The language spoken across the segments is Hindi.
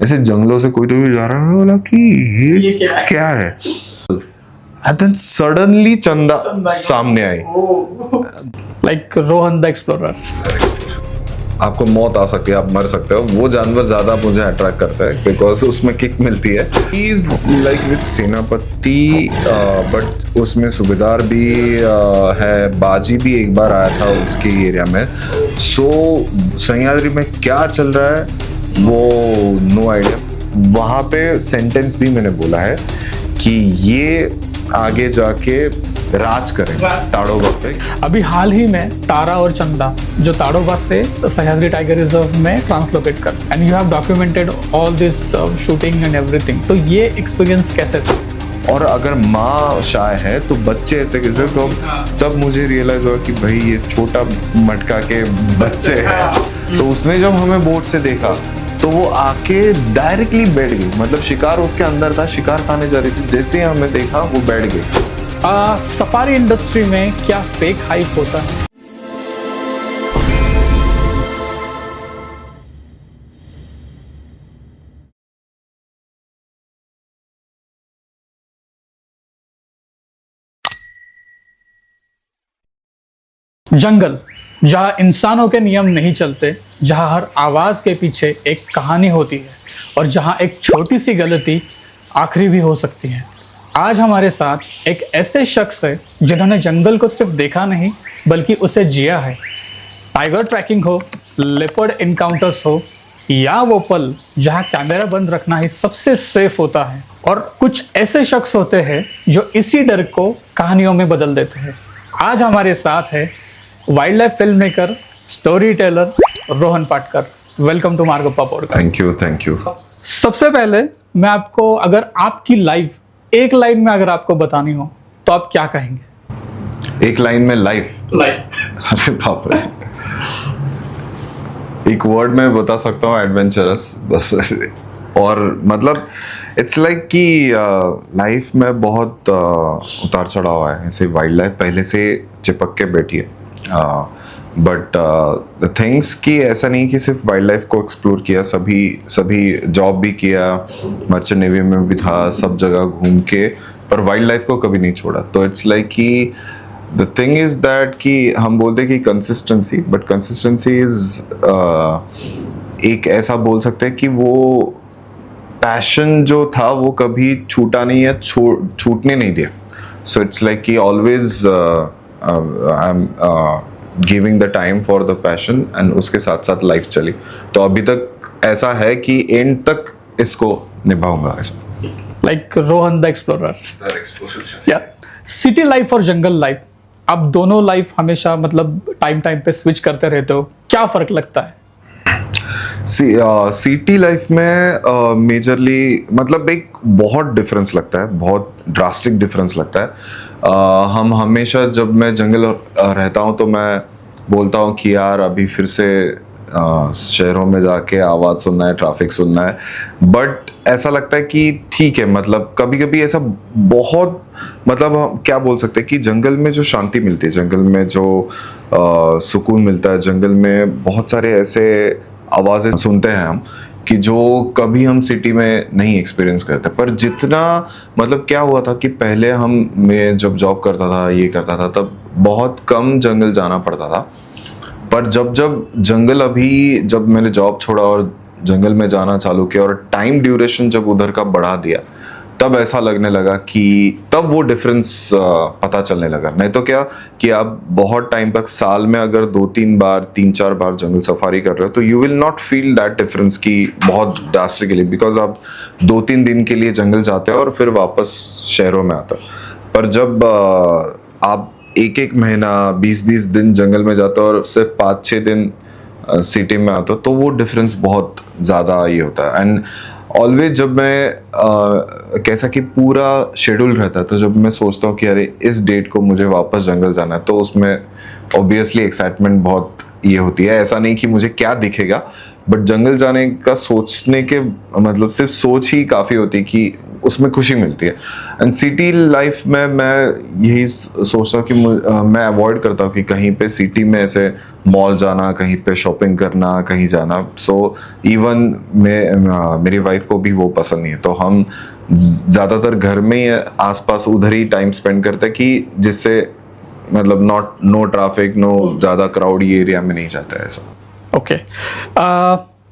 ऐसे जंगलों से कोई तो भी जा रहा है, बोला कि ये क्या है? एंड देन सडनली चंदा सामने आई। Like Rohan the explorer. आपको मौत आ सकती है, आप मर सकते हो। वो जानवर ज्यादा मुझे अट्रैक्ट करता है बिकॉज उसमें किक मिलती है। ही इज लाइक विद सेनापति, बट उसमें सूबेदार भी है, बाजी भी एक बार आया था उसके एरिया में। सो सह्याद्री में क्या चल रहा है वो नो आइडिया। वहां पे सेंटेंस भी मैंने बोला है कि ये आगे जाके राज करें ताड़ोबा पे। अभी हाल ही में तारा और चंदा जो ताड़ोबा से सह्याद्री टाइगर रिजर्व में ट्रांसलोकेट कर, and you have documented all this shooting and everything. तो ये एक्सपीरियंस कैसे था? और अगर माँ शाय है तो बच्चे ऐसे कैसे? तो तब मुझे रियलाइज हुआ कि भाई ये छोटा मटका के बच्चे हैं। तो उसने जब हमें बोट से देखा तो वो आके डायरेक्टली बैठ गई, मतलब शिकार उसके अंदर था, शिकार खाने जा रही थी। जैसे ही हमें देखा वो बैठ गई। सफारी इंडस्ट्री में क्या फेक हाइप होता है? जंगल जहां इंसानों के नियम नहीं चलते, जहां हर आवाज के पीछे एक कहानी होती है और जहां एक छोटी सी गलती आखिरी भी हो सकती है। आज हमारे साथ एक ऐसे शख्स है जिन्होंने जंगल को सिर्फ देखा नहीं बल्कि उसे जिया है। टाइगर ट्रैकिंग हो, लेपर्ड इनकाउंटर्स हो, या वो पल जहां कैमरा बंद रखना ही सबसे सेफ होता है। और कुछ ऐसे शख्स होते हैं जो इसी डर को कहानियों में बदल देते हैं। आज हमारे साथ है wild life film maker, story teller Rohan Patkar. Welcome to Margappa podcast. Thank you. सबसे पहले मैं आपको, अगर आपकी लाइफ एक लाइन में अगर आपको बतानी हो तो आप क्या कहेंगे? एक लाइन में लाइफ? अरे बाप रे। एक वर्ड में बता सकता हूँ, एडवेंचरस बस। और मतलब इट्स लाइक कि लाइफ में बहुत उतार चढ़ाव है। ऐसे वाइल्ड लाइफ पहले से चिपक के बैठी है, बट द थिंग्स कि ऐसा नहीं कि सिर्फ वाइल्ड लाइफ को एक्सप्लोर किया, सभी जॉब भी किया, मर्चेंट नेवी में भी था, सब जगह घूम के, पर वाइल्ड लाइफ को कभी नहीं छोड़ा। तो इट्स लाइक कि द थिंग इज दैट कि हम बोलते कि कंसिस्टेंसी, बट कंसिस्टेंसी इज एक ऐसा बोल सकते हैं कि वो पैशन जो था वो कभी छूटा नहीं है, छूटने नहीं दिया। सो इट्स लाइक कि always I am giving the time for the passion, and उसके साथ साथ लाइफ चली। तो अभी तक ऐसा है कि एंड तक इसको निभाऊंगा ऐसा। Like Rohan the explorer. City life और जंगल लाइफ, आप दोनों लाइफ हमेशा मतलब टाइम पे स्विच करते रहते हो, क्या फर्क लगता है? सिटी लाइफ में मेजरली मतलब एक बहुत डिफरेंस लगता है, बहुत ड्रास्टिक डिफरेंस लगता है। हम हमेशा, जब मैं जंगल रहता हूँ तो मैं बोलता हूँ कि यार अभी फिर से शहरों में जाके आवाज़ सुनना है, ट्रैफिक सुनना है। बट ऐसा लगता है कि ठीक है, मतलब कभी कभी ऐसा बहुत, मतलब हम क्या बोल सकते हैं कि जंगल में जो शांति मिलती है, जंगल में जो सुकून मिलता है, जंगल में बहुत सारे ऐसे आवाज़ें सुनते हैं हम कि जो कभी हम सिटी में नहीं एक्सपीरियंस करते। पर जितना, मतलब क्या हुआ था कि पहले मैं जब जॉब करता था, ये करता था, तब बहुत कम जंगल जाना पड़ता था। पर जब मैंने जॉब छोड़ा और जंगल में जाना चालू किया और टाइम ड्यूरेशन जब उधर का बढ़ा दिया, तब ऐसा लगने लगा कि तब वो डिफरेंस पता चलने लगा। नहीं तो क्या कि आप बहुत टाइम तक, साल में अगर 3-4 बार जंगल सफारी कर रहे हो तो you will not feel that difference की बहुत ड्रास्टिकली, बिकॉज आप 2-3 दिन के लिए जंगल जाते हो और फिर वापस शहरों में आता। पर जब आप 1-1 महीना 20-20 दिन जंगल में जाते हो और सिर्फ 5-6 दिन सिटी में आते हो, तो वो डिफरेंस बहुत ज़्यादा ये होता है। एंड ऑलवेज जब मैं कैसा कि पूरा शेड्यूल रहता है, तो जब मैं सोचता हूँ कि अरे इस डेट को मुझे वापस जंगल जाना है, तो उसमें ऑब्वियसली एक्साइटमेंट बहुत ये होती है। ऐसा नहीं कि मुझे क्या दिखेगा, बट जंगल जाने का सोचने के मतलब सिर्फ सोच ही काफ़ी होती है कि उसमें खुशी मिलती है। एंड सिटी लाइफ में मैं यही सोचता हूँ कि मैं अवॉइड करता हूँ कि कहीं पे सिटी में ऐसे मॉल जाना, कहीं पे शॉपिंग करना, कहीं जाना। सो इवन मेरी वाइफ को भी वो पसंद नहीं है, तो हम ज़्यादातर घर में ही आसपास उधर ही टाइम स्पेंड करते हैं कि जिससे मतलब नो ट्रैफिक, नो ज़्यादा क्राउड ये एरिया में नहीं जाता है ऐसा। ओके।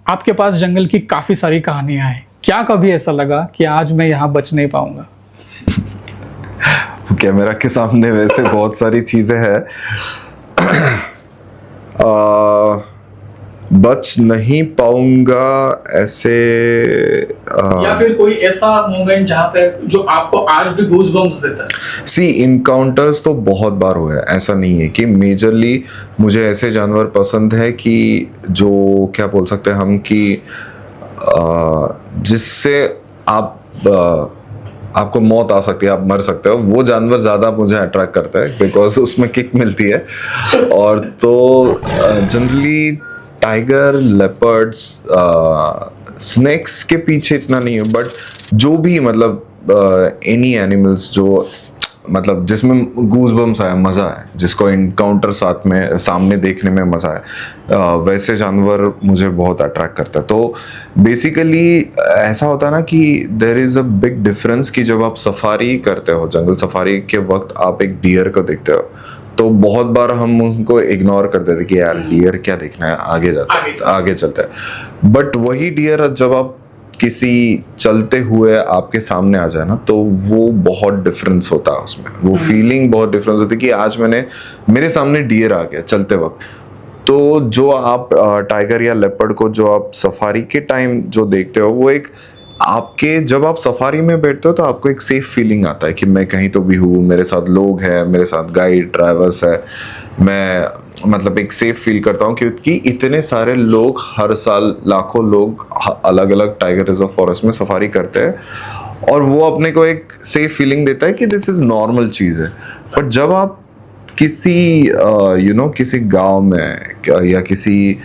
आपके पास जंगल की काफ़ी सारी कहानियां हैं, क्या कभी ऐसा लगा कि आज मैं यहाँ बच नहीं पाऊंगा? कैमरा के सामने वैसे बहुत सारी चीज़ें हैं, बच नहीं पाऊंगा ऐसे। या फिर कोई ऐसा मोमेंट जहाँ पे जो आपको आज भी गूज़बम्प्स देता है? सी इनकाउंटर्स तो बहुत बार हुए हैं, ऐसा नहीं है कि मेजरली मुझे ऐसे जानवर पसंद है कि जो क्या बोल सकते हैं हम कि जिससे आपको मौत आ सकती है, आप मर सकते हो, वो जानवर ज़्यादा मुझे अट्रैक्ट करता है बिकॉज उसमें किक मिलती है। और तो जनरली टाइगर, लेपर्ड्स, स्नेक्स के पीछे इतना नहीं है, बट जो भी मतलब एनी एनिमल्स जो मतलब जिसमें गूज़बम्प्स आया, मज़ा है, जिसको इनकाउंटर सामने देखने में मज़ा है, वैसे जानवर मुझे बहुत अट्रैक्ट करता है। तो बेसिकली ऐसा होता है ना कि there is a big difference कि जब आप सफारी करते हो, जंगल सफारी के वक्त आप एक डियर को देखते हो, तो बहुत बार हम उनको इग्नोर कर देते कि यार डियर क्या देखना है, आगे चलते हैं। बट वही डियर जब आप किसी चलते हुए आपके सामने आ जाए ना, तो वो बहुत डिफरेंस होता है उसमें, वो फीलिंग बहुत डिफरेंस होती है कि आज मेरे सामने डियर आ गया चलते वक्त। तो जो आप टाइगर या लेपर्ड को जो आप सफारी के टाइम जो देखते हो, वो एक आपके जब आप सफारी में बैठते हो तो आपको एक सेफ फीलिंग आता है कि मैं कहीं तो भी हूँ, मेरे साथ लोग हैं, मेरे साथ गाइड ड्राइवर्स है, मैं मतलब एक सेफ फील करता हूँ क्योंकि इतने सारे लोग हर साल लाखों लोग अलग अलग टाइगर रिजर्व फॉरेस्ट में सफारी करते हैं और वो अपने को एक सेफ फीलिंग देता है कि दिस इज नॉर्मल चीज़ है। बट जब आप किसी किसी गांव में या किसी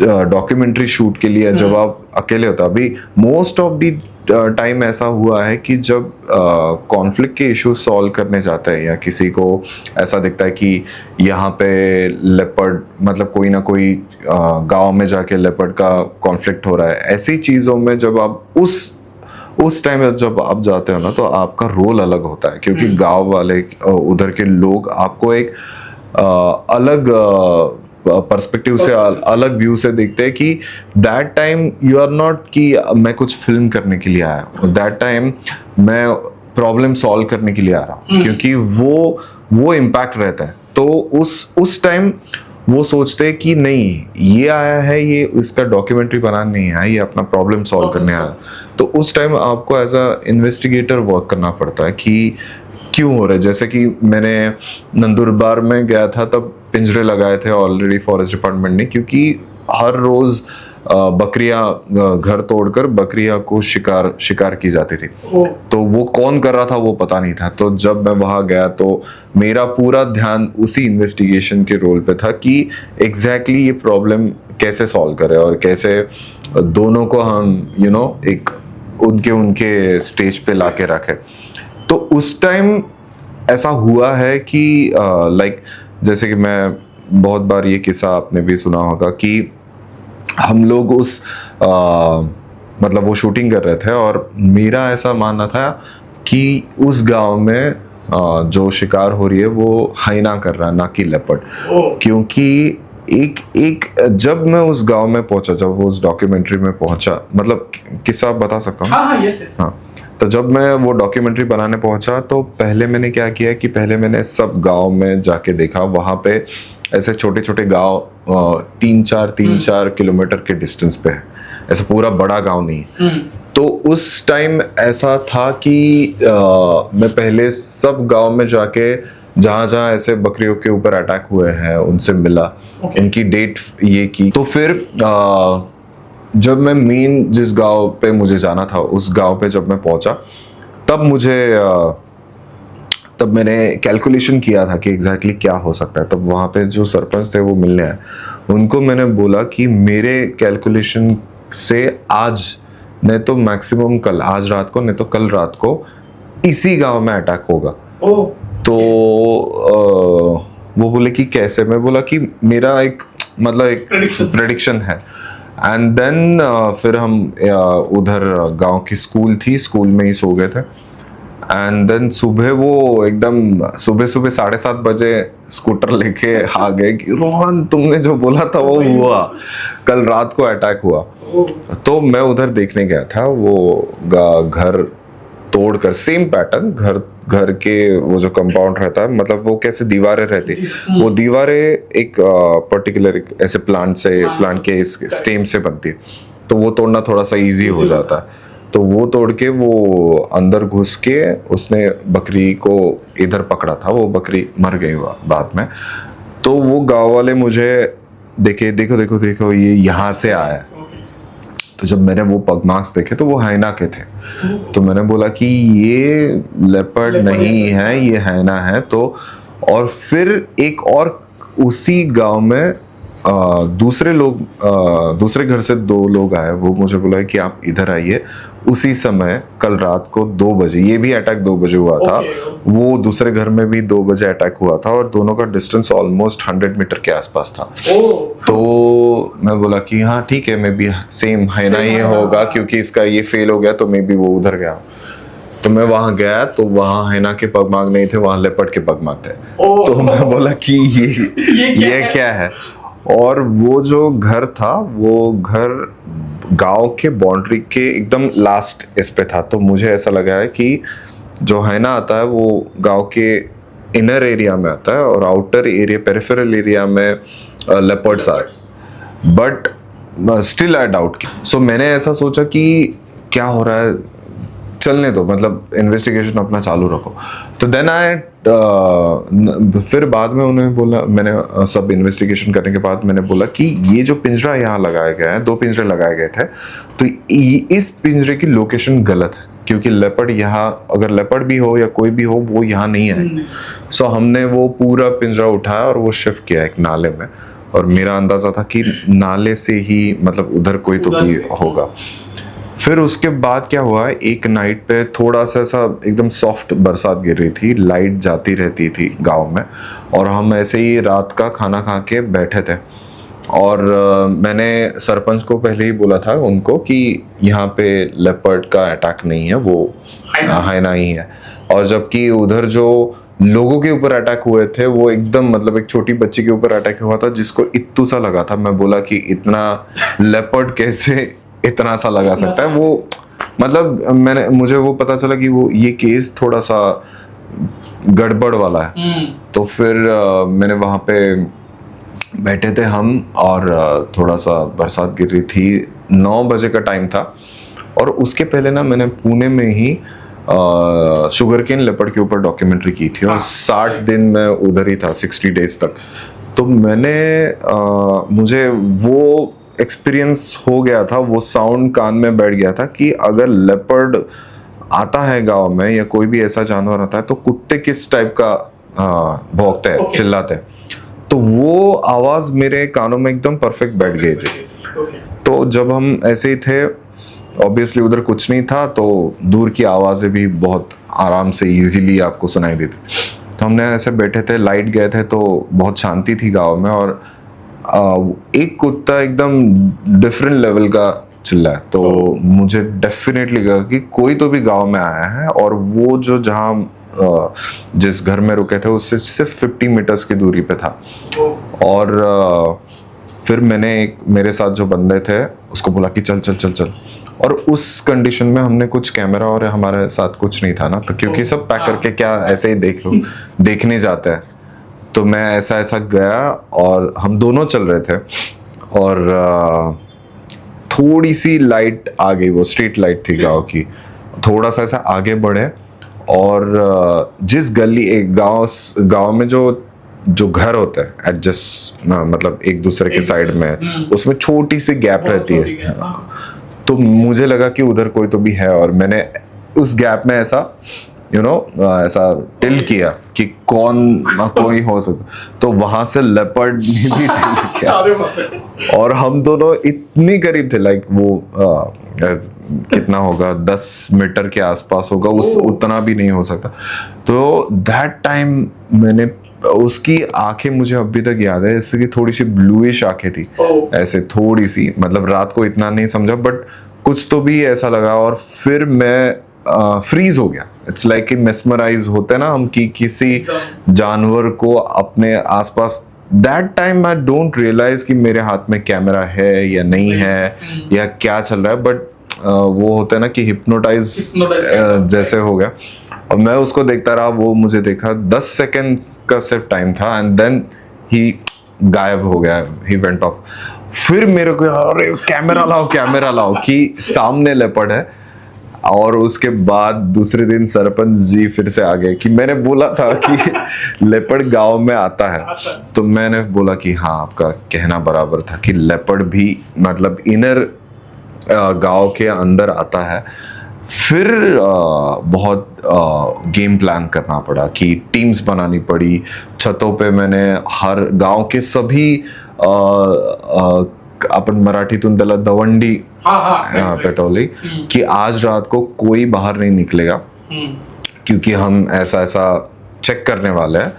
डॉक्यूमेंट्री शूट के लिए जब आप अकेले होता, अभी मोस्ट ऑफ द टाइम ऐसा हुआ है कि जब कॉन्फ्लिक्ट के इश्यूज सॉल्व करने जाते हैं या किसी को ऐसा दिखता है कि यहाँ पे लेपर्ड मतलब कोई ना कोई गांव में जाके लेपर्ड का कॉन्फ्लिक्ट हो रहा है, ऐसी चीज़ों में जब आप उस टाइम जब आप जाते हो ना, तो आपका रोल अलग होता है क्योंकि गांव वाले उधर के लोग आपको एक अलग पर्सपेक्टिव से अलग व्यू से देखते हैं कि that time you are not कि मैं कुछ फिल्म करने के लिए आया हूँ, दैट टाइम मैं प्रॉब्लम सॉल्व करने के लिए आ रहा हूँ, क्योंकि वो इम्पैक्ट रहता है। तो उस टाइम वो सोचते हैं कि नहीं, ये आया है, ये इसका डॉक्यूमेंट्री बनाने नहीं आया, ये अपना प्रॉब्लम सॉल्व करने आया। तो उस टाइम आपको एज अ इन्वेस्टिगेटर वर्क करना पड़ता है कि क्यों हो रहा है। जैसे कि मैंने नंदुरबार में गया था, तब पिंजरे लगाए थे ऑलरेडी फॉरेस्ट डिपार्टमेंट ने, क्योंकि हर रोज बकरियां घर तोड़कर बकरियां को शिकार की जाती थी। तो वो कौन कर रहा था वो पता नहीं था। तो जब मैं वहां गया तो मेरा पूरा ध्यान उसी इन्वेस्टिगेशन के रोल पे था कि एग्जैक्टली ये प्रॉब्लम कैसे सॉल्व करें और कैसे दोनों को हम एक उनके स्टेज पे लाके रखें। तो उस टाइम ऐसा हुआ है कि लाइक जैसे कि मैं बहुत बार ये किस्सा आपने भी सुना होगा कि हम लोग मतलब वो शूटिंग कर रहे थे और मेरा ऐसा मानना था कि उस गांव में जो शिकार हो रही है वो हाइना कर रहा है, ना कि लेपर्ड। क्योंकि एक जब मैं उस गांव में पहुंचा, जब वो उस डॉक्यूमेंट्री में पहुंचा, मतलब किस्सा आप बता सकता हूँ? हाँ, यस। हाँ। तो जब मैं वो डॉक्यूमेंट्री बनाने पहुंचा तो पहले मैंने क्या किया कि पहले मैंने सब गांव में जाके देखा। वहां पे ऐसे छोटे छोटे गांव 3-4 किलोमीटर के डिस्टेंस पे है, ऐसा पूरा बड़ा गांव नहीं। तो उस टाइम ऐसा था कि मैं पहले सब गांव में जाके जहाँ जहाँ ऐसे बकरियों के ऊपर अटैक हुए हैं उनसे मिला, उनकी डेट ये की। तो फिर जब मैं मेन जिस गांव पे मुझे जाना था उस गांव पे जब मैं पहुंचा, तब मैंने कैलकुलेशन किया था कि एग्जैक्टली क्या हो सकता है। तब वहाँ पे जो सरपंच थे वो मिलने आए, उनको मैंने बोला कि मेरे कैलकुलेशन से आज नहीं तो मैक्सिमम कल, आज रात को नहीं तो कल रात को इसी गांव में अटैक होगा। ओह, तो वो बोले कि कैसे, मैं बोला कि मेरा एक मतलब एक प्रेडिक्शन है। एंड देन फिर हम उधर गांव की स्कूल थी, स्कूल में ही सो गए थे। एंड देन सुबह वो एकदम सुबह 7:30 बजे स्कूटर लेके आ गए कि रोहन तुमने जो बोला था वो हुआ, कल रात को अटैक हुआ। तो मैं उधर देखने गया था, वो घर तोड़कर, सेम पैटर्न, घर के वो जो कंपाउंड रहता है, मतलब वो कैसे दीवारें रहती, वो दीवारें एक पर्टिकुलर ऐसे प्लांट के इस स्टेम से बनती है, तो वो तोड़ना थोड़ा सा इजी हो जाता है। तो वो तोड़ के वो अंदर घुस के उसने बकरी को इधर पकड़ा था, वो बकरी मर गई बाद में। तो वो गांव वाले मुझे देखे, देखो देखो देखो ये यहाँ से आया है। तो जब मैंने वो पग मार्क्स देखे तो वो हाइना के थे। तो मैंने बोला कि ये लेपर्ड नहीं है, ये हाइना है। तो और फिर एक और उसी गांव में दूसरे घर से 2 लोग आए, वो मुझे बोला कि आप इधर आइए। उसी समय कल रात को 2 बजे, ये भी अटैक 2 बजे हुआ था, वो दूसरे घर में भी 2 बजे अटैक हुआ था, और दोनों का डिस्टेंस ऑलमोस्ट 100 मीटर के आसपास था। तो मैं बोला कि हाँ ठीक है, मे बी सेम हाइना ही होगा, क्योंकि इसका ये फेल हो गया तो मे बी वो उधर गया। तो मैं वहां गया तो वहां हाइना के पगमार्क नहीं थे, वहां लेपर्ड के पगमार्क थे। तो मैं बोला कि ये क्या है। और वो जो घर था, वो घर गांव के बाउंड्री के एकदम लास्ट इस पे था। तो मुझे ऐसा लगा है कि जो हाइना आता है वो गांव के इनर एरिया में आता है, और आउटर एरिया, पेरिफेरल एरिया में leopards are, but still I doubt. So मैंने ऐसा सोचा कि क्या हो रहा है, चलने दो, मतलब इन्वेस्टिगेशन अपना चालू रखो। तो देन फिर बाद में उन्होंने बोला, मैंने सब इन्वेस्टिगेशन करने के बाद मैंने बोला कि ये जो पिंजरा यहाँ लगाया गया है, 2 पिंजरे लगाए गए थे, तो इस पिंजरे की लोकेशन गलत है, क्योंकि लेपर्ड यहाँ, अगर लेपर्ड भी हो या कोई भी हो, वो यहाँ नहीं है। सो हमने वो पूरा पिंजरा उठाया और वो शिफ्ट किया एक नाले में, और मेरा अंदाजा था कि नाले से ही मतलब उधर कोई तो भी होगा। फिर उसके बाद क्या हुआ, एक नाइट पे थोड़ा सा ऐसा एकदम सॉफ्ट बरसात गिर रही थी, लाइट जाती रहती थी गांव में, और हम ऐसे ही रात का खाना खा के बैठे थे। और मैंने सरपंच को पहले ही बोला था उनको कि यहाँ पे लेपर्ड का अटैक नहीं है, वो हाइना ही है। और जबकि उधर जो लोगों के ऊपर अटैक हुए थे, वो एकदम मतलब एक छोटी बच्ची के ऊपर अटैक हुआ था जिसको इत्तू सा लगा था। मैं बोला कि इतना लेपर्ड कैसे इतना सा लगा सकता है वो, मतलब मुझे वो पता चला कि वो ये केस थोड़ा सा गड़बड़ वाला है। तो फिर मैंने वहां पे बैठे थे हम, और थोड़ा सा बरसात गिर रही थी, 9 बजे का टाइम था। और उसके पहले ना मैंने पुणे में ही शुगर केन लेपर्ड के ऊपर डॉक्यूमेंट्री की थी, और 60 दिन मैं उधर ही था, 60 डेज तक। तो मैंने मुझे वो एक्सपीरियंस हो गया था, वो साउंड कान में बैठ गया था कि अगर लेपर्ड आता है गांव में, या कोई भी ऐसा जानवर आता है, तो कुत्ते किस टाइप का भौंकते हैं, चिल्लाते हैं। तो वो आवाज मेरे कानों में एकदम परफेक्ट बैठ गई थी। तो जब हम ऐसे ही थे, ऑब्वियसली उधर कुछ नहीं था, तो दूर की आवाजें भी बहुत आराम से इजीली आपको सुनाई देती। तो हमने ऐसे बैठे थे, लाइट गए थे, तो बहुत शांति थी गांव में, और एक कुत्ता एकदम डिफरेंट लेवल का चिल्लाया। तो मुझे डेफिनेटली लगा कि कोई तो भी गांव में आया है, और वो जो जहां जिस घर में रुके थे उससे सिर्फ 50 मीटर्स की दूरी पे था। और फिर मैंने मेरे साथ जो बंदे थे उसको बोला कि चल चल चल चल। और उस कंडीशन में हमने कुछ कैमरा, और हमारे साथ कुछ नहीं था ना, तो क्योंकि सब पैक करके क्या ऐसे ही देखने जाते हैं। तो मैं ऐसा गया, और हम दोनों चल रहे थे, और थोड़ी सी लाइट आ गई, वो स्ट्रीट लाइट थी गांव की। थोड़ा सा ऐसा आगे बढ़े, और जिस गली, एक गांव में जो घर होते हैं एडजस्ट, मतलब एक दूसरे के साइड में, उसमें छोटी सी गैप रहती है। तो मुझे लगा कि उधर कोई तो भी है, और मैंने उस गैप में ऐसा ऐसा टिल्ट किया कि कोई हो सकता। तो वहां से लेपर्ड ने भी टिल्ट किया, और हम दोनों इतनी करीब थे, लाइक वो कितना होगा, 10 मीटर के आसपास होगा, उस उतना भी नहीं हो सकता। तो दैट टाइम मैंने उसकी आंखें मुझे अभी तक याद है, जैसे कि थोड़ी सी ब्लूइश आंखें थी, ऐसे थोड़ी सी, मतलब रात को इतना नहीं समझा बट कुछ तो भी ऐसा लगा। और फिर मैं फ्रीज हो गया। इट्स लाइक कि मेस्मराइज होते हैं ना हम कि किसी जानवर को अपने आसपास। That time I don't realize कि मेरे हाथ में कैमरा है या नहीं है या क्या चल रहा है, बट वो होता है ना कि हिप्नोटाइज जैसे हो गया। और मैं उसको देखता रहा, वो मुझे देखा, 10 सेकेंड का सिर्फ टाइम था एंड देन ही गायब हो गया, ही वेंट ऑफ। फिर मेरे को अरे कैमरा लाओ कि सामने लेपर्ड है। और उसके बाद दूसरे दिन सरपंच जी फिर से आ गए कि मैंने बोला था कि लेपर्ड गांव में आता है। तो मैंने बोला कि हाँ, आपका कहना बराबर था कि लेपर्ड भी मतलब इनर गांव के अंदर आता है। फिर बहुत गेम प्लान करना पड़ा कि टीम्स बनानी पड़ी। छतों पे मैंने हर गांव के सभी अपन मराठीतून त्याला दवंडी पेटोली कि आज रात को कोई बाहर नहीं निकलेगा क्योंकि हम ऐसा ऐसा चेक करने वाले हैं।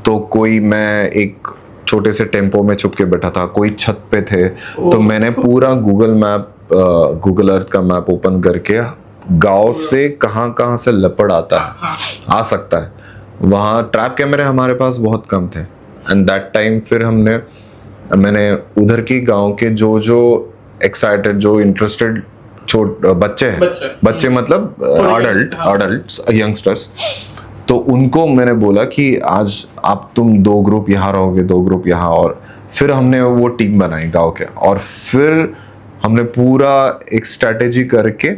तो कोई, मैं एक छोटे से टेम्पो में छुप के बैठा था, कोई छत पे थे। तो मैंने पूरा गूगल अर्थ का मैप ओपन करके गांव से कहाँ से लेपर्ड आता है, आ सकता है, वहाँ ट्रैप कैमरे हमारे पास बहुत कम थे। एंड दैट टाइम फिर मैंने उधर की गांव के जो एक्साइटेड, जो इंटरेस्टेड बच्चे मतलब अडल्ट्स, यंगस्टर्स, तो उनको मैंने बोला कि आज तुम 2 ग्रुप यहाँ रहोगे, 2 ग्रुप यहाँ। और फिर हमने वो टीम बनाई गांव के, और फिर हमने पूरा एक स्ट्रेटेजी करके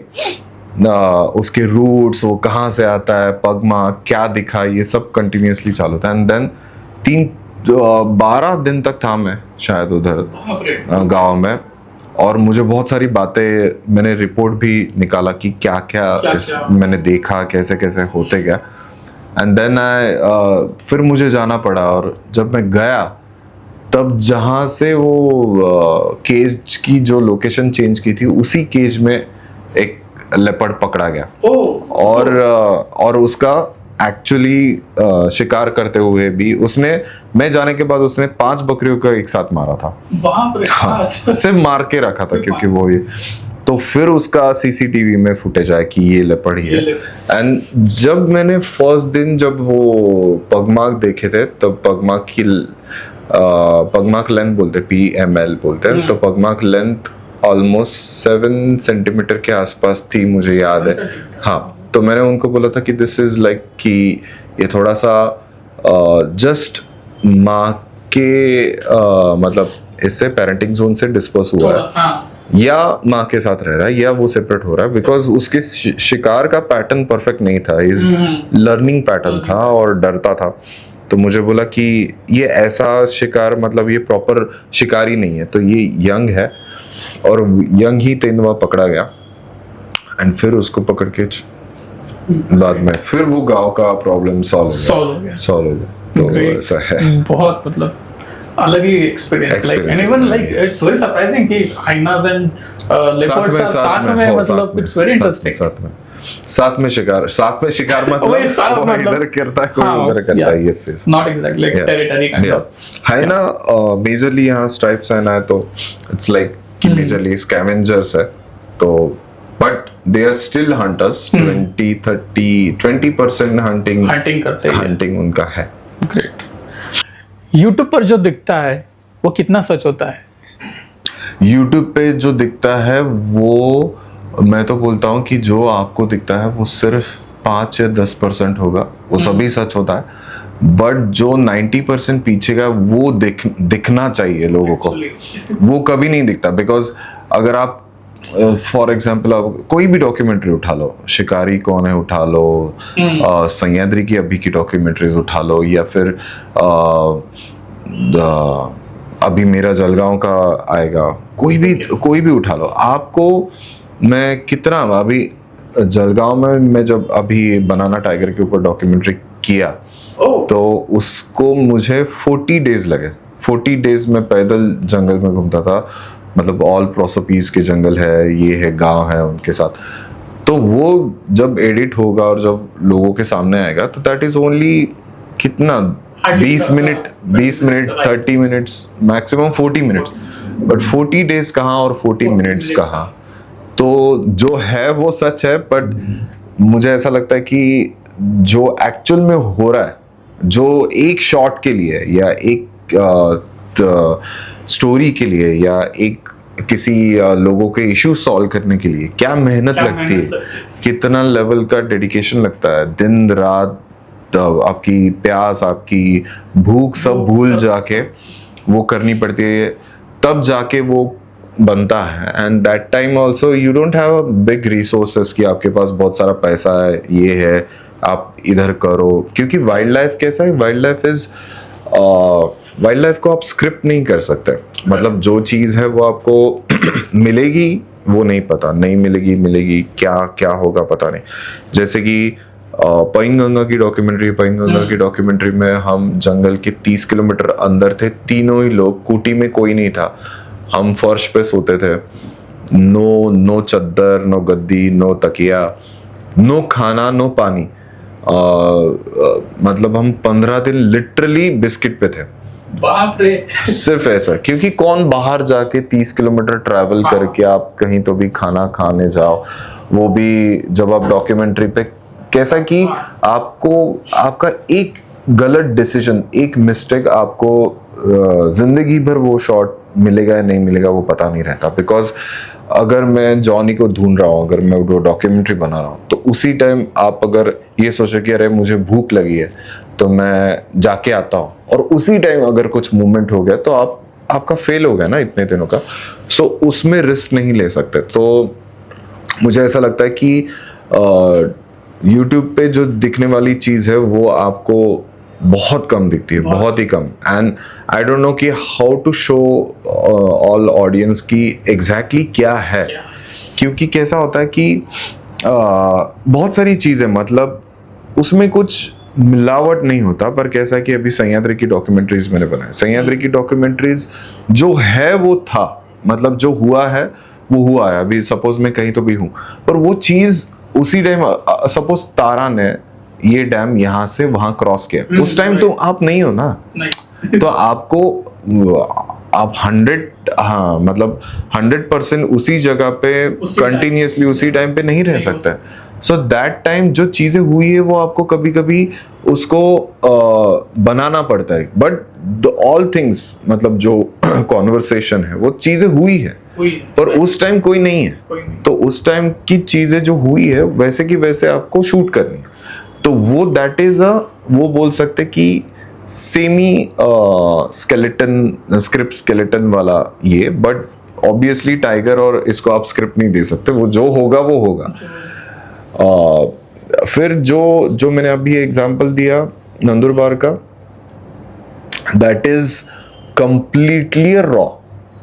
उसके रूट्स, वो कहाँ से आता है, पगमा क्या दिखा, ये सब कंटिन्यूअसली चालू था। एंड देन 12 दिन तक था मैं शायद उधर गांव में। और मुझे बहुत सारी बातें, मैंने रिपोर्ट भी निकाला कि क्या क्या मैंने देखा, कैसे कैसे होते गया। एंड देन फिर मुझे जाना पड़ा। और जब मैं गया तब जहाँ से वो केज की जो लोकेशन चेंज की थी, उसी केज में एक लेपर्ड पकड़ा गया। और उसका एक्चुअली शिकार करते हुए भी मैं जाने के बाद उसने 5 बकरियों का एक साथ मारा था। बाप रे। हाँ, सिर्फ मार के रखा था क्योंकि वो ये। तो फिर उसका सीसीटीवी में फुटेज आया कि ये लेपर्ड ही है। एंड जब मैंने फर्स्ट दिन जब वो पगमार्क देखे थे, तब पगमार्क लेंथ बोलते, PML बोलते हैं। तो पगमार्क लेंथ ऑलमोस्ट 7 सेंटीमीटर के आसपास थी, मुझे याद है। हाँ, तो मैंने उनको बोला था कि दिस इज लाइक कि ये थोड़ा सा जस्ट माँ के मतलब इससे पेरेंटिंग जोन से डिस्पर्स हुआ है, या माँ के साथ रह रहा है, या वो सेपरेट हो रहा है। बिकॉज उसके शिकार का पैटर्न परफेक्ट नहीं था, इज लर्निंग पैटर्न था और डरता था। तो मुझे बोला कि ये ऐसा शिकार, मतलब ये प्रॉपर शिकारी नहीं है, तो ये यंग है। और यंग ही तेंदुआ पकड़ा गया। एंड फिर उसको पकड़ के बाद में फिर वो गांव का प्रॉब्लम सॉल्व हो गया। तो ऐसा है। बहुत मतलब अलग ही experience, like and even like it's very surprising कि हाइनास एंड लेपर्ड्स साथ में, मतलब इट्स वेरी इंटरेस्टिंग। साथ में शिकार मतलब वो इधर करता है, कोई उधर करता है। Yes, not exactly like territory kind of. Hyena majorly यहाँ स्ट्राइप्स है तो इट्स लाइक कि मेजरली स्कैवेंजर्स है। तो but they are still hunters. 20% hunting करते हैं, हंटिंग उनका है। ग्रेट। यूट्यूब पर जो दिखता है वो कितना सच होता है? यूट्यूब पे जो दिखता है वो, मैं तो बोलता हूँ कि जो आपको दिखता है वो सिर्फ 5 या 10% होगा, वो सभी सच होता है। बट जो 90% पीछे का वो दिखना चाहिए लोगों को, वो कभी नहीं दिखता। बिकॉज अगर आप फॉर एग्जाम्पल आप कोई भी डॉक्यूमेंट्री उठा लो, शिकारी कौन है उठा लो, सह्याद्री की अभी की डॉक्यूमेंट्रीज उठा लो, या फिर अभी मेरा जलगांव का आएगा, कोई भी उठा लो। आपको मैं कितना, अभी जलगांव में मैं जब अभी बनाना टाइगर के ऊपर डॉक्यूमेंट्री किया, तो उसको मुझे 40 डेज लगे। 40 डेज में पैदल जंगल में घूमता था। मतलब ऑल प्रोसोपीज के जंगल है, ये है गांव है उनके साथ। तो वो जब एडिट होगा और जब लोगों के सामने आएगा तो दैट इज ओनली कितना 20 minute 30 minutes maximum 40 minutes, but 40 days कहाँ और 40 मिनट्स कहाँ। तो जो है वो सच है, बट मुझे ऐसा लगता है कि जो एक्चुअल में हो रहा है, जो एक शॉट के लिए या एक स्टोरी के लिए या एक किसी लोगों के इश्यू सॉल्व करने के लिए क्या मेहनत लगती है, कितना लेवल का डेडिकेशन लगता है, दिन रात आपकी प्यास आपकी भूख सब भूल जाके वो करनी पड़ती है, तब जाके वो बनता है। And that time also you don't have a big resources कि आपके पास बहुत सारा पैसा है, ये है आप इधर करो। क्योंकि वाइल्ड लाइफ कैसा है, वाइल्ड लाइफ को आप स्क्रिप्ट नहीं कर सकते। मतलब जो चीज़ है वो आपको मिलेगी, वो नहीं पता, नहीं मिलेगी, मिलेगी क्या क्या होगा पता नहीं। जैसे कि पैंगंगा की डॉक्यूमेंट्री में हम जंगल के 30 किलोमीटर अंदर थे, तीनों ही लोग, कुटी में कोई नहीं था, हम फर्श पे सोते थे, नो चद्दर, नो गद्दी, नो तकिया, नो खाना, नो पानी। मतलब हम 15 दिन लिटरली बिस्किट पे थे। बाप रे। सिर्फ ऐसा, क्योंकि कौन बाहर जाके 30 किलोमीटर ट्रैवल करके आप कहीं तो भी खाना खाने जाओ, वो भी जब आप डॉक्यूमेंट्री पे, कैसा कि आपको आपका एक गलत डिसीजन, एक मिस्टेक आपको जिंदगी भर वो शॉट मिलेगा या नहीं मिलेगा वो पता नहीं रहता। बिकॉज अगर मैं जॉनी को ढूंढ रहा हूँ, अगर मैं वो डॉक्यूमेंट्री बना रहा हूँ, तो उसी टाइम आप अगर ये सोचो कि अरे मुझे भूख लगी है तो मैं जाके आता हूँ, और उसी टाइम अगर कुछ मूवमेंट हो गया तो आपका फेल हो गया ना इतने दिनों का। सो उसमें रिस्क नहीं ले सकते। तो मुझे ऐसा लगता है कि यूट्यूब पे जो दिखने वाली चीज़ है वो आपको बहुत कम दिखती है, बहुत ही कम। एंड आई डोंट नो कि how to show all audience की एग्जैक्टली क्या है। क्योंकि कैसा होता है कि बहुत सारी चीज़ें, मतलब उसमें कुछ मिलावट नहीं होता, पर कैसा कि अभी सह्याद्री की डॉक्यूमेंट्रीज मैंने बनाई, सह्याद्री की डॉक्यूमेंट्रीज जो है वो था, मतलब जो हुआ है वो हुआ है। अभी सपोज मैं कहीं तो भी हूँ, पर वो चीज़ उसी टाइम, सपोज तारा ने ये डैम यहाँ से वहां क्रॉस किया, उस टाइम तो आप नहीं हो ना, तो आपको आप 100% उसी जगह पे कंटिन्यूअसली उसी टाइम पे नहीं रह सकते। सो दैट टाइम जो चीजें हुई है वो आपको कभी कभी उसको बनाना पड़ता है, बट ऑल थिंग्स, मतलब जो कॉन्वर्सेशन है वो चीजें हुई है, पर उस टाइम कोई नहीं है, तो उस टाइम की चीजें जो हुई है वैसे की वैसे आपको शूट करनी। तो वो दैट इज वो बोल सकते कि सेमी स्केलेटन, स्क्रिप्ट स्केलेटन वाला ये, बट ऑब्वियसली टाइगर और इसको आप स्क्रिप्ट नहीं दे सकते, वो जो होगा वो होगा। फिर जो मैंने अभी एग्जांपल दिया नंदुरबार का, दैट इज कंप्लीटली रॉ।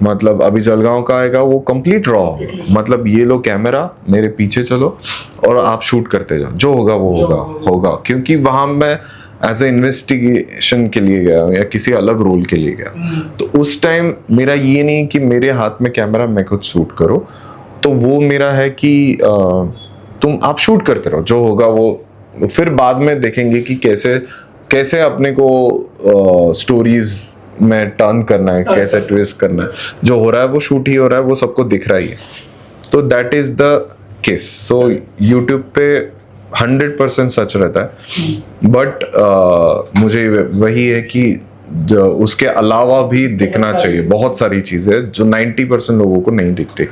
मतलब अभी जलगांव का आएगा वो कंप्लीट रॉ, मतलब ये लो कैमरा, मेरे पीछे चलो और आप शूट करते जाओ, जो होगा वो होगा। क्योंकि वहां मैं एज ए इन्वेस्टिगेशन के लिए गया या किसी अलग रोल के लिए गया, तो उस टाइम मेरा ये नहीं कि मेरे हाथ में कैमरा मैं खुद शूट करो, तो वो मेरा है कि आप शूट करते रहो, जो होगा वो फिर बाद में देखेंगे कि कैसे अपने को स्टोरीज में टर्न करना है, कैसे ट्विस्ट करना है। जो हो रहा है वो शूट ही हो रहा है, वो सबको दिख रहा ही है। तो that is the case. So YouTube पे 100% सच रहता है, बट मुझे वही है कि उसके अलावा भी दिखना चाहिए बहुत सारी चीजें जो 90% लोगों को नहीं दिखती।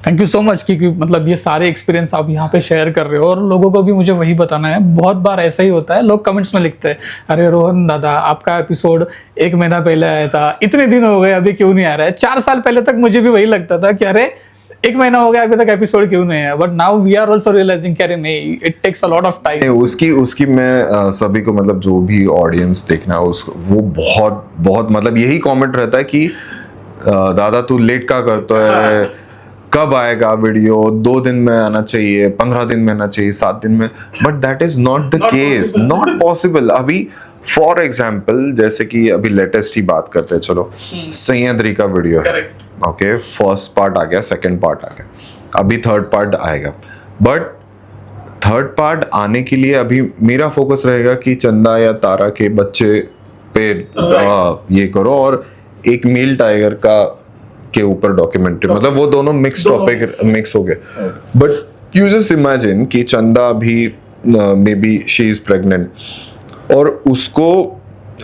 थैंक यू सो मच कि मतलब ये सारे एक्सपीरियंस आप यहाँ पे शेयर कर रहे हो, और लोगों को भी मुझे वही बताना है। बहुत बार ऐसा ही होता है, लोग कमेंट्स में लिखते हैं, अरे रोहन दादा आपका एपिसोड 1 महीना पहले आया था, इतने दिन हो गए अभी क्यों नहीं आ रहा है। 4 साल पहले तक मुझे भी वही लगता था कि अरे 1 महीना हो गया अभी तक एपिसोड क्यों नहीं है, but now we are also realizing कि अरे नहीं, it takes a lot of time. उसकी मैं सभी को, मतलब जो भी ऑडियंस देखना वो बहुत मतलब यही कमेंट रहता है कि दादा तू लेट का करता है, कब आएगा वीडियो, 2 दिन में आना चाहिए, 15 दिन में आना चाहिए, 7 दिन में, but that is not the case, not possible. अभी फॉर एग्जाम्पल जैसे कि अभी लेटेस्ट ही बात करते हैं, चलो सह्याद्री का वीडियो है, ओके, फर्स्ट पार्ट आ गया, सेकंड पार्ट आ गया, अभी थर्ड पार्ट आएगा, बट थर्ड पार्ट आने के लिए अभी मेरा फोकस रहेगा कि चंदा या तारा के बच्चे पे ये करो, और एक मेल टाइगर का के ऊपर डॉक्यूमेंट्री, मतलब वो दोनों मिक्स टॉपिक मिक्स हो गए। बट यू जस्ट इमेजिन कि चंदा भी may be she is pregnant और उसको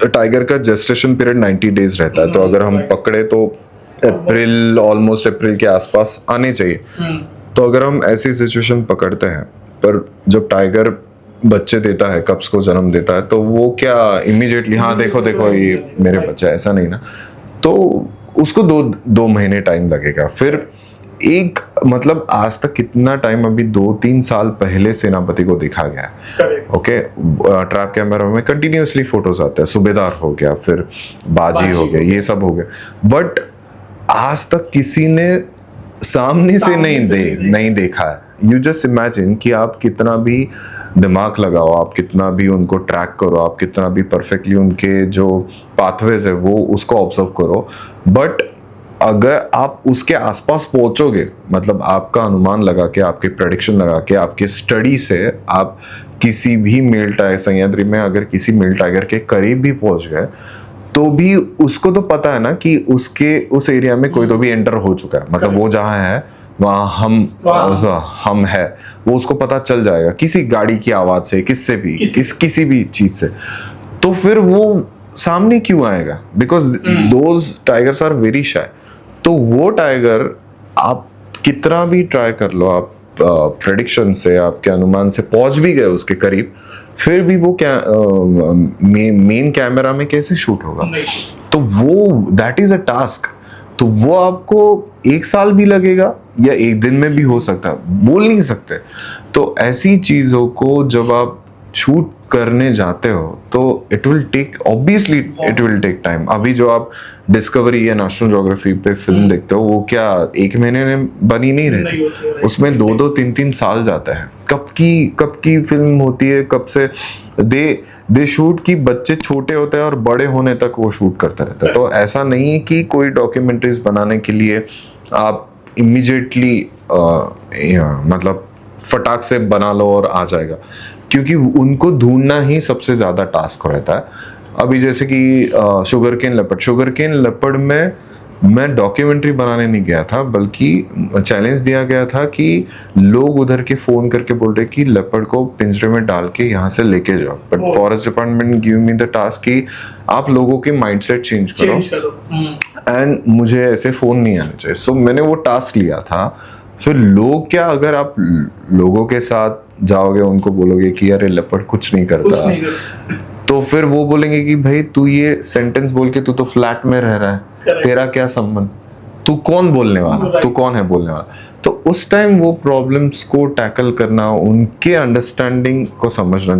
टाइगर का जेस्टेशन पीरियड 90 डेज रहता है, तो अगर हम पकड़े तो अप्रैल, ऑलमोस्ट अप्रैल के आसपास आने चाहिए। तो अगर हम ऐसी सिचुएशन पकड़ते हैं, पर जब टाइगर बच्चे देता है, कप्स को जन्म देता है, तो वो क्या इमीडिएटली हाँ देखो देखो ये मेरे बच्चा, ऐसा नहीं ना, तो उसको दो महीने टाइम लगेगा। फिर एक मतलब आज तक कितना टाइम, अभी 2-3 साल पहले सेनापति को दिखा गया है, ओके, ट्रैप कैमरा में कंटिन्यूअसली फोटोज आते हैं, सूबेदार हो गया, फिर बाजी हो गया, ये सब हो गया, बट आज तक किसी ने सामने से नहीं देखा है। यू जस्ट इमेजिन कि आप कितना भी दिमाग लगाओ, आप कितना भी उनको ट्रैक करो, आप कितना भी परफेक्टली उनके जो पाथवेज है वो उसको ऑब्जर्व करो, बट अगर आप उसके आसपास पहुंचोगे, मतलब आपका अनुमान लगा के, आपके प्रेडिक्शन लगा के, आपके स्टडी से आप किसी भी मेल टाइगर सह्याद्री में अगर किसी मेल टाइगर के करीब भी पहुंच गए, तो भी उसको तो पता है ना कि उसके उस एरिया में कोई तो भी एंटर हो चुका है, मतलब वो जहाँ है वहाँ हम है, वो उसको पता चल जाएगा किसी गाड़ी की आवाज से, किससे भी किसी भी चीज से। तो फिर वो सामने क्यों आएगा? Because those tigers are very shy. तो वो टाइगर आप कितना भी ट्राई कर लो, आप प्रेडिक्शन से, आपके अनुमान से पहुंच भी गए उसके करीब, फिर भी वो क्या मेन कैमरा में कैसे शूट होगा? तो वो दैट इज अ टास्क। तो वो आपको 1 साल भी लगेगा या 1 दिन में भी हो सकता है, बोल नहीं सकते। तो ऐसी चीजों को जब आप शूट करने जाते हो तो it will take, obviously it will take time. अभी जो आप डिस्कवरी या नेशनल ज्योग्राफी पे फिल्म देखते हो, वो क्या 1 महीने में बनी नहीं रहती, उसमें 2-2, 3-3 साल जाता है। कब की फिल्म होती है, कब से दे शूट की बच्चे छोटे होते हैं और बड़े होने तक वो शूट करते रहते हैं। तो ऐसा नहीं है कि कोई डॉक्यूमेंट्रीज बनाने के लिए आप इमीडिएटली मतलब फटाक से बना लो और आ जाएगा, क्योंकि उनको ढूंढना ही सबसे ज्यादा टास्क रहता है। अभी जैसे कि शुगर केन लेपर्ड में मैं डॉक्यूमेंट्री बनाने नहीं गया था, बल्कि चैलेंज दिया गया था कि लोग उधर के फोन करके बोल रहे कि लेपर्ड को पिंजरे में डाल के यहाँ से लेके जाओ, but forest department give me the task कि आप लोगों के माइंडसेट चेंज करो, एंड मुझे ऐसे फोन नहीं आने चाहिए। सो मैंने वो टास्क लिया था। फिर लोग क्या, अगर आप लोगों के साथ जाओगे, उनको बोलोगे कि अरे लेपर्ड कुछ नहीं करता, तो फिर वो बोलेंगे कि भाई तू ये सेंटेंस बोल के तू तो फ्लैट में रह रहा है, तेरा क्या संबंध, तू कौन बोलने वाला, तू कौन है बोलने वाला। तो उस टाइम वो प्रॉब्लम्स को टैकल करना, उनके अंडरस्टैंडिंग को समझना,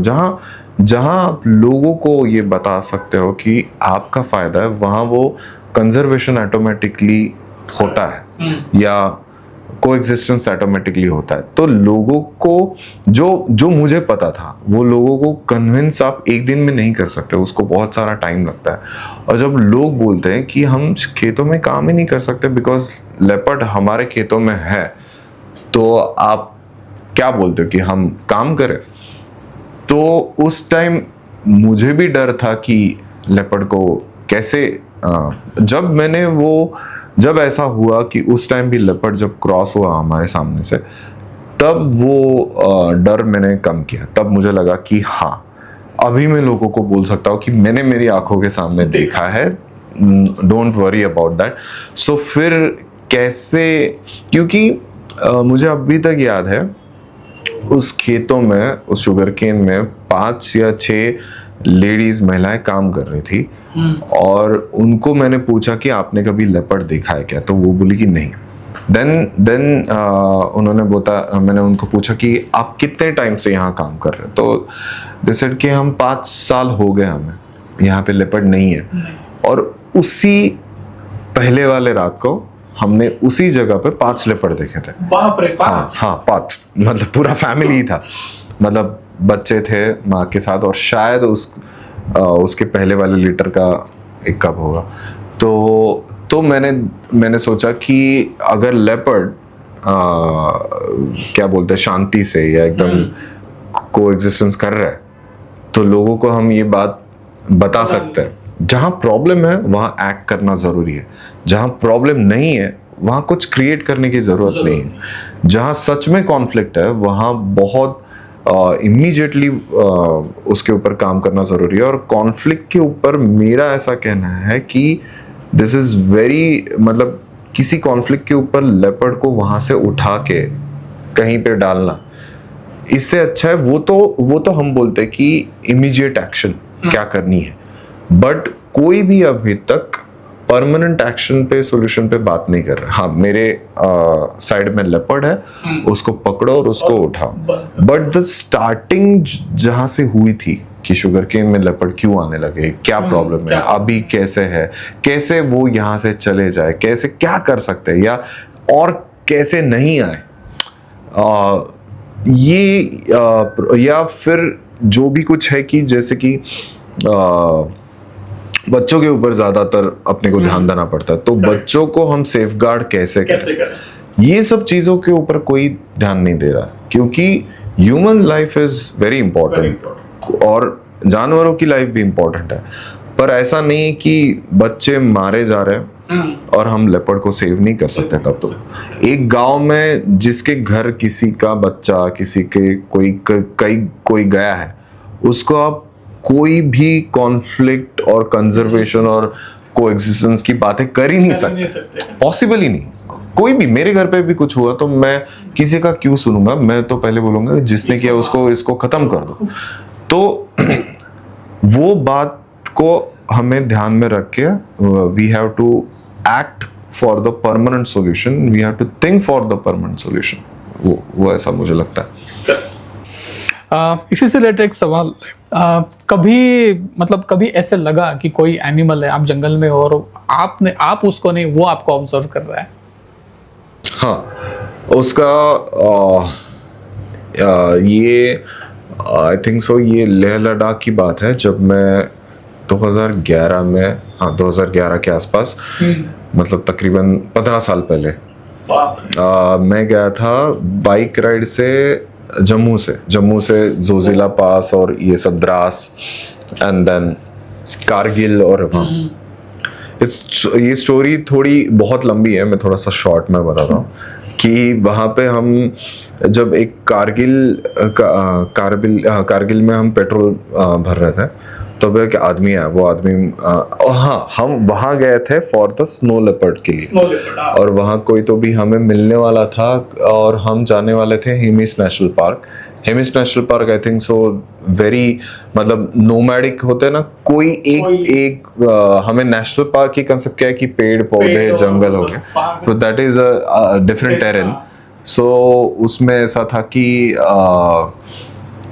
जहां आप लोगों को ये बता सकते हो कि आपका फायदा है, वहां वो कंजर्वेशन ऑटोमेटिकली होता है या कोएग्जिस्टेंस ऑटोमेटिकली होता है। तो लोगों को जो मुझे पता था, वो लोगों को कन्विंस आप 1 दिन में नहीं कर सकते, उसको बहुत सारा टाइम लगता है। और जब लोग बोलते हैं कि हम खेतों में काम ही नहीं कर सकते बिकॉज लेपर्ड हमारे खेतों में है, तो आप क्या बोलते हो कि हम काम करें? तो उस टाइम मुझे भी डर था कि लेपर्ड को कैसे, जब ऐसा हुआ कि उस टाइम भी लेपर्ड जब क्रॉस हुआ हमारे सामने से, तब वो डर मैंने कम किया। तब मुझे लगा कि हाँ, अभी मैं लोगों को बोल सकता हूँ कि मैंने मेरी आंखों के सामने देखा है, डोंट वरी अबाउट दैट। सो फिर कैसे, क्योंकि मुझे अभी तक याद है उस खेतों में, उस शुगर केन में 5 या 6 लेडीज महिलाएं काम कर रही थी, और उनको मैंने पूछा कि आपने कभी लेपर्ड देखा है क्या? तो वो बोली कि नहीं। देन उन्होंने बोला, मैंने उनको पूछा कि आप कितने टाइम से यहाँ काम कर रहे हैं? तो दे सेड कि हम 5 साल हो गए, हमें यहाँ पे लेपर्ड नहीं है। और उसी पहले वाले रात को हमने उसी जगह पे 5 लेपर्ड देखे थे। बाप रे, 5? हाँ 5, मतलब पूरा फैमिली ही था, मतलब बच्चे थे माँ के साथ, और शायद उसके पहले वाले लीटर का एक कप होगा। तो मैंने सोचा कि अगर लेपर्ड क्या बोलते हैं शांति से या एकदम कोएग्जिस्टेंस कर रहा है तो लोगों को हम ये बात बता सकते हैं। जहाँ प्रॉब्लम है वहाँ एक्ट करना ज़रूरी है, जहाँ प्रॉब्लम नहीं है वहाँ कुछ क्रिएट करने की ज़रूरत नहीं है। जहाँ सच में कॉन्फ्लिक्ट है वहाँ बहुत इमीडिएटली उसके ऊपर काम करना ज़रूरी है। और कॉन्फ्लिक्ट के ऊपर मेरा ऐसा कहना है कि दिस इज़ वेरी मतलब किसी कॉन्फ्लिक्ट के ऊपर लेपर्ड को वहाँ से उठा के कहीं पे डालना इससे अच्छा है। वो तो हम बोलते हैं कि इमीडिएट एक्शन क्या करनी है, बट कोई भी अभी तक परमानेंट एक्शन पे सोल्यूशन पे बात नहीं कर रहा। हाँ, मेरे साइड में लेपर्ड है, उसको पकड़ो और उसको उठाओ। बट द स्टार्टिंग जहां से हुई थी कि शुगर केन में लेपर्ड क्यों आने लगे, क्या प्रॉब्लम है, अभी कैसे है, कैसे वो यहाँ से चले जाए, कैसे क्या कर सकते हैं या और कैसे नहीं आए, या फिर जो भी कुछ है कि जैसे कि बच्चों के ऊपर ज्यादातर अपने को ध्यान देना पड़ता है, तो बच्चों को हम सेफ गार्ड कैसे करें, ये सब चीजों के ऊपर कोई ध्यान नहीं दे रहा, क्योंकि human life is very important और जानवरों की लाइफ भी इंपॉर्टेंट है। पर ऐसा नहीं है कि बच्चे मारे जा रहे हैं और हम लेपर्ड को सेव नहीं कर सकते। तब तो एक गांव में जिसके घर किसी का बच्चा किसी के कोई गया है, उसको आप कोई भी कॉन्फ्लिक्ट और कंजर्वेशन और कोएग्जिस्टेंस की बातें कर ही नहीं सकते, पॉसिबल ही नहीं। कोई भी मेरे घर पे भी कुछ हुआ तो मैं किसी का क्यों सुनूंगा, मैं तो पहले बोलूंगा जिसने किया उसको इसको खत्म कर दो। तो वो बात को हमें ध्यान में रख के we have to act for the permanent solution, we have to think for the permanent solution. वो ऐसा मुझे लगता है। इसी से रिलेटेड एक सवाल, कभी ऐसे लगा कि कोई एनिमल है, आप जंगल में हो और आप उसको नहीं, वो आपको ऑब्जर्व कर रहा है? हाँ, उसका ये आई थिंक सो ये लेह लद्दाख की बात है। जब मैं 2011 में, हाँ 2011 के आसपास, मतलब तकरीबन 15 साल पहले मैं गया था बाइक राइड से जम्मू से जोजिला पास और ये सब द्रास एंड देन कारगिल। और ये स्टोरी थोड़ी बहुत लंबी है, मैं थोड़ा सा शॉर्ट में बता रहा हूँ कि वहाँ पे हम जब एक कारगिल में हम पेट्रोल भर रहे थे, तब एक आदमी आया। वो आदमी हाँ, हम वहाँ गए थे फॉर द स्नो लेपर्ड के लिए, और वहाँ कोई तो भी हमें मिलने वाला था और हम जाने वाले थे Hemis national park. Hemis national park आई थिंक सो वेरी मतलब नोमैडिक होते हैं ना, कोई एक हमें नेशनल पार्क की कंसेप्ट क्या है कि पेड़ पौधे जंगल हो गए, तो that is a different terrain. So उसमें ऐसा था कि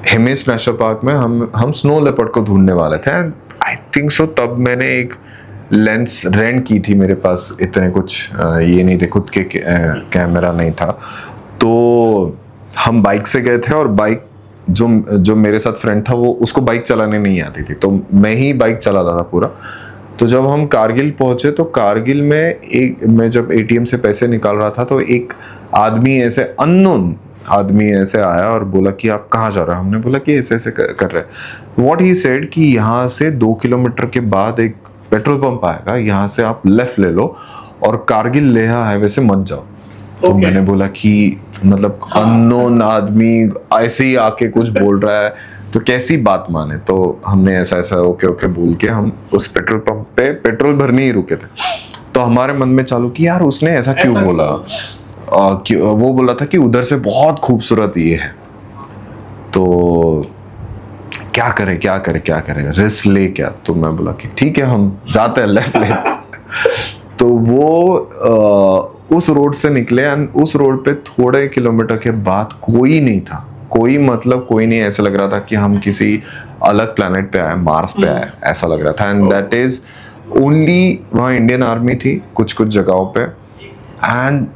हेमिस नेशनल पार्क में हम स्नो लेपर्ड को ढूंढने वाले थे। आई थिंक सो तब मैंने एक लेंस रेंट की थी, मेरे पास इतने कुछ ये नहीं थे, खुद के कैमरा नहीं था, तो हम बाइक से गए थे। और बाइक जो मेरे साथ फ्रेंड था वो उसको बाइक चलाने नहीं आती थी, तो मैं ही बाइक चलाता था पूरा। तो जब हम कारगिल पहुंचे तो कारगिल में मैं जब एटीएम से पैसे निकाल रहा था तो एक आदमी ऐसे अननोन आदमी ऐसे आया और बोला कि आप कहाँ जा रहे हो। हमने बोला कि ऐसे ऐसे कर रहे हैं। व्हाट ही सेड कि यहाँ से 2 किलोमीटर के बाद एक पेट्रोल पंप आएगा, यहाँ से आप लेफ्ट ले लो और कारगिल लेह हाईवे से मत जाओ। तो मैंने बोला कि मतलब अननोन आदमी ऐसे ही आके कुछ बोल रहा है तो कैसी बात माने। तो हमने ऐसा ओके बोल के हम उस पेट्रोल पंप पे पेट्रोल भरने ही रुके थे। तो हमारे मन में चालू कि यार उसने ऐसा क्यों बोला, वो बोला था कि उधर से बहुत खूबसूरत ये है, तो क्या करे रिस्क ले क्या। तो मैं बोला कि ठीक है हम जाते हैं लेफ्ट ले। तो वो उस रोड से निकले एंड उस रोड पे थोड़े किलोमीटर के बाद कोई नहीं था, कोई नहीं। ऐसा लग रहा था कि हम किसी अलग प्लेनेट पे आए, मार्स पे आए, ऐसा लग रहा था। एंड दैट इज ओनली वहाँ इंडियन आर्मी थी कुछ जगहों पे। And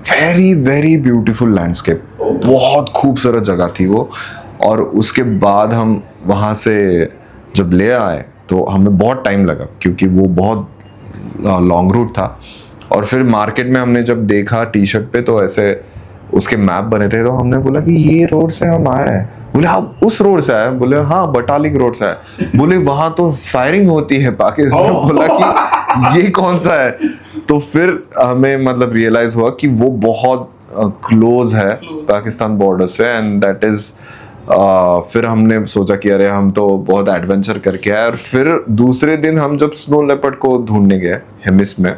very very beautiful landscape, बहुत खूबसूरत जगह थी वो। और उसके बाद हम वहाँ से जब ले आए तो हमें बहुत टाइम लगा क्योंकि वो बहुत लॉन्ग रूट था। और फिर मार्केट में हमने जब देखा टी शर्ट पे तो ऐसे उसके मैप बने थे, तो हमने बोला कि ये रोड से हम आए हैं। बोले आप उस रोड से आए? बोले हाँ बटालिक रोड से आए। बोले वहां तो फायरिंग होती है पाकिस्तान। बोला कि ये कौन सा है? तो फिर हमें मतलब रियलाइज हुआ कि वो बहुत क्लोज है पाकिस्तान बॉर्डर से, एंड दैट इज फिर हमने सोचा कि अरे हम तो बहुत एडवेंचर करके आए। और फिर दूसरे दिन हम जब स्नो लेपर्ड को ढूंढने गए हेमिस में,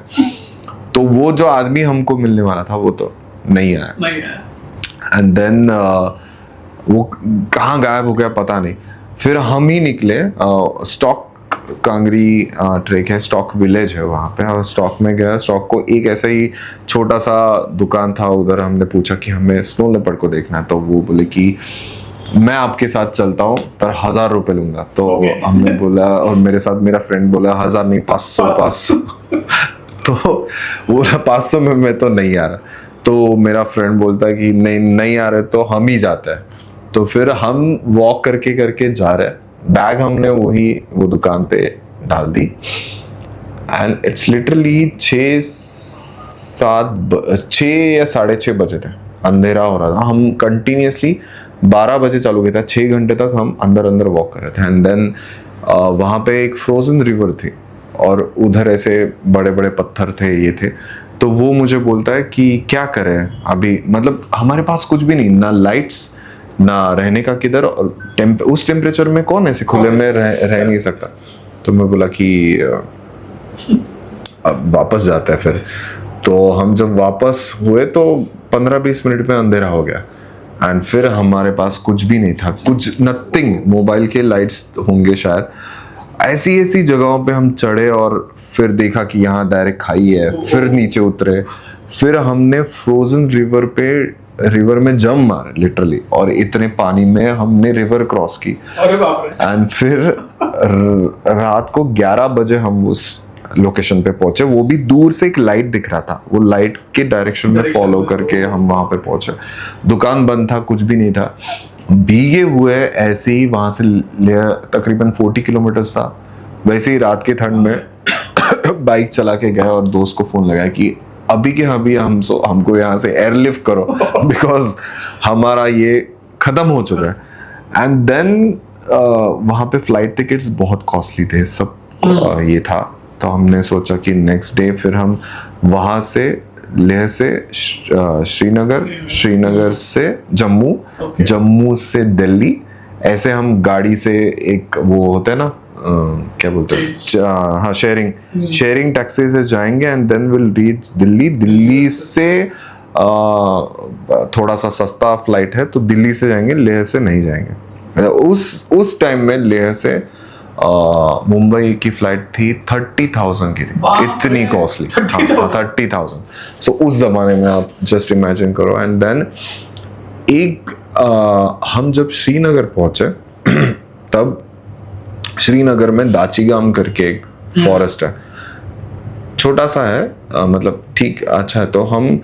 तो वो जो आदमी हमको मिलने वाला था वो तो नहीं आया। एंड देन वो कहाँ गायब हो गया पता नहीं। फिर हम ही निकले, स्टॉक कांगरी ट्रेक है, स्टॉक विलेज है वहाँ पे, और स्टॉक में गया। स्टॉक को एक ऐसा ही छोटा सा दुकान था उधर। हमने पूछा कि हमें स्नो लेपर्ड को देखना है, तो वो बोले कि मैं आपके साथ चलता हूँ पर 1000 रुपये लूंगा। तो हमने बोला, और मेरे साथ मेरा फ्रेंड बोला 1000 नहीं 500। तो वो 500 में मैं तो नहीं आ रहा। तो मेरा फ्रेंड बोलता है कि नहीं आ रहे तो हम ही जाते हैं। तो फिर हम वॉक करके करके जा रहे, बैग हमने वो दुकान पे डाल दी, एंड इट्स लिटरली 6 या 6:30 बजे थे, अंधेरा हो रहा था। हम कंटिन्यूसली 12 बजे चालू किया था, 6 घंटे तक हम अंदर अंदर वॉक कर रहे थे। एंड देन वहाँ पे एक फ्रोजन रिवर थी और उधर ऐसे बड़े बड़े पत्थर थे, ये थे। तो वो मुझे बोलता है कि क्या करें अभी, मतलब हमारे पास कुछ भी नहीं, ना लाइट्स ना रहने का किधर, और उस टेम्परेचर में कौन ऐसे खुले में रह नहीं सकता। तो मैं बोला कि अब वापस जाता है। फिर तो हम जब वापस हुए तो 15-20 मिनट में अंधेरा हो गया, एंड फिर हमारे पास कुछ भी नहीं था, कुछ नथिंग। मोबाइल के लाइट्स होंगे शायद। ऐसी जगहों पे हम चढ़े और फिर देखा कि यहाँ डायरेक्ट खाई है। फिर नीचे उतरे, फिर हमने फ्रोजन रिवर में जम मारे लिटरली, और इतने पानी में हमने रिवर क्रॉस की। अरे बाप रे। एंड फिर रात को 11 बजे हम उस लोकेशन पे पहुंचे। वो भी दूर से एक लाइट दिख रहा था, वो लाइट के डायरेक्शन में फॉलो करके हम वहां पे पहुंचे। दुकान बंद था, कुछ भी नहीं था, भीगे हुए ऐसे ही वहां से तकरीबन 40 किलोमीटर था। वैसे ही रात के ठंड में बाइक चला के गए और दोस्त को फोन लगाया कि अभी के अभी हमको यहाँ से एयरलिफ्ट करो, बिकॉज हमारा ये खत्म हो चुका है। एंड देन वहाँ पे फ्लाइट टिकट्स बहुत कॉस्टली थे, सब ये था। तो हमने सोचा कि नेक्स्ट डे फिर हम वहाँ से लेह से श्रीनगर से जम्मू, जम्मू से दिल्ली, ऐसे हम गाड़ी से, एक वो होता है ना क्या बोलते हैं, हाँ शेयरिंग टैक्सी से जाएंगे, and then will reach Delhi. Delhi से थोड़ा सा सस्ता फ्लाइट है तो दिल्ली से जाएंगे, लेह से नहीं जाएंगे। उस टाइम में लेह से मुंबई की फ्लाइट थी 30,000 की थी, इतनी कॉस्टली। 30,000। सो उस जमाने में आप जस्ट इमेजिन करो। एंड देन हम जब श्रीनगर पहुंचे तब श्रीनगर में दाचीगाम करके एक फॉरेस्ट है, छोटा सा है, मतलब ठीक अच्छा है। तो हम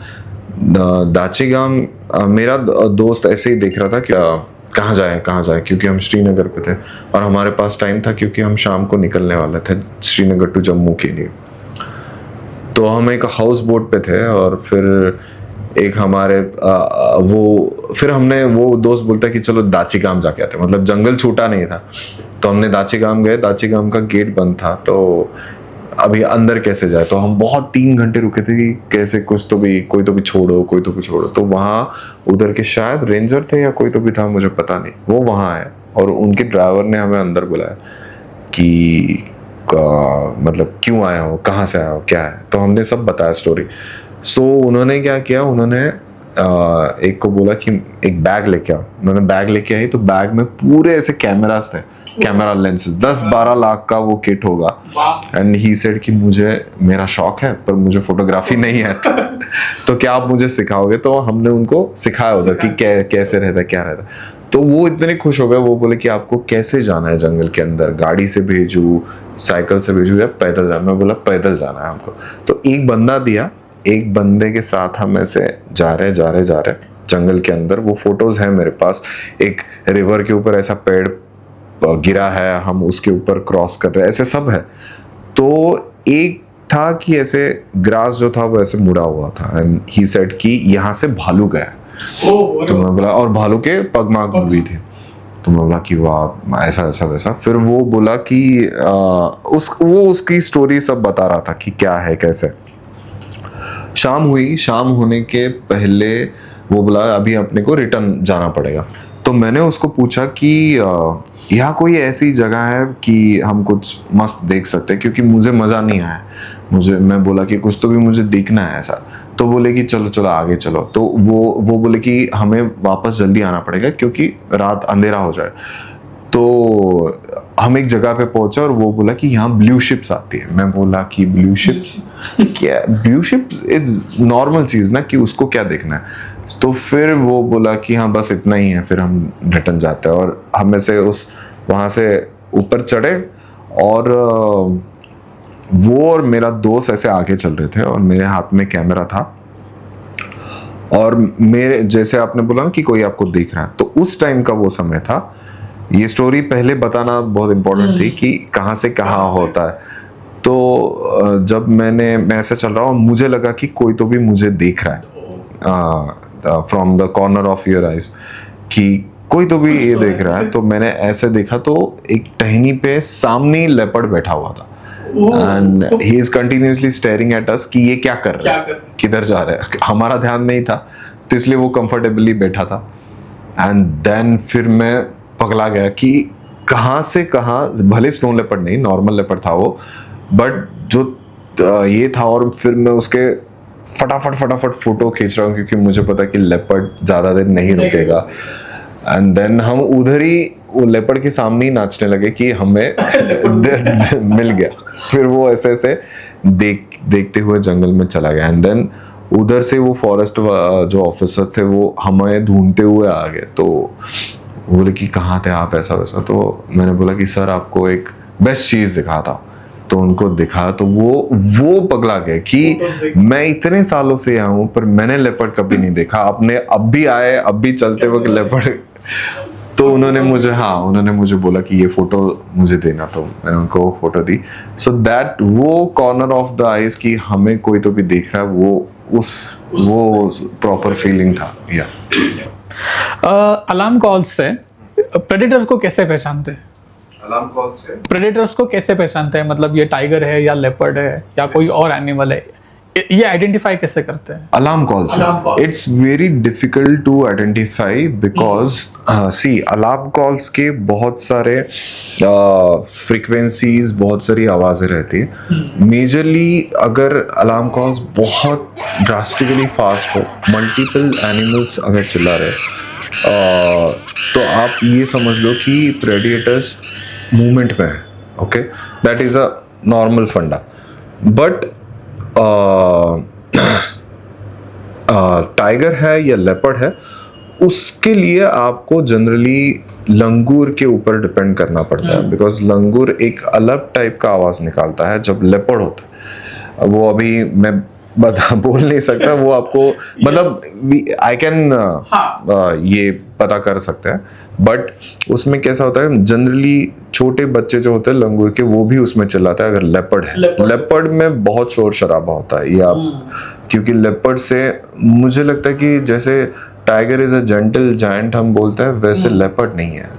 दाचीगाम, मेरा दोस्त ऐसे ही देख रहा था क्या कहाँ जाए, क्योंकि हम श्रीनगर पे थे और हमारे पास टाइम था क्योंकि हम शाम को निकलने वाले थे श्रीनगर टू जम्मू के लिए। तो हम एक हाउस बोट पे थे, और फिर एक हमारे फिर हमने, वो दोस्त बोलता है कि चलो दाचीगाम जाके आते, मतलब जंगल छूटा नहीं था। तो हमने दाचीगाम गए, दाचीगाम का गेट बंद था, तो अभी अंदर कैसे जाए। तो हम बहुत 3 घंटे रुके थे कि कैसे कोई तो भी छोड़ो। तो वहाँ उधर के शायद रेंजर थे या कोई तो भी था, मुझे पता नहीं, वो वहाँ आए और उनके ड्राइवर ने हमें अंदर बुलाया कि मतलब क्यों आए हो, कहाँ से आए हो, क्या है। तो हमने सब बताया स्टोरी। सो उन्होंने क्या किया, उन्होंने एक को बोला कि एक बैग लेके आओ। उन्होंने बैग लेके आई, तो बैग में पूरे ऐसे कैमरास थे, कैमरा लेंसेज, 10-12 लाख का वो किट होगा। एंड ही सेड कि मेरा शौक है पर मुझे फोटोग्राफी नहीं है, तो क्या आप मुझे सिखाओगे। तो हमने उनको सिखाया उधर कि कैसे रहता, क्या रहता। तो वो इतने खुश हो गए, वो बोले कि आपको कैसे जाना है जंगल के अंदर, गाड़ी से भेजूं, साइकिल से भेजूं या पैदल जाना। मैं बोला पैदल जाना है हमको। तो एक बंदा दिया, एक बंदे के साथ हम ऐसे जा रहे जंगल के अंदर। वो फोटोज है मेरे पास, एक रिवर के ऊपर ऐसा पेड़ गिरा है, हम उसके ऊपर क्रॉस कर रहे हैं, ऐसे सब है। तो एक था कि ऐसे ग्रास जो था वो ऐसे मुड़ा हुआ था, एंड ही सेड कि यहाँ से भालू गया है। तो मैं बोला, और भालू के पग मार्क भी थे। तो मैं बोला कि वाह, ऐसा ऐसा वैसा। फिर वो बोला कि वो उसकी स्टोरी सब बता रहा था कि क्या है कैसे। शाम हुई, शाम होने के पहले वो बोला अभी अपने को रिटर्न जाना पड़ेगा। तो मैंने उसको पूछा कि यहाँ कोई ऐसी जगह है कि हम कुछ मस्त देख सकते हैं, क्योंकि मुझे मज़ा नहीं आया। मैं बोला कि कुछ तो भी मुझे देखना है ऐसा। तो बोले कि चलो चलो आगे चलो। तो वो बोले कि हमें वापस जल्दी आना पड़ेगा क्योंकि रात अंधेरा हो जाए। तो हम एक जगह पे पहुंचे और वो बोला कि यहाँ ब्लू शिप्स आती है। मैं बोला कि ब्लू शिप्स क्या? ब्लू शिप्स इज नॉर्मल चीज ना, कि उसको क्या देखना है। तो फिर वो बोला कि हाँ बस इतना ही है, फिर हम रिटर्न जाते हैं। और हम ऐसे वहां से ऊपर चढ़े, और वो और मेरा दोस्त ऐसे आगे चल रहे थे और मेरे हाथ में कैमरा था। और मेरे जैसे आपने बोला ना कि कोई आपको देख रहा है, तो उस टाइम का वो समय था। ये स्टोरी पहले बताना बहुत इंपॉर्टेंट थी कि कहाँ से कहाँ होता है। तो जब मैं ऐसे चल रहा हूँ, मुझे लगा कि कोई तो भी मुझे देख रहा है from the corner of your eyes, कि कोई तो भी ये देख रहा है। तो मैंने ऐसे देखा तो एक टहनी पे सामने लेपर्ड बैठा हुआ था, and he is continuously staring at us कि ये क्या कर रहा है, किधर जा रहा है। हमारा ध्यान नहीं था, तो इसलिए वो कंफर्टेबली बैठा था। एंड देन फिर मैं पगला गया कि कहाँ से कहाँ, भले स्नो लेपर्ड नहीं, नॉर्मल लेपर्ड था वो, बट जो ये था। और फिर मैं उसके फटाफट फोटो खींच रहा हूँ, क्योंकि मुझे पता कि लेपर्ड ज़्यादा देर नहीं रुकेगा। एंड देन हम उधर ही वो लेपर्ड के सामने ही नाचने लगे कि हमें मिल गया। फिर वो ऐसे ऐसे देखते हुए जंगल में चला गया। एंड देन उधर से वो फॉरेस्ट जो ऑफिसर थे वो हमें ढूंढते हुए आ गए। तो बोले कि कहाँ थे आप, ऐसा वैसा। तो मैंने बोला कि सर आपको एक बेस्ट चीज़ दिखा था। तो उनको दिखा तो वो पगला गए कि मैं इतने सालों से यहाँ हूँ पर मैंने लेपर्ड कभी नहीं देखा, आपने अब भी आए, अब भी चलते वक्त लेपर्ड। तो उन्होंने मुझे बोला कि ये फोटो मुझे देना, तो मैंने उनको फोटो दी। सो दैट वो कॉर्नर ऑफ द आईज की हमें कोई तो भी देख रहा है, वो प्रॉपर फीलिंग था। या अलार्म कॉल से प्रेडेटर्स को कैसे पहचानते हैं? अलार्म कॉल से प्रेडेटर्स को कैसे पहचानते हैं? मतलब ये टाइगर है या लेपर्ड है या कोई और एनिमल है, ये आइडेंटिफाई कैसे करते हैं? Alarm calls, it's very difficult to identify because see alarm calls के बहुत सारे फ्रीक्वेंसीज, बहुत सारी आवाज़ें रहती है। मेजरली अगर अलार्म कॉल्स बहुत ड्रास्टिकली फास्ट हो, मल्टीपल एनिमल्स अगर चिल्ला रहे, तो आप ये समझ लो कि प्रेडिएटर्स मूवमेंट में है। Okay, that is a normal फंडा। बट टाइगर है या लेपर्ड है, उसके लिए आपको जनरली लंगूर के ऊपर डिपेंड करना पड़ता है, बिकॉज लंगूर एक अलग टाइप का आवाज निकालता है जब लेपर्ड होता है। वो अभी मैं बोल नहीं सकता, वो आपको मतलब आई कैन ये पता कर सकते हैं। बट उसमें कैसा होता है, जनरली छोटे बच्चे जो होते हैं लंगूर के, वो भी उसमें चिल्लाता है अगर लेपर्ड है। लेपर्ड में बहुत शोर शराबा होता है, ये आप, क्योंकि लेपर्ड से मुझे लगता है कि जैसे tiger is a gentle giant हम बोलते हैं, वैसे लेपर्ड नहीं है।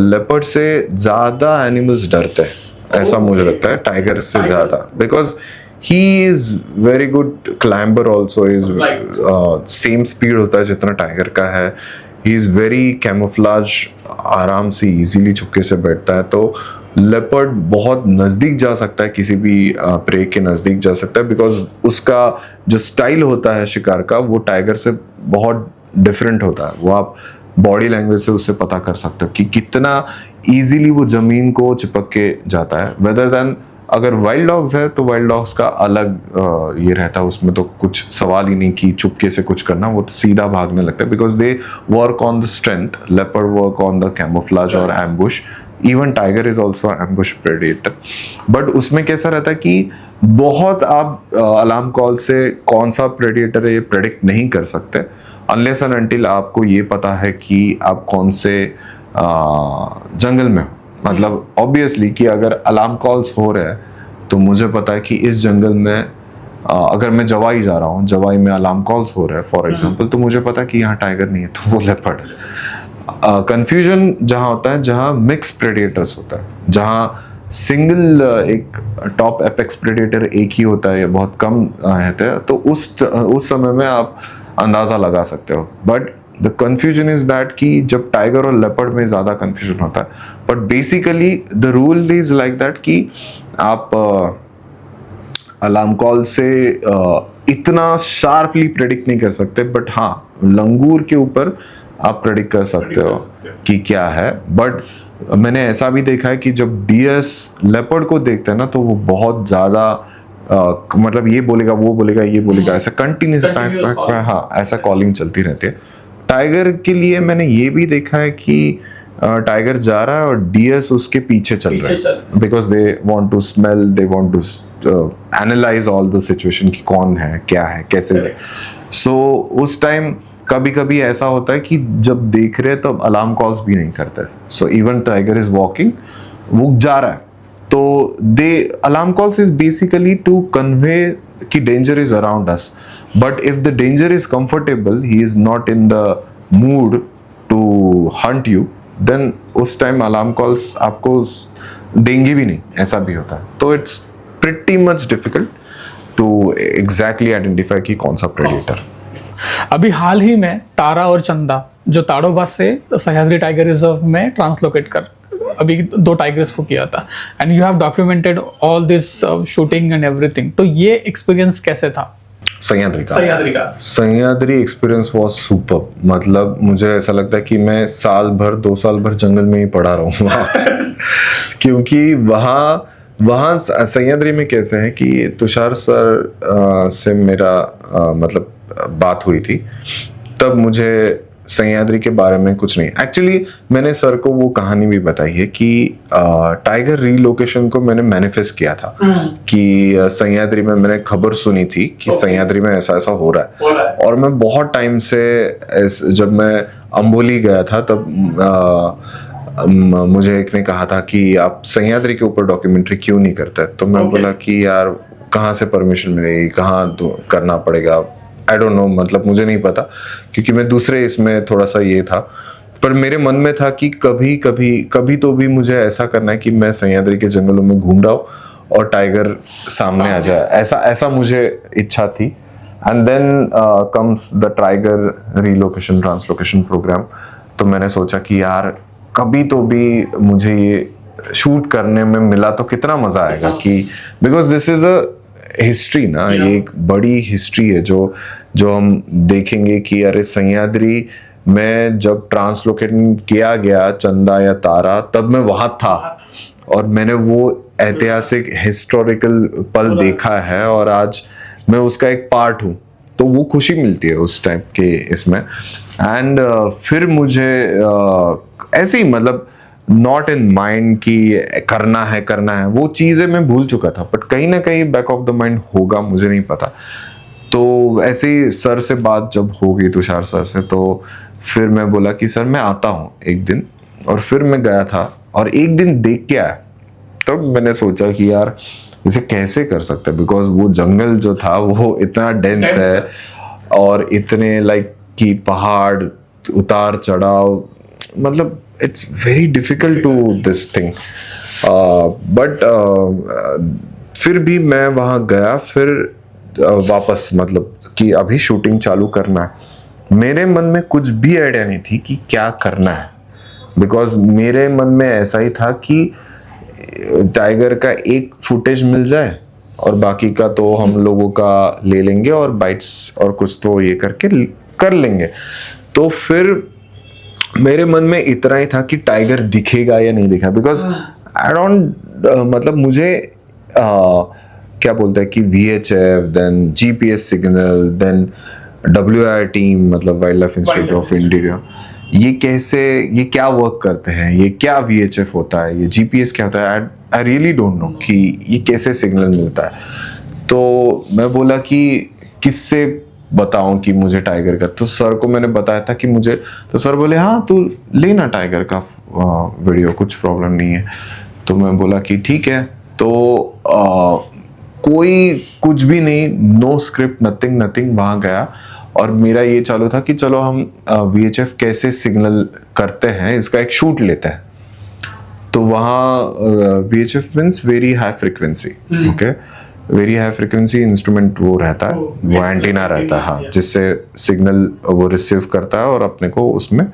लेपर्ड से ज्यादा एनिमल्स डरते हैं, ऐसा मुझे लगता है, टाइगर से ज्यादा, because he is very good climber also, is same speed होता है जितना टाइगर का है। he is very camouflage, आराम से इजीली चुपके से बैठता है। तो लेपर्ड बहुत नज़दीक जा सकता है, किसी भी प्रे के नज़दीक जा सकता है, बिकॉज उसका जो स्टाइल होता है शिकार का वो टाइगर से बहुत डिफरेंट होता है। वो आप बॉडी लैंग्वेज से उससे पता कर सकते हो कि कितना इजीली वो जमीन को चिपक के जाता है। वेदर देन अगर वाइल्ड डॉग्स है तो वाइल्ड डॉग्स का अलग ये रहता है, उसमें तो कुछ सवाल ही नहीं कि चुपके से कुछ करना, वो तो सीधा भागने लगता है, because they work on the strength. Leopard work on the camouflage और ambush. Even tiger is also ambush predator. But उसमें कैसा रहता है कि बहुत आप अलार्म कॉल से कौन सा प्रेडेटर है ये प्रेडिक्ट नहीं कर सकते, अनलेस एंड अनटिल आपको ये पता है कि आप कौन से जंगल में हूँ। मतलब ऑब्वियसली कि अगर अलार्म कॉल्स हो रहे हैं तो मुझे पता है कि इस जंगल में अगर मैं जवाई जा रहा हूँ, जवाई में अलार्म कॉल्स हो रहे हैं फॉर एग्जांपल, तो मुझे पता है कि यहाँ टाइगर नहीं है तो वो लेपर्ड है। कंफ्यूजन जहाँ होता है जहाँ मिक्स प्रेडेटर्स होता है, जहाँ सिंगल एक टॉप एपेक्स प्रेडेटर एक ही होता है या बहुत कम रहते हैं, तो उस समय में आप अंदाज़ा लगा सकते हो। But the confusion is that कि जब टाइगर और लेपर्ड में ज़्यादा कंफ्यूजन होता है, but basically the rule is like that कि आप अलार्म कॉल से इतना शार्पली प्रेडिक्ट नहीं कर सकते, बट हाँ लंगूर के ऊपर आप प्रेडिक्ट कर सकते हो कि क्या है। बट मैंने ऐसा भी देखा है कि जब डीएस लेपर्ड को देखते हैं ना तो वो बहुत ज़्यादा मतलब ये बोलेगा वो बोलेगा ये बोलेगा, ऐसा कंटिन्यूस हाँ ऐसा कॉलिंग चलती रहती है। टाइगर के लिए मैंने ये भी देखा है कि टाइगर जा रहा है और डीएस उसके पीछे चल रहा है, because they want to smell, they want to analyse all the situation कि कौन है क्या है कैसे। सो उस टाइम कभी कभी ऐसा होता है कि जब देख रहे हैं तब अलार्म कॉल्स भी नहीं करते। So even tiger is walking, वो जा रहा है तो they alarm calls is basically to convey कि danger is around us, but if the danger is comfortable, he is not in the mood to hunt you, then उस टाइम अलार्म कॉल्स आपको देंगे भी नहीं, ऐसा भी होता है। तो it's pretty much difficult to exactly identify कि कौन सा प्रेडेटर। अभी हाल ही में तारा और चंदा जो ताड़ोबा से सह्याद्री टाइगर रिजर्व में ट्रांसलोकेट कर अभी 2 टाइगर्स को किया था, and you have documented all this shooting and everything. तो ये एक्सपीरियंस कैसे था? Sahyadri experience was super. मतलब मुझे ऐसा लगता है कि मैं 2 साल भर जंगल में ही पड़ा रहूंगा क्योंकि वहाँ सह्याद्री में कैसे है कि तुषार सर से मेरा मतलब बात हुई थी, तब मुझे सह्याद्री के बारे में कुछ नहीं, एक्चुअली मैंने सर को वो कहानी भी बताई है कि टाइगर रीलोकेशन को मैंने मैनिफेस्ट किया था कि सह्याद्री में मैंने खबर सुनी थी कि सह्याद्री में ऐसा ऐसा हो रहा है। और मैं बहुत टाइम से जब मैं अंबोली गया था तब मुझे एक ने कहा था कि आप सह्याद्री के ऊपर डॉक्यूमेंट्री क्यों नहीं करते, तो मैं बोला कि यार कहाँ से परमिशन मिलेगी, कहाँ करना पड़ेगा, आई डोंट नो, मतलब मुझे नहीं पता क्योंकि मैं दूसरे इसमें थोड़ा सा ये था। पर मेरे मन में था कि कभी तो भी मुझे ऐसा करना है कि मैं सह्याद्री के जंगलों में घूम रहा हूँ और टाइगर सामने आ जाए, ऐसा मुझे इच्छा थी। And then comes the tiger relocation translocation programme. तो मैंने सोचा कि यार कभी तो भी मुझे ये शूट करने में मिला तो कितना मजा आएगा, कि because this is a history ना, ये एक बड़ी हिस्ट्री है जो हम देखेंगे कि अरे सह्याद्री में जब ट्रांसलोकेट किया गया चंदा या तारा, तब मैं वहां था और मैंने वो ऐतिहासिक हिस्टोरिकल पल देखा है और आज मैं उसका एक पार्ट हूँ, तो वो खुशी मिलती है उस टाइप के इसमें। एंड फिर मुझे ऐसे ही मतलब नॉट इन माइंड कि करना है, वो चीज़ें मैं भूल चुका था, बट कहीं ना कहीं बैक ऑफ द माइंड होगा, मुझे नहीं पता। तो ऐसे ही सर से बात जब हो गई तुषार सर से, तो फिर मैं बोला कि सर मैं आता हूँ एक दिन, और फिर मैं गया था और एक दिन देख के आया। तब मैंने सोचा कि यार इसे कैसे कर सकते हैं, बिकॉज वो जंगल जो था वो इतना डेंस है और इतने लाइक कि पहाड़ उतार चढ़ाव, मतलब it's very difficult to this thing, but फिर भी मैं वहाँ गया, फिर वापस मतलब कि अभी शूटिंग चालू करना है। मेरे मन में कुछ भी आइडिया नहीं थी कि क्या करना है, बिकॉज मेरे मन में ऐसा ही था कि टाइगर का एक फुटेज मिल जाए और बाकी का तो हम लोगों का ले लेंगे और बाइट्स और कुछ तो ये करके कर लेंगे। तो फिर मेरे मन में इतना ही था कि टाइगर दिखेगा या नहीं दिखेगा, बिकॉज आई डोंट मतलब मुझे क्या बोलते हैं कि VHF, then GPS signal, then WIR team मतलब wild life institute of India, ये क्या वर्क करते हैं, ये क्या VHF होता है, ये GPS क्या होता है, आई रियली डोंट नो कि ये कैसे सिग्नल मिलता है। तो मैं बोला कि किससे बताऊं कि मुझे टाइगर का, तो सर को मैंने बताया था कि मुझे, तो सर बोले हाँ तू लेना टाइगर का वीडियो, कुछ प्रॉब्लम नहीं है। तो मैं बोला कि ठीक है। तो कोई कुछ भी नहीं, नो स्क्रिप्ट, नथिंग नथिंग, वहाँ गया और मेरा ये चालू था कि चलो हम VHF कैसे सिग्नल करते हैं इसका एक शूट लेते हैं। तो वहाँ VHF means very high frequency, okay, very high frequency instrument वो रहता है, वो एंटीना रहता है, हाँ, जिससे सिग्नल वो रिसीव करता है और अपने को उसमें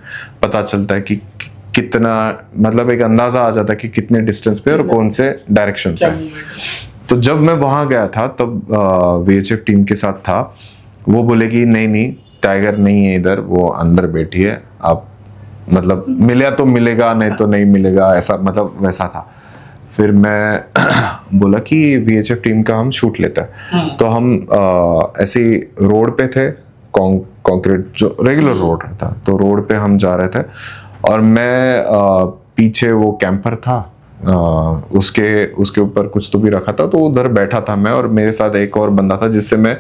पता चलता है कि कितना, मतलब एक अंदाजा आ जाता है कि कितने डिस्टेंस पे और कौन से डायरेक्शन पे। तो जब मैं वहां गया था तब VHF टीम के साथ था, वो बोले कि नहीं नहीं टाइगर नहीं है इधर, वो अंदर बैठी है, आप मतलब मिला तो मिलेगा नहीं तो नहीं मिलेगा, ऐसा मतलब वैसा था। फिर मैं बोला कि VHF टीम का हम शूट लेते हैं। तो हम ऐसे रोड पे थे, कंक्रीट जो रेगुलर रोड रहता, तो रोड पे हम जा रहे थे और मैं पीछे वो कैंपर था, उसके ऊपर कुछ तो भी रखा था, तो उधर बैठा था मैं और मेरे साथ एक और बंदा था जिससे मैं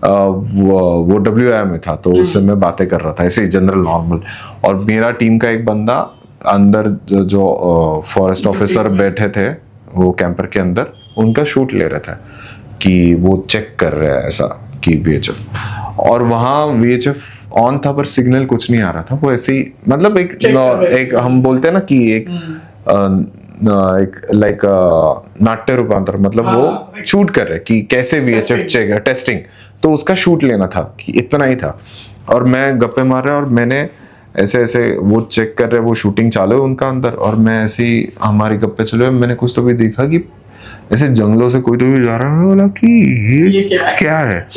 वो WI में था, तो उससे मैं बातें कर रहा था ऐसे ही जनरल नॉर्मल। और मेरा टीम का एक बंदा अंदर जो फॉरेस्ट ऑफिसर बैठे थे वो कैंपर के अंदर, उनका शूट ले रहा था कि वो चेक कर रहे हैं ऐसा कि VHF, और वहाँ VHF ऑन था पर सिग्नल कुछ नहीं आ रहा था, वो ऐसे ही मतलब एक हम बोलते हैं ना कि एक लाइक नाट्य रूपांतर, मतलब वो शूट कर रहे कि कैसे VHF चेक है, टेस्टिंग, तो उसका शूट लेना था कि इतना ही था। और मैं गप्पे मार रहा और मैंने ऐसे ऐसे वो चेक कर रहे, वो शूटिंग चालू है उनका अंदर और मैं ऐसे ही हमारी गप्पे चले, मैंने कुछ तो भी देखा कि ऐसे जंगलों से कोई तो भी जा रहा है, बोला कि ये क्या है,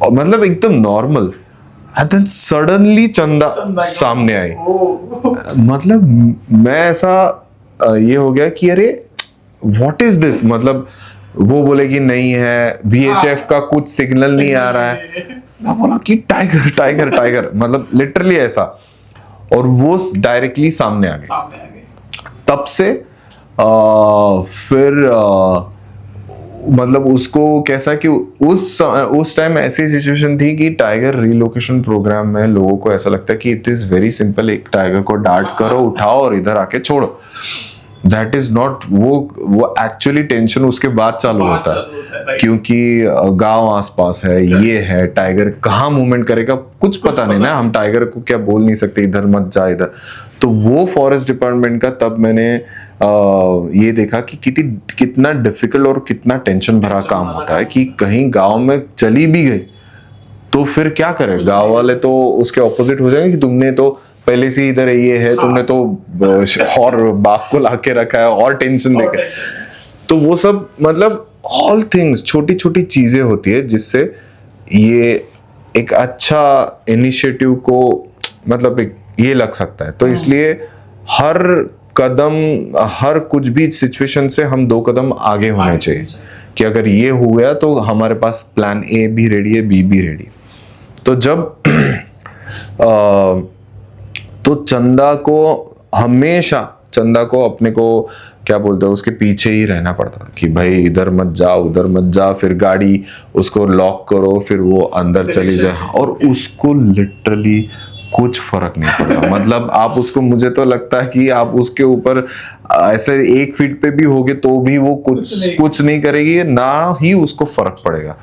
और मतलब एकदम normal, and then suddenly Chanda सामने आई। मतलब मैं ऐसा ये हो गया कि अरे व्हाट इज दिस, मतलब वो बोले कि नहीं है VHF का कुछ सिग्नल नहीं आ रहा है, मैं बोला कि टाइगर टाइगर टाइगर, मतलब लिटरली ऐसा, और वो डायरेक्टली सामने आ गए। तब से फिर मतलब उसको कैसा कि उस टाइम ऐसी सिचुएशन थी कि टाइगर रिलोकेशन प्रोग्राम में लोगों को ऐसा लगता है कि इट इज वेरी सिंपल, एक टाइगर को डार्ट करो, उठाओ और इधर आके छोड़ो। दैट इज नॉट, वो एक्चुअली टेंशन उसके बाद चालू होता है क्योंकि गांव आसपास है, ये है, टाइगर कहाँ मूवमेंट करेगा कुछ पता नहीं ना, हम टाइगर को क्या बोल नहीं सकते इधर मत जा इधर। तो वो फॉरेस्ट डिपार्टमेंट का तब मैंने ये देखा कि कितना डिफिकल्ट और कितना टेंशन भरा काम होता है कि कहीं गांव में चली भी गई तो फिर क्या करे, गांव वाले तो उसके ऑपोजिट हो जाएंगे कि तुमने तो पहले से इधर ये है, तुमने तो और बाप को लाके रखा है और टेंशन देके। तो वो सब मतलब ऑल थिंग्स, छोटी छोटी चीजें होती है जिससे ये एक अच्छा इनिशिएटिव को मतलब एक ये लग सकता है। तो इसलिए हर कदम, हर कुछ भी सिचुएशन से हम 2 कदम आगे होने चाहिए कि अगर ये हो गया तो हमारे पास प्लान A भी रेडी है, B भी रेडी है। तो जब तो चंदा को अपने को क्या बोलते हैं उसके पीछे ही रहना पड़ता कि भाई इधर मत जा उधर मत जा, फिर गाड़ी उसको लॉक करो, फिर वो अंदर चली जाए, और उसको लिटरली कुछ फर्क नहीं पड़ता। मतलब आप उसको, मुझे तो लगता है कि आप उसके ऊपर ऐसे 1 फीट पे भी होगे तो भी वो कुछ नहीं करेगी, ना ही उसको फर्क पड़ेगा।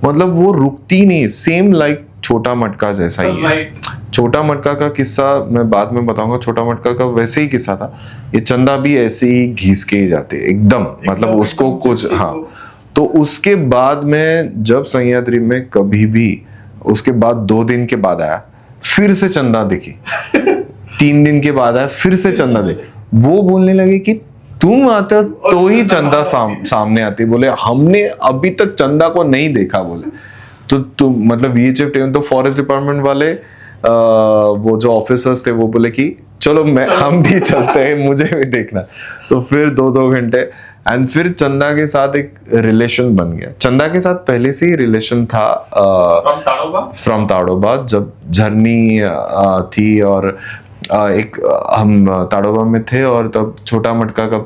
मतलब वो रुकती नहीं, सेम लाइक छोटा मटका जैसा ही है। छोटा मटका का किस्सा मैं बाद में बताऊंगा, छोटा मटका का वैसे ही किस्सा था, ये चंदा भी ऐसे ही घिस के ही जाते एकदम, मतलब उसको कुछ, हाँ। तो उसके बाद में जब सह्याद्री में कभी भी उसके बाद 2 दिन के बाद आया, फिर से चंदा दिखी 3 दिन के बाद आया, फिर से चंदा दिखी, वो बोलने लगे कि तुम आते हो तो ही चंदा सामने आती, बोले हमने अभी तक चंदा को नहीं देखा, बोले तो मतलब VHF टीम, तो फॉरेस्ट डिपार्टमेंट वाले वो जो ऑफिसर्स थे वो बोले कि चलो हम भी चलते हैं, मुझे भी देखना। तो फिर 2-2 घंटे, एंड फिर चंदा के साथ एक रिलेशन बन गया। चंदा के साथ पहले से ही रिलेशन था फ्रॉम ताड़ोबा, जब झरनी थी और एक हम ताड़ोबा में थे और तब छोटा मटका का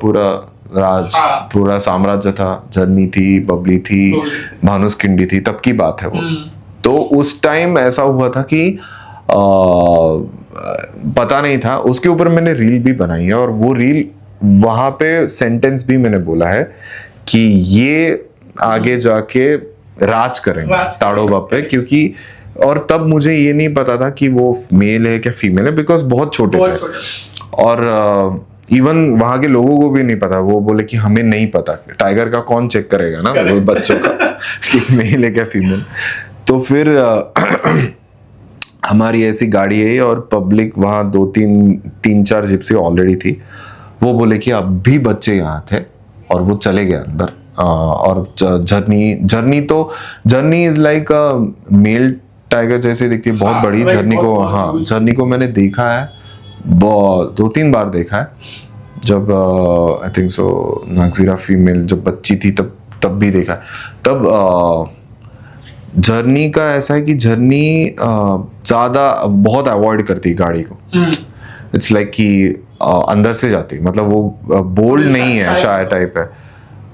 पूरा साम्राज्य था, झरनी थी, बबली थी, भानुस किंडी थी, तब की बात है वो। तो उस टाइम ऐसा हुआ था कि पता नहीं था, उसके ऊपर मैंने रील भी बनाई है और वो रील वहां पे सेंटेंस भी मैंने बोला है कि ये आगे जाके राज करेंगे ताड़ोबा पे, क्योंकि और तब मुझे ये नहीं पता था कि वो मेल है क्या फीमेल है, बिकॉज बहुत छोटे थे और इवन वहां के लोगों को भी नहीं पता। वो बोले कि हमें नहीं पता, टाइगर का कौन चेक करेगा ना वो बच्चों का कि मेल है क्या फीमेल। तो फिर हमारी ऐसी गाड़ी है और पब्लिक वहां तीन चार जिप्सी ऑलरेडी थी। वो बोले कि अब भी बच्चे यहाँ थे और वो चले गए अंदर। और झरनी इज लाइक मेल टाइगर जैसे दिखती है, बहुत बड़ी झरनी को। हाँ, झरनी को मैंने देखा है, 2-3 बार देखा है। जब आई थिंक सो नागजीरा फीमेल जब बच्ची थी तब भी देखा है। तब झरनी का ऐसा है कि झरनी ज्यादा बहुत अवॉइड करती गाड़ी को। इट्स लाइक कि अंदर से जाती, मतलब वो बोल्ड नहीं है, शाय टाइप है।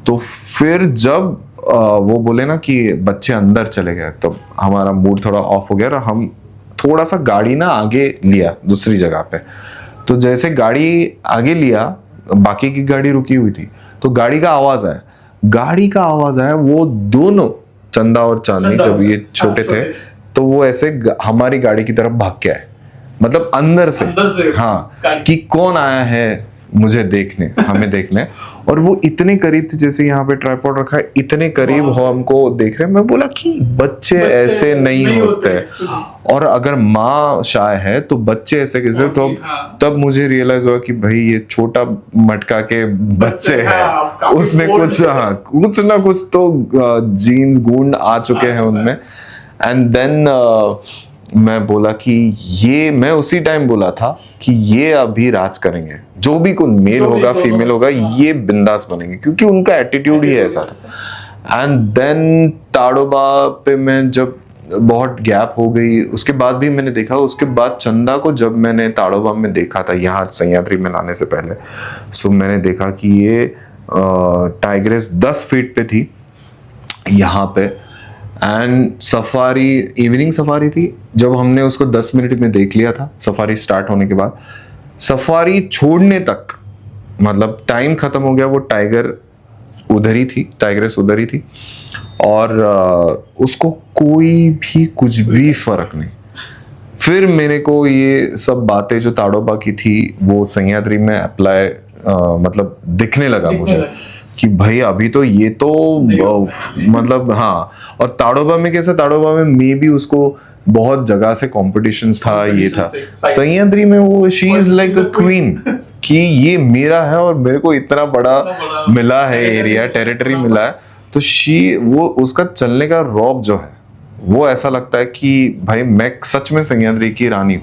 तो फिर जब वो बोले ना कि बच्चे अंदर चले गए, तब हमारा मूड थोड़ा ऑफ हो गया और हम थोड़ा सा गाड़ी ना आगे लिया दूसरी जगह पे। तो जैसे गाड़ी आगे लिया, बाकी की गाड़ी रुकी हुई थी, तो गाड़ी का आवाज आया। वो दोनों चंदा और चांदनी जब ये छोटे थे तो वो ऐसे हमारी गाड़ी की तरफ भाग के आए, मतलब अंदर से हाँ, कि कौन आया है मुझे देखने, हमें देखने। और वो इतने करीब थे, जैसे यहाँ पे ट्राइपॉड रखा है, इतने करीब हो हमको देख रहे हैं। मैं बोला कि बच्चे ऐसे नहीं होते, और अगर माँ शाय है तो बच्चे ऐसे कैसे। तो तब मुझे रियलाइज हुआ कि भाई ये छोटा मटका के बच्चे हैं, उसने कुछ कुछ ना कुछ तो जीन्स गुण आ चुके हैं उनमें। एंड देन मैं बोला कि ये, मैं उसी टाइम बोला था कि ये अभी राज करेंगे, जो भी कोई मेल होगा फीमेल होगा, ये बिंदास बनेंगे, क्योंकि उनका एटीट्यूड ही ऐसा था। एंड देन ताड़ोबा पे मैं जब बहुत गैप हो गई, उसके बाद भी मैंने देखा। उसके बाद चंदा को जब मैंने ताड़ोबा में देखा था, यहाँ सह्याद्री में लाने से पहले, सो मैंने देखा कि ये टाइग्रेस 10 फीट पे थी यहाँ पे। एंड सफारी, इवनिंग सफारी थी, जब हमने उसको 10 मिनट में देख लिया था सफारी स्टार्ट होने के बाद। सफारी छोड़ने तक, मतलब टाइम खत्म हो गया, वो टाइगर उधर ही थी, टाइग्रेस उधर ही थी, और उसको कोई भी कुछ भी फर्क नहीं। फिर मेरे को ये सब बातें जो ताड़ोबा की थी वो सह्याद्री में अप्लाई मतलब दिखने लगा मुझे कि भाई अभी तो ये तो मतलब हाँ। और ताड़ोबा में कैसा, ताड़ोबा में मे भी उसको बहुत जगह से कॉम्पिटिशन था, ये था। सह्याद्री में वो she is like a queen कि ये मेरा है और मेरे को इतना बड़ा मिला है एरिया, टेरिटरी मिला है। तो वो उसका चलने का रौब जो है वो ऐसा लगता है कि भाई मैं सच में सह्याद्री की रानी हूँ।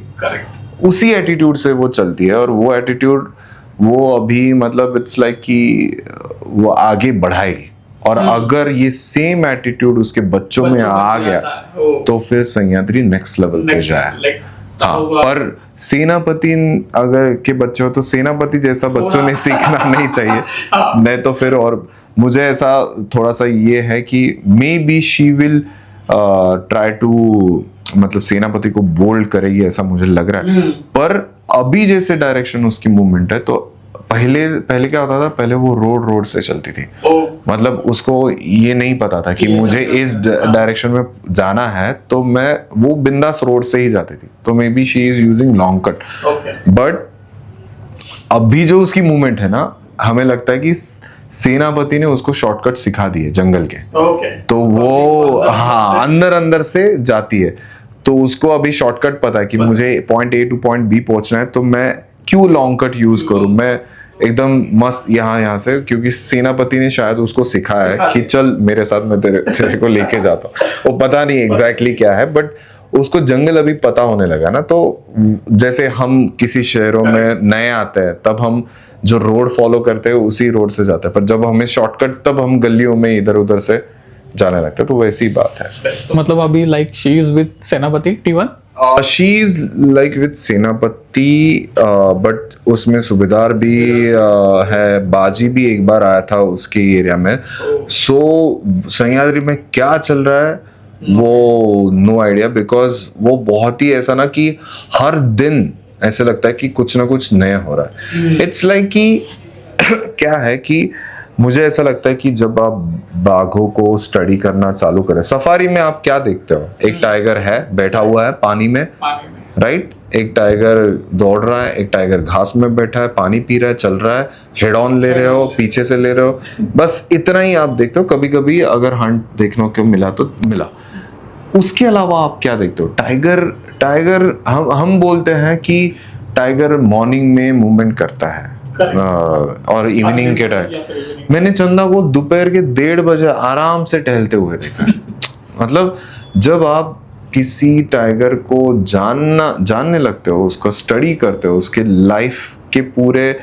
उसी एटीट्यूड से वो चलती है, और वो एटीट्यूड वो अभी मतलब इट्स लाइक कि वो आगे बढ़ाएगी। और अगर ये सेम एटीट्यूड उसके बच्चों में आ गया तो फिर सह्याद्री नेक्स्ट लेवल पे जाए। हाँ, पर सेनापति अगर के बच्चे हो तो सेनापति जैसा बच्चों ने सीखना नहीं चाहिए, नहीं तो फिर। और मुझे ऐसा थोड़ा सा ये है कि maybe she will try to, मतलब सेनापति को बोल्ड करेगी, ऐसा मुझे लग रहा है। पर अभी जैसे डायरेक्शन उसकी मूवमेंट है, तो पहले क्या होता था, पहले वो रोड से चलती थी। मतलब उसको ये नहीं पता था कि मुझे इस डायरेक्शन में जाना है, तो वो बिंदास रोड से ही जाती थी। तो may be she is using long cut. But अभी जो उसकी मूवमेंट है ना, हमें लगता है कि सेनापति ने उसको शॉर्टकट सिखा दिए जंगल के। तो वो हाँ अंदर से जाती है, तो उसको अभी शॉर्टकट पता है कि मुझे point A two point B पहुंचना है, तो मैं क्यों लॉन्ग कट यूज करूं, मैं एकदम मस्त यहाँ से, क्योंकि सेनापति ने शायद उसको सिखाया है कि चल मेरे साथ, मैं तेरे को लेके जाता हूँ। वो पता नहीं एग्जैक्टली क्या है, बट उसको जंगल अभी पता होने लगा ना। तो जैसे हम किसी शहरों में नए आते हैं, तब हम जो रोड फॉलो करते हैं उसी रोड से जाते हैं, पर जब हमें शॉर्टकट, तब हम गलियों में इधर उधर से जाने लगते हैं। तो वैसी बात है। मतलब अभी लाइक शी इज विद सेनापति T1? She is like with सेनापति, बट उसमें सूबेदार भी है, बाजी भी एक बार आया था उसके एरिया में। सो सह्याद्री में क्या चल रहा है वो नो आइडिया, बिकॉज वो बहुत ही ऐसा ना कि हर दिन ऐसे लगता है कि कुछ ना कुछ नया हो रहा है. इट्स लाइक कि क्या है कि मुझे ऐसा लगता है कि जब आप बाघों को स्टडी करना चालू करें, सफारी में आप क्या देखते हो? एक टाइगर है बैठा हुआ है पानी में, राइट? एक टाइगर दौड़ रहा है, एक टाइगर घास में बैठा है, पानी पी रहा है, चल रहा है, हेड ऑन ले रहे हो, पीछे से ले रहे हो, बस इतना ही आप देखते हो. कभी कभी अगर हंट देखने को मिला तो मिला. उसके अलावा आप क्या देखते हो? टाइगर टाइगर हम बोलते हैं कि टाइगर मॉर्निंग में मूवमेंट करता है और इवनिंग के टाइम. मैंने चंदा को दोपहर के 1:30 बजे आराम से टहलते हुए देखा है. मतलब जब आप किसी टाइगर को जानने लगते हो, उसको स्टडी करते हो, उसके लाइफ के पूरे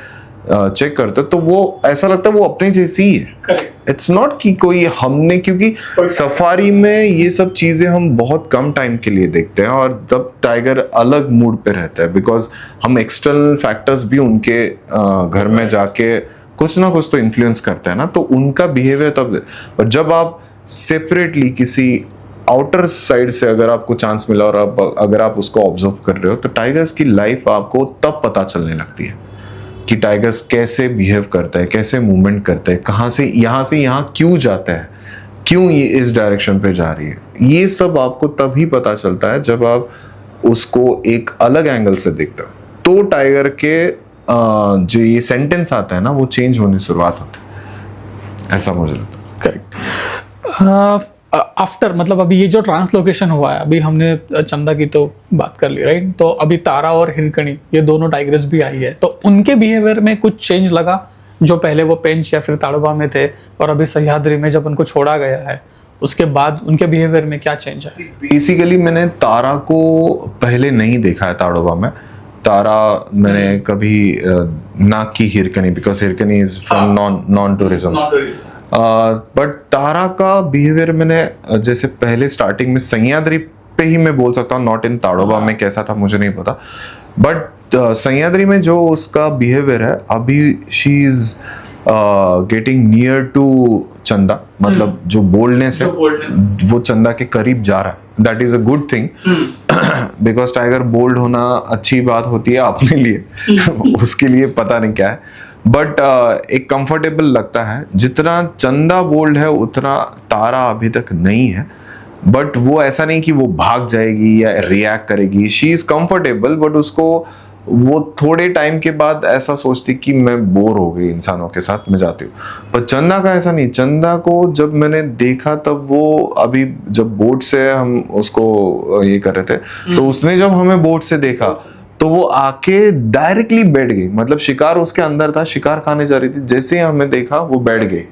चेक करते हो, तो वो ऐसा लगता है वो अपने जैसी ही है. इट्स नॉट कि कोई हमने, क्योंकि सफारी में ये सब चीजें हम बहुत कम टाइम के लिए देखते हैं और तब टाइगर अलग मूड पे रहता है, बिकॉज हम एक्सटर्नल फैक्टर्स भी उनके घर में जाके कुछ ना कुछ तो इन्फ्लुएंस करते हैं ना, तो उनका बिहेवियर तब. और जब आप सेपरेटली किसी आउटर साइड से अगर आपको चांस मिला और अगर आप उसको ऑब्जर्व कर रहे हो, तो टाइगर्स की लाइफ आपको तब पता चलने लगती है कि टाइगर्स कैसे बिहेव करता है, कैसे मूवमेंट करता है, कहाँ से यहाँ क्यों जाता है, क्यों ये इस डायरेक्शन पे जा रही है. ये सब आपको तभी पता चलता है जब आप उसको एक अलग एंगल से देखते हो. तो टाइगर के जो ये सेंटेंस आता है ना, वो चेंज होने शुरुआत होता है, ऐसा मुझे लगता है. करेक्ट. आफ्टर मतलब अभी ये जो ट्रांसलोकेशन हुआ है, अभी हमने चंदा की तो बात कर ली, राइट? तो अभी तारा और हिरकणी ये दोनों टाइगर्स भी आई है, तो उनके बिहेवियर में कुछ चेंज लगा? जो पहले वो पेंच या फिर ताड़ोबा में थे और अभी सह्याद्री में जब उनको छोड़ा गया है, उसके बाद उनके बिहेवियर में क्या चेंज है? बेसिकली मैंने तारा को पहले नहीं देखा है ताड़ोबा में. तारा मैंने कभी ना की Hirkani, because Hirkani is from non tourism. But Tara का बिहेवियर मैंने जैसे पहले स्टार्टिंग में सह्याद्री पे ही मैं बोल सकता हूँ, नॉट इन ताड़ोबा में कैसा था मुझे नहीं पता. बट सह्याद्री में जो उसका बिहेवियर है, अभी she is getting near to Chanda, मतलब जो बोल्डनेस है वो चंदा के करीब जा रहा है. That is a good thing, because tiger bold होना अच्छी बात होती है अपने लिए उसके लिए पता नहीं क्या है, बट एक कंफर्टेबल लगता है. जितना चंदा बोल्ड है उतना तारा अभी तक नहीं है, बट वो ऐसा नहीं कि वो भाग जाएगी या रिएक्ट करेगी. शी इज कंफर्टेबल, बट उसको वो थोड़े टाइम के बाद ऐसा सोचती कि मैं बोर हो गई इंसानों के साथ, मैं जाती हूँ. पर चंदा का ऐसा नहीं. चंदा को जब मैंने देखा तब वो अभी जब बोट से हम उसको ये कर रहे थे, तो उसने जब हमें बोट से देखा तो वो आके डायरेक्टली बैठ गई. मतलब शिकार उसके अंदर था, शिकार खाने जा रही थी, जैसे ही हमें देखा वो बैठ गई,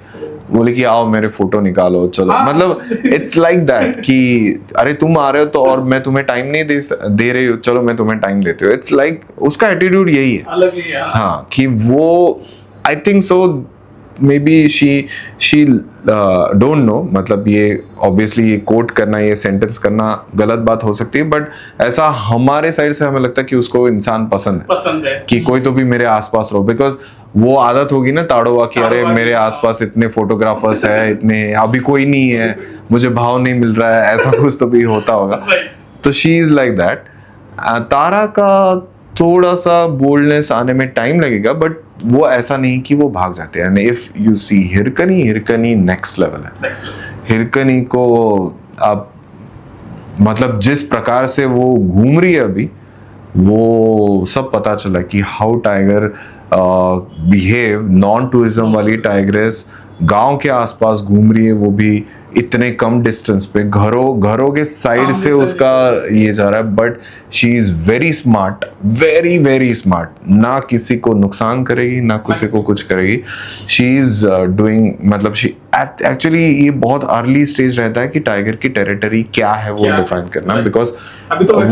बोले कि आओ मेरे फोटो निकालो चलो. मतलब इट्स लाइक दैट कि अरे तुम आ रहे हो तो और मैं तुम्हें टाइम नहीं दे रही हूँ, चलो मैं तुम्हें टाइम देती हूँ. इट्स लाइक उसका एटीट्यूड यही है, अलग ही है. हाँ, कि वो आई think so may be she don't know. मतलब ये ऑब्वियसली ये कोट करना, ये सेंटेंस करना गलत बात हो सकती है, बट ऐसा हमारे साइड से हमें लगता है कि उसको इंसान पसंद है कि कोई तो भी मेरे आसपास रहो. बिकॉज वो आदत होगी ना ताड़ोबा की, अरे मेरे आसपास इतने फोटोग्राफर्स है, इतने अभी कोई नहीं है, मुझे भाव नहीं मिल रहा है, ऐसा कुछ तो भी होता होगा. तो शी इज लाइक दैट. तारा का थोड़ा सा बोल्डनेस आने में टाइम लगेगा, बट वो ऐसा नहीं कि वो भाग जाते हैं. If you see Hirkani next level है. हिरकनी को आप मतलब जिस प्रकार से वो घूम रही है अभी, वो सब पता चला कि how tiger behave. Non tourism वाली टाइग्रेस गांव के आसपास घूम रही है, वो भी इतने कम डिस्टेंस पे, घरों के साइड से उसका ये जा रहा है. But she is very smart, very very smart. ना किसी को नुकसान करेगी, ना किसी को कुछ करेगी. शी इज डूइंग, मतलब शी एक्चुअली ये बहुत अर्ली स्टेज रहता है कि टाइगर की टेरिटरी क्या है वो डिफाइन करना, बिकॉज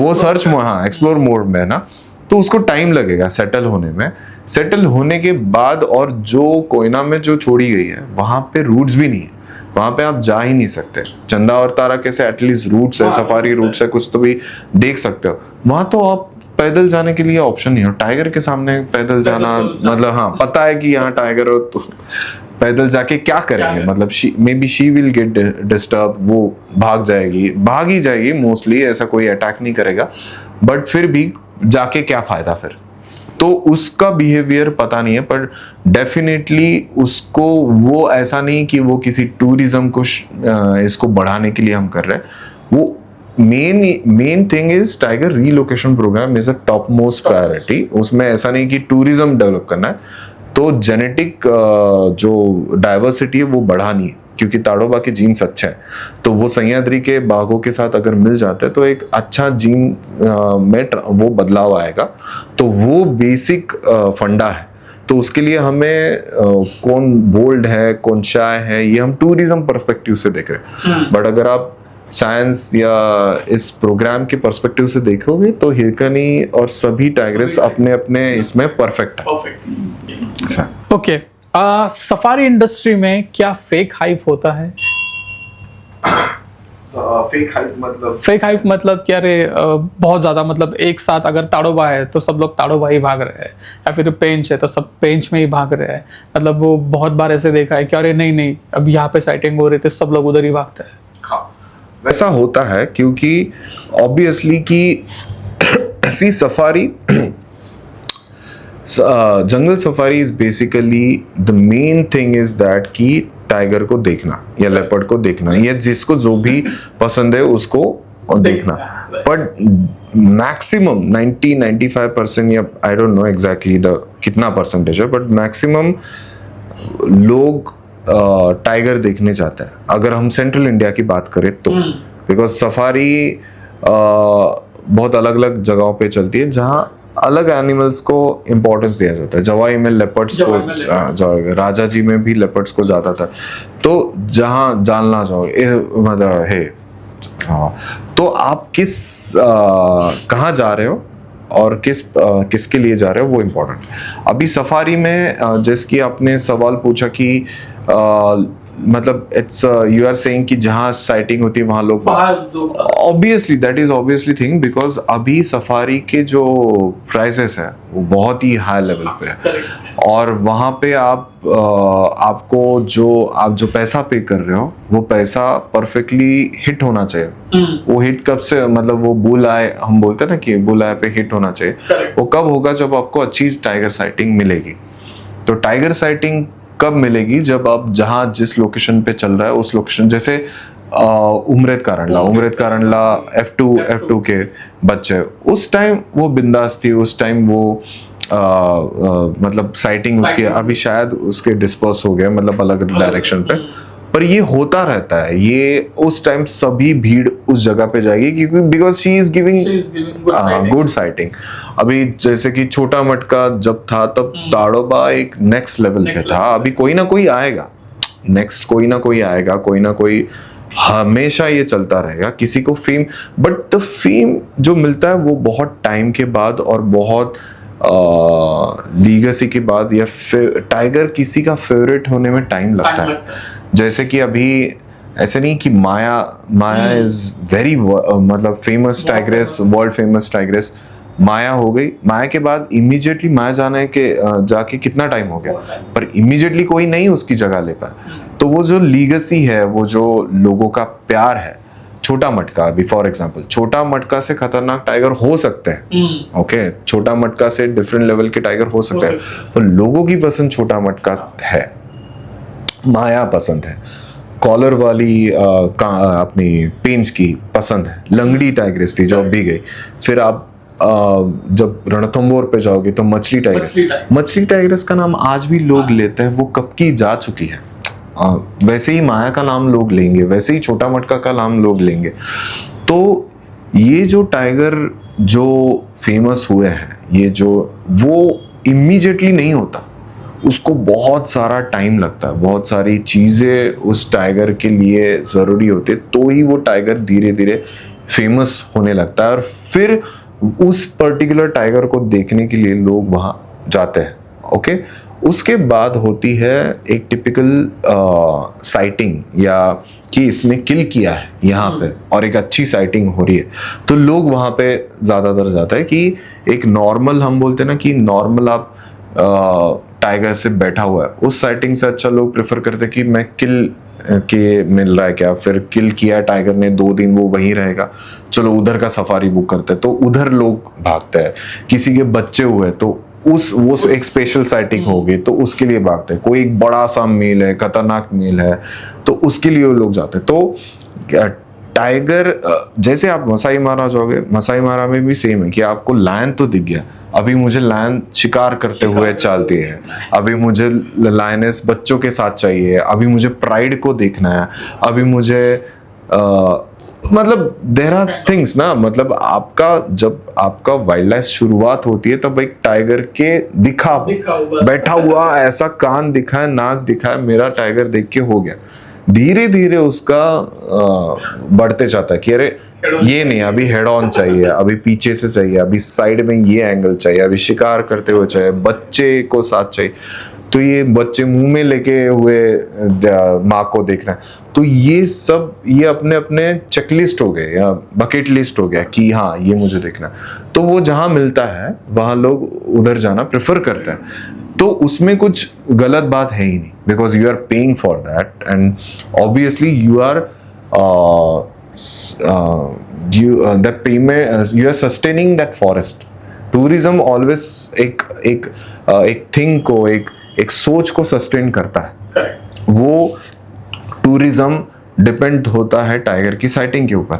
वो सर्च में, हाँ, एक्सप्लोर मोड में है ना, तो उसको टाइम लगेगा सेटल होने में. सेटल होने के बाद, और जो कोयना में जो छोड़ी गई है वहां पे रूट्स भी नहीं है, वहां पे आप जा ही नहीं सकते. चंदा और तारा कैसे एटलीस्ट रूट्स है, सफारी रूट्स है, कुछ तो भी देख सकते हो. वहां तो आप पैदल जाने के लिए ऑप्शन नहीं हो. टाइगर के सामने पैदल जाना मतलब, हाँ, पता है कि यहाँ टाइगर हो पैदल जाके क्या करेंगे, मतलब may be she will get disturb, वो भाग ही जाएगी मोस्टली, ऐसा कोई अटैक नहीं करेगा, बट फिर भी जाके क्या फायदा फिर। तो उसका बिहेवियर पता नहीं है, पर डेफिनेटली उसको वो ऐसा नहीं कि वो किसी टूरिज्म को इसको बढ़ाने के लिए हम कर रहे हैं। वो main thing is tiger relocation programme is a top most priority. उसमें ऐसा नहीं कि टूरिज्म डेवलप करना है, तो जेनेटिक जो डाइवर्सिटी है वो बढ़ानी है, क्योंकि ताड़ोबा के जीन्स अच्छे हैं, तो वो सह्याद्री के बाघों के साथ अगर मिल जाते हैं तो एक अच्छा जीन में वो बदलाव आएगा। तो वो बेसिक फंडा है। तो उसके लिए हमें कौन बोल्ड है कौन शाय है, ये हम टूरिज्म पर्सपेक्टिव से देख रहे हैं। बट अगर आप साइंस या इस प्रोग्राम के पर्सपेक्टिव से देखोगे तो हिरकनी और सभी टाइगर्स अपने अपने इसमें परफेक्ट है। ओके, सफारी इंडस्ट्री में क्या फेक हाइप होता है? फेक हाइप मतलब क्या रे, बहुत ज्यादा, मतलब एक साथ अगर ताड़ोबा है तो सब लोग ताड़ोबा ही भाग रहे हैं, या फिर पेंच है तो सब पेंच में ही भाग रहे हैं। मतलब वो बहुत बार ऐसे देखा है कि अरे नहीं अब यहाँ पे साइटिंग हो रही थी, सब लोग उधर ही भागते हैं। वैसा होता है क्योंकि ऑब्वियसली कि सी सफारी, जंगल safari is basically the main thing is that कि टाइगर को देखना या लेपर्ड को देखना, या जिसको जो भी पसंद है उसको देखना। बट मैक्सिमम 90-95% या आई डोंट नो एग्जैक्टली द कितना परसेंटेज है, बट मैक्सिमम लोग टाइगर देखने जाते हैं अगर हम सेंट्रल इंडिया की बात करें तो। बिकॉज सफारी बहुत अलग अलग जगहों पे चलती है जहाँ अलग एनिमल्स को इम्पोर्टेंस दिया जाता है। जवाई में लेपर्ड्स को, राजा जी में भी लेपर्ड्स को जाता था। तो जहाँ जानना चाहोगे मतलब है, तो आप कहाँ जा रहे हो और किसके लिए जा रहे हो वो इम्पोर्टेंट है। अभी सफारी में जैसे आपने सवाल पूछा कि मतलब इट्स यू आर सेइंग कि जहाँ साइटिंग होती है वहां लोग, obviously that is obviously thing, because अभी सफारी के जो प्राइसेस है वो बहुत ही हाई लेवल पे है, और वहां पे आपको आप जो पैसा पे कर रहे हो वो पैसा परफेक्टली हिट होना चाहिए। वो हिट कब से, मतलब वो बुल आए, हम बोलते हैं ना कि बुल आए पे हिट होना चाहिए। वो कब होगा? जब आपको अच्छी टाइगर साइटिंग मिलेगी। तो टाइगर साइटिंग कब मिलेगी? जब आप जहां जिस लोकेशन पे चल रहा है उस लोकेशन, जैसे उमरेद कारंडला F2 के बच्चे, उस टाइम वो बिंदास थी, उस टाइम वो मतलब साइटिंग उसकी अभी शायद उसके डिस्पर्स हो गया, मतलब अलग डायरेक्शन पे, पर ये होता रहता है। ये उस टाइम सभी भीड़ उस जगह पे जाएगी क्योंकि because she is giving good sighting. अभी जैसे कि छोटा मटका जब था तब ताड़ोबा एक नेक्स्ट लेवल पे था। अभी कोई ना कोई आएगा, नेक्स्ट कोई ना कोई हमेशा ये चलता रहेगा। किसी को फेम, बट द फेम जो मिलता है वो बहुत टाइम के बाद और बहुत लीगेसी के बाद, या टाइगर किसी का फेवरेट होने में टाइम लगता है। जैसे कि अभी ऐसे नहीं कि माया इज वेरी मतलब famous tigress, world famous tigress Maya हो गई। माया के बाद इमीडिएटली माया जाके कितना टाइम हो गया, पर इमीडिएटली कोई नहीं उसकी जगह ले पाया। तो वो जो लीगेसी है, वो जो लोगों का प्यार है, छोटा मटका अभी फॉर एग्जांपल, छोटा मटका से खतरनाक टाइगर हो सकते हैं, ओके, छोटा मटका से डिफरेंट लेवल के टाइगर हो सकते हैं, पर लोगों की पसंद छोटा मटका है, माया पसंद है, कॉलर वाली अपनी पेंच की पसंद है, लंगड़ी टाइग्रेस थी जो अब भी गई। फिर आप जब रणथंबोर पे जाओगे तो मछली टाइग्रेस का नाम आज भी लोग लेते हैं, वो कब की जा चुकी है। वैसे ही माया का नाम लोग लेंगे, वैसे ही छोटा मटका का नाम लोग लेंगे। तो ये जो टाइगर जो फेमस हुए हैं, ये जो वो इमीडिएटली नहीं होता, उसको बहुत सारा टाइम लगता है, बहुत सारी चीजें उस टाइगर के लिए जरूरी होती है, तो ही वो टाइगर धीरे धीरे फेमस होने लगता है। और फिर उस पर्टिकुलर टाइगर को देखने के लिए लोग वहां जाते हैं, ओके। उसके बाद होती है एक टिपिकल साइटिंग, या कि इसने किल किया है यहाँ पे और एक अच्छी साइटिंग हो रही है, तो लोग वहां पे ज्यादातर जाता है। कि एक नॉर्मल, हम बोलते हैं ना कि नॉर्मल आप टाइगर से बैठा हुआ है, उस साइटिंग से अच्छा लोग प्रेफर करते हैं कि मैं किल के मिल रहा है क्या, फिर किल किया टाइगर ने 2 दिन वो वहीं रहेगा, चलो उधर का सफारी बुक करते हैं, तो उधर लोग भागते हैं। किसी के बच्चे हुए तो वो एक स्पेशल साइटिंग होगी तो उसके लिए भागते हैं। कोई एक बड़ा सा मेल है, खतरनाक मेल है, तो उसके लिए वो लोग जाते हैं। तो टाइगर, जैसे आप मसाई मारा जाओगे, मसाई मारा में भी सेम है कि आपको लायन तो दिख गया, अभी मुझे लायन शिकार करते हुए चलती है, अभी मुझे लायनेस बच्चों के साथ चाहिए, अभी मुझे प्राइड को देखना है, अभी मुझे मतलब देयर आर थिंग्स ना, मतलब जब आपका वाइल्ड लाइफ शुरुआत होती है तब एक टाइगर के दिखा बैठा हुआ, ऐसा कान दिखा है, नाक दिखा है, मेरा टाइगर देख के हो गया। धीरे धीरे उसका बढ़ते जाता है कि अरे ये नहीं, अभी हेड ऑन चाहिए, अभी पीछे से चाहिए, अभी साइड में ये एंगल चाहिए, अभी शिकार करते हुए चाहिए, बच्चे को साथ चाहिए, तो ये बच्चे मुंह में लेके हुए माँ को देख रहे हैं। तो ये सब ये अपने अपने चेकलिस्ट हो गए या बकेट लिस्ट हो गया कि हाँ ये मुझे देखना है। तो वो जहाँ मिलता है वहाँ लोग उधर जाना प्रेफर करते हैं। तो उसमें कुछ गलत बात है ही नहीं, because you are paying for that and obviously you are the payment, you are sustaining that forest. Tourism always एक थिंग को, एक सोच को सस्टेन करता है। Correct. वो टूरिज्म डिपेंड होता है टाइगर की साइटिंग के ऊपर।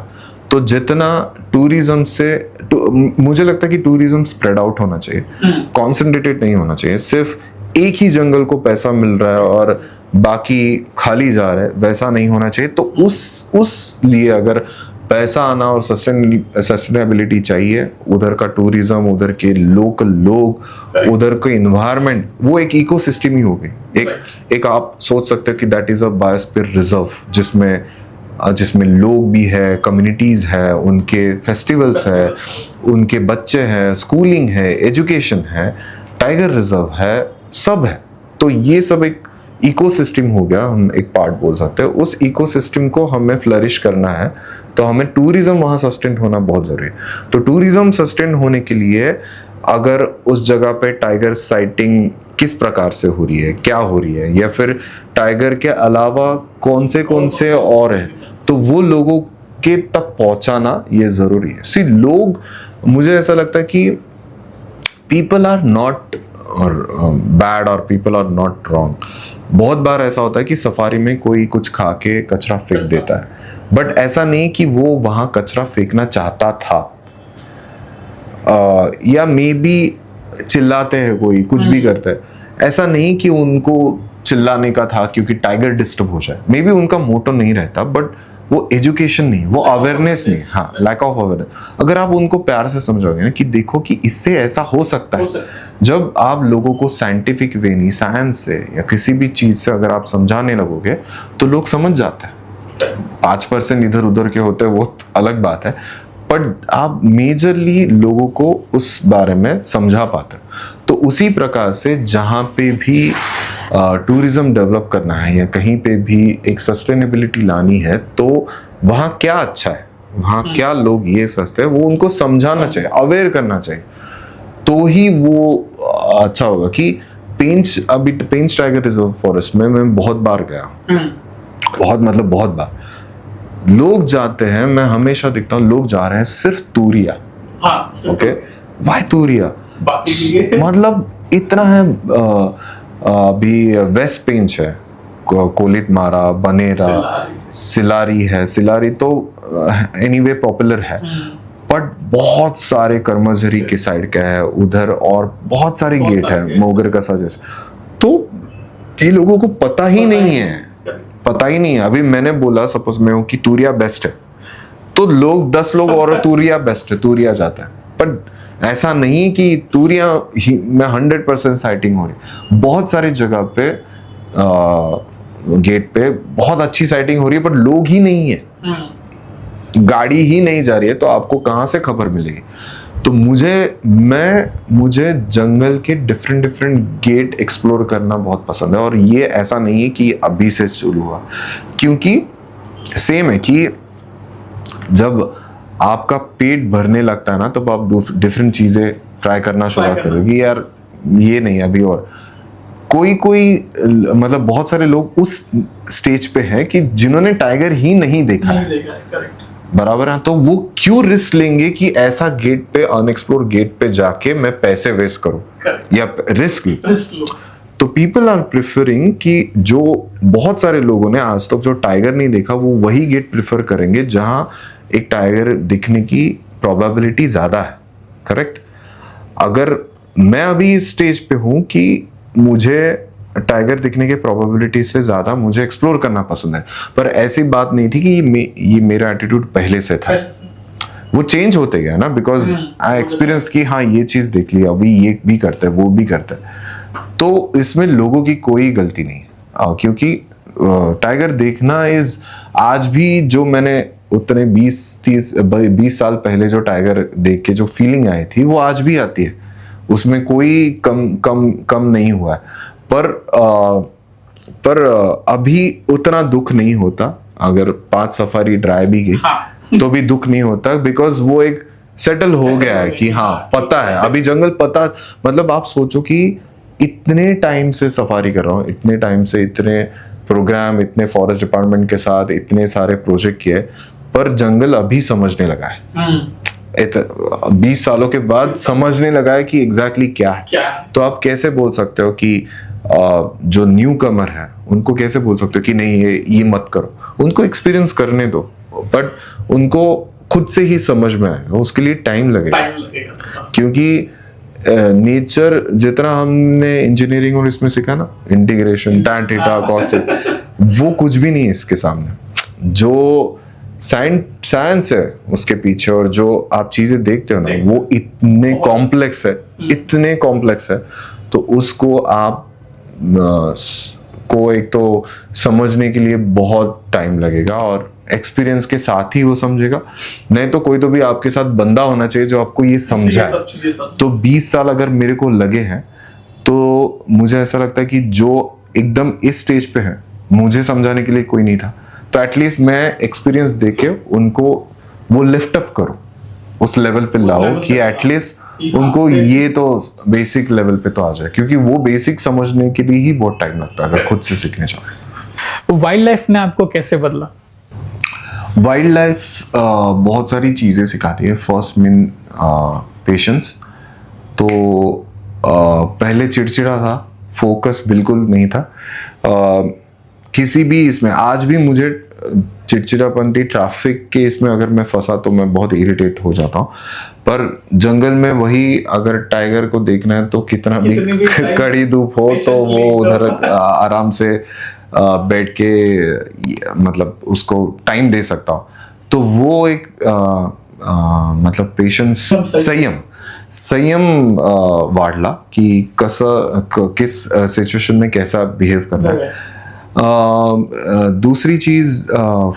तो जितना टूरिज्म से मुझे लगता है कि टूरिज्म स्प्रेड आउट होना चाहिए, कॉन्सेंट्रेटेड नहीं होना चाहिए। सिर्फ एक ही जंगल को पैसा मिल रहा है और बाकी खाली जा रहा है, वैसा नहीं होना चाहिए। तो उस लिए अगर पैसा आना और सस्टेनेबिलिटी चाहिए, उधर का टूरिज्म, उधर के लोकल लोग, उधर का इन्वायरमेंट, वो एक इकोसिस्टम ही होगी। एक आप सोच सकते हो कि that is a biosphere reserve, जिसमें लोग भी है, कम्युनिटीज है, उनके फेस्टिवल्स है, उनके बच्चे हैं, स्कूलिंग है, एजुकेशन है, टाइगर रिजर्व है, सब है। तो ये सब एक इकोसिस्टम हो गया, हम एक पार्ट बोल सकते हैं। उस इकोसिस्टम को हमें फ्लरिश करना है तो हमें टूरिज्म वहाँ सस्टेन होना बहुत जरूरी है। तो टूरिज्म सस्टेन होने के लिए अगर उस जगह पे टाइगर साइटिंग किस प्रकार से हो रही है, क्या हो रही है, या फिर टाइगर के अलावा कौन से और हैं, तो वो लोगों के तक पहुंचाना ये जरूरी है। सी लोग, मुझे ऐसा लगता है कि पीपल आर नॉट बैड और पीपल आर नॉट रॉन्ग। बहुत बार ऐसा होता है कि सफारी में कोई कुछ खा के कचरा फेंक देता है, बट ऐसा नहीं कि वो वहां कचरा फेंकना चाहता था, या मे बी चिल्लाते हैं, कोई कुछ भी करते हैं, ऐसा नहीं कि उनको चिल्लाने का था क्योंकि टाइगर डिस्टर्ब हो जाए। मे बी उनका मोटो नहीं रहता, बट वो एजुकेशन नहीं, वो अवेयरनेस नहीं, हाँ, लैक ऑफ अवेयरनेस। अगर आप उनको प्यार से समझोगे ना कि देखो कि इससे ऐसा हो सकता है, जब आप लोगों को साइंटिफिक वे नहीं, साइंस से या किसी भी चीज से अगर आप समझाने लगोगे तो लोग समझ जाते हैं। 5% इधर उधर के होते हैं वो अलग बात है, पर आप मेजरली लोगों को उस बारे में समझा पाते हैं। तो उसी प्रकार से जहाँ पे भी टूरिज्म डेवलप करना है या कहीं पे भी एक सस्टेनेबिलिटी लानी है, तो वहाँ क्या अच्छा है, वहाँ क्या लोग ये सस्ते हैं, वो उनको समझाना चाहिए, अवेयर करना चाहिए, तो ही वो अच्छा होगा। कि पेंच टाइगर रिजर्व फॉरेस्ट में मैं बहुत बार गया, बहुत बार लोग जाते हैं, मैं हमेशा देखता हूँ लोग जा रहे हैं सिर्फ तूरिया। Okay, Y तूरिया? मतलब इतना है, अभी वेस्ट पेंच है, कोलित मारा, बनेरा, सिलारी है। सिलारी तो एनीवे पॉपुलर है, बट बहुत सारे कर्मजरी के साइड का है उधर, और बहुत सारे गेट है, मोगर का सजेस। तो ये लोगों को पता ही नहीं है। अभी मैंने बोला सपोज मैं हूँ कि तूरिया बेस्ट है, तो लोग 10 लोग और तूरिया बेस्ट है, तूरिया जाता है। पर ऐसा नहीं कि तूरिया में 100% साइटिंग हो रही। बहुत सारी जगह पे गेट पे बहुत अच्छी साइटिंग हो रही है, पर लोग ही नहीं है, गाड़ी ही नहीं जा रही है, तो आपको कहाँ से खबर मिलेगी? तो मुझे जंगल के डिफरेंट गेट एक्सप्लोर करना बहुत पसंद है। और ये ऐसा नहीं है कि अभी से शुरू हुआ, क्योंकि सेम है कि जब आपका पेट भरने लगता है ना, तब आप डिफरेंट चीजें ट्राई करना शुरू करोगे। यार ये नहीं, अभी और कोई कोई मतलब बहुत सारे लोग उस स्टेज पे हैं कि जिन्होंने टाइगर ही नहीं देखा है, करेक्ट। बराबर है, तो वो क्यों रिस्क लेंगे कि ऐसा गेट पे, अनएक्सप्लोर गेट पे जाके मैं पैसे वेस्ट करूं Correct. या रिस्क लूं। रिस्क लो। तो पीपल आर प्रेफरिंग कि जो बहुत सारे लोगों ने आज तक जो टाइगर नहीं देखा वो वही गेट प्रेफर करेंगे जहां एक टाइगर दिखने की प्रोबेबिलिटी ज्यादा है, करेक्ट। अगर मैं अभी इस स्टेज पे हूं कि मुझे टाइगर दिखने के प्रोबेबिलिटी से ज्यादा मुझे एक्सप्लोर करना पसंद है, पर ऐसी बात नहीं थी कि ये मेरा एटीट्यूड पहले से था, वो चेंज होते गया ना, बिकॉज आई एक्सपीरियंस की हाँ ये चीज देख ली, अभी ये भी करते हैं वो भी करते हैं, तो इसमें लोगों की कोई गलती नहीं है। क्योंकि टाइगर देखना इज आज भी, जो मैंने उतने 20 साल पहले जो टाइगर देख के जो फीलिंग आई थी वो आज भी आती है, उसमें कोई कम नहीं हुआ है। पर अभी उतना दुख नहीं होता, अगर 5 सफारी ड्राई भी गई तो भी दुख नहीं होता, बिकॉज वो एक सेटल हो गया है कि हाँ पता है अभी जंगल पता। मतलब आप सोचो कि इतने टाइम से सफारी कर रहा हूँ, इतने टाइम से इतने प्रोग्राम, इतने फॉरेस्ट डिपार्टमेंट के साथ इतने सारे प्रोजेक्ट किए, पर जंगल अभी समझने लगा है। 20 सालों के बाद समझने लगा है कि एग्जैक्टली क्या है। तो आप कैसे बोल सकते हो कि जो न्यू कमर है उनको कैसे बोल सकते हो कि नहीं ये मत करो, उनको एक्सपीरियंस करने दो, बट उनको खुद से ही समझ में आएगा, उसके लिए टाइम लगेगा। क्योंकि नेचर जितना हमने इंजीनियरिंग और इसमें सीखा ना, integration, tan theta cos theta, वो कुछ भी नहीं है इसके सामने। जो साइंस है उसके पीछे और जो आप चीजें देखते हो ना, वो इतने कॉम्प्लेक्स है, इतने कॉम्प्लेक्स है, तो उसको आप को एक तो समझने के लिए बहुत टाइम लगेगा और एक्सपीरियंस के साथ ही वो समझेगा। नहीं तो कोई तो भी आपके साथ बंदा होना चाहिए जो आपको ये समझाए। तो 20 साल अगर मेरे को लगे हैं, तो मुझे ऐसा लगता है कि जो एकदम इस स्टेज पे है, मुझे समझाने के लिए कोई नहीं था, तो एटलीस्ट मैं एक्सपीरियंस देके उनको वो लिफ्ट अप करूं, उस लेवल पे लाओ कि एटलीस्ट उनको ये तो बेसिक लेवल पे तो आ जाए, क्योंकि वो बेसिक समझने के लिए ही बहुत टाइम लगता है अगर खुद से सीखने चाहो। वाइल्ड लाइफ ने आपको कैसे बदला? वाइल्ड लाइफ बहुत सारी चीज़ें सिखाती है। First mean patience. तो पहले चिड़चिड़ा था, फोकस बिल्कुल नहीं था किसी भी इसमें। आज भी मुझे चिड़चिड़ापन थी, ट्रैफिक के इसमें अगर मैं फंसा तो मैं बहुत इरिटेट हो जाता हूँ, पर जंगल में वही अगर टाइगर को देखना है तो कितना भी कड़ी धूप हो तो वो उधर आराम से बैठ के मतलब उसको टाइम दे सकता हूँ। तो वो एक मतलब पेशेंस, संयम वाढला की किस सिच्युएशन में कैसा बिहेव करना है। दूसरी चीज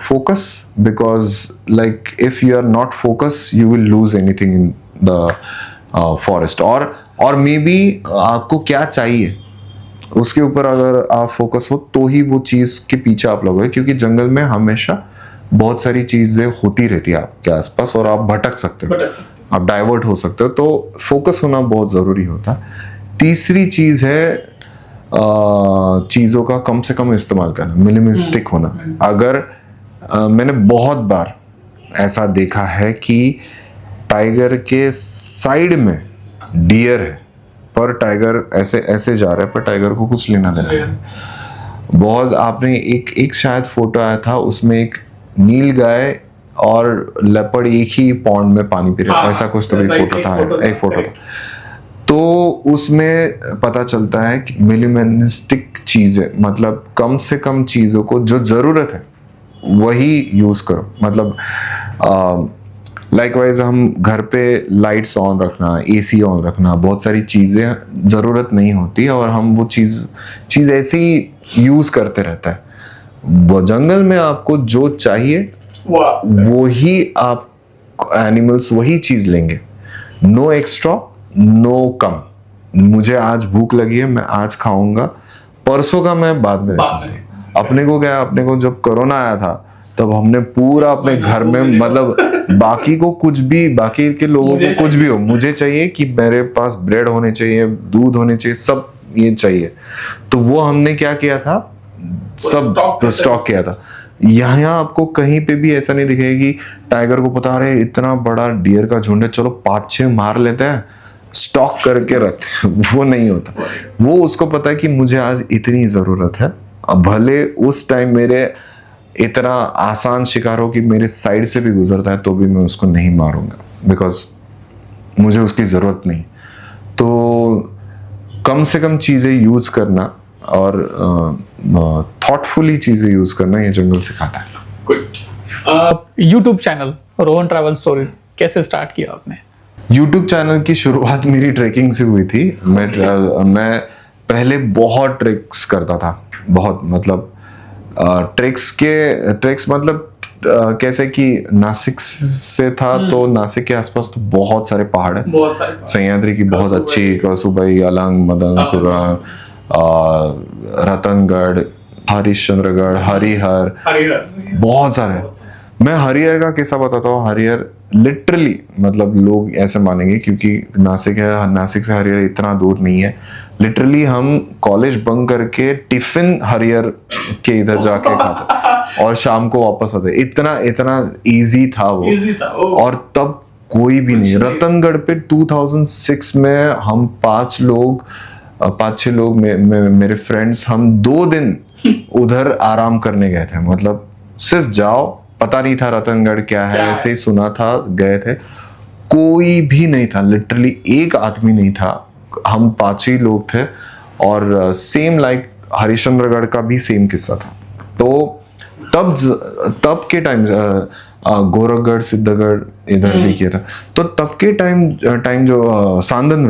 focus, because like if you are not focus you will lose anything in the forest. और मे बी आपको क्या चाहिए उसके ऊपर अगर आप फोकस हो तो ही वो चीज के पीछे आप लगोगे, क्योंकि जंगल में हमेशा बहुत सारी चीजें होती रहती है आपके आसपास और आप भटक सकते हो, आप डाइवर्ट हो सकते हो, तो फोकस होना बहुत जरूरी होता है। तीसरी चीज है चीजों का कम से कम इस्तेमाल करना, मिनिमलिस्टिक होना। अगर मैंने बहुत बार ऐसा देखा है कि टाइगर के साइड में डियर है, पर टाइगर ऐसे ऐसे जा रहा है, पर टाइगर को कुछ लेना देना नहीं। बहुत आपने एक शायद फोटो आया था, उसमें एक नील गाय और लेपर्ड एक ही पॉन्ड में पानी पी रहे, ऐसा कुछ तो भी फोटो था, एक फोटो था। तो उसमें पता चलता है कि मिनिमलिस्टिक चीजें, मतलब कम से कम चीजों को जो जरूरत है वही यूज करो। मतलब लाइकवाइज हम घर पे लाइट्स ऑन रखना, एसी ऑन रखना, बहुत सारी चीजें जरूरत नहीं होती और हम वो चीज ऐसे ही यूज करते रहता है। वो जंगल में आपको जो चाहिए वो ही आप एनिमल्स वही चीज लेंगे, नो एक्स्ट्रा नो कम। मुझे आज भूख लगी है, मैं आज खाऊंगा, परसों का मैं बाद में देखूंगा। अपने को क्या, अपने को जब कोरोना आया था तब हमने पूरा अपने घर में, मतलब बाकी को कुछ भी, बाकी के लोगों को कुछ भी हो, मुझे चाहिए कि मेरे पास ब्रेड होने चाहिए, दूध होने चाहिए, सब ये चाहिए। तो वो हमने क्या किया था, सब स्टॉक किया था। यहाँ आपको कहीं पे भी ऐसा नहीं दिखेगा कि टाइगर को पता रहे इतना बड़ा डियर का झुंड है, चलो 5-6 मार लेते हैं, स्टॉक करके रखते हैं। वो नहीं होता। वो उसको पता है कि मुझे आज इतनी जरूरत है, अब भले उस टाइम मेरे इतना आसान शिकार हो कि मेरे साइड से भी गुजरता है तो भी मैं उसको नहीं मारूंगा, बिकॉज मुझे उसकी जरूरत नहीं। तो कम से कम चीजें यूज करना और थॉटफुली चीजें यूज करना ये जंगल सिखाता है। Good. YouTube channel Rohan travel stories कैसे स्टार्ट किया आपने? यूट्यूब चैनल की शुरुआत मेरी ट्रैकिंग से हुई थी। मैं पहले बहुत ट्रिक्स करता था, बहुत, मतलब ट्रिक्स मतलब कैसे कि नासिक से था तो नासिक के आसपास तो बहुत सारे पहाड़ हैं, बहुत सारे सह्याद्री की बहुत अच्छी, कसुबाई, अलंग, मदनपुरा, रतनगढ़, हरिश्चंद्रगढ़, हरिहर, बहुत सारे। मैं हरिहर का किस्सा बताता हूँ। हरिहर लिटरली, मतलब लोग ऐसे मानेंगे क्योंकि नासिक है, नासिक से हरिहर इतना दूर नहीं है। लिटरली हम कॉलेज बंक करके टिफिन हरिहर के इधर जाके खाते और शाम को वापस आते। इतना इतना इजी था वो। और तब कोई भी नहीं। रतनगढ़ पे 2006 में हम 5-6 लोग मेरे फ्रेंड्स, हम 2 दिन उधर आराम करने गए थे। मतलब सिर्फ जाओ, पता नहीं था रतनगढ़ क्या है, ऐसे ही सुना था, गए थे। कोई भी नहीं था, लिटरली एक आदमी नहीं था। हम 5 ही लोग थे और सेम लाइक हरिश्चंद्रगढ़ का भी सेम किस्सा था। तो तब के टाइम गोरखगढ़, सिद्धगढ़ इधर भी किया था। तो तब के टाइम जो सांदन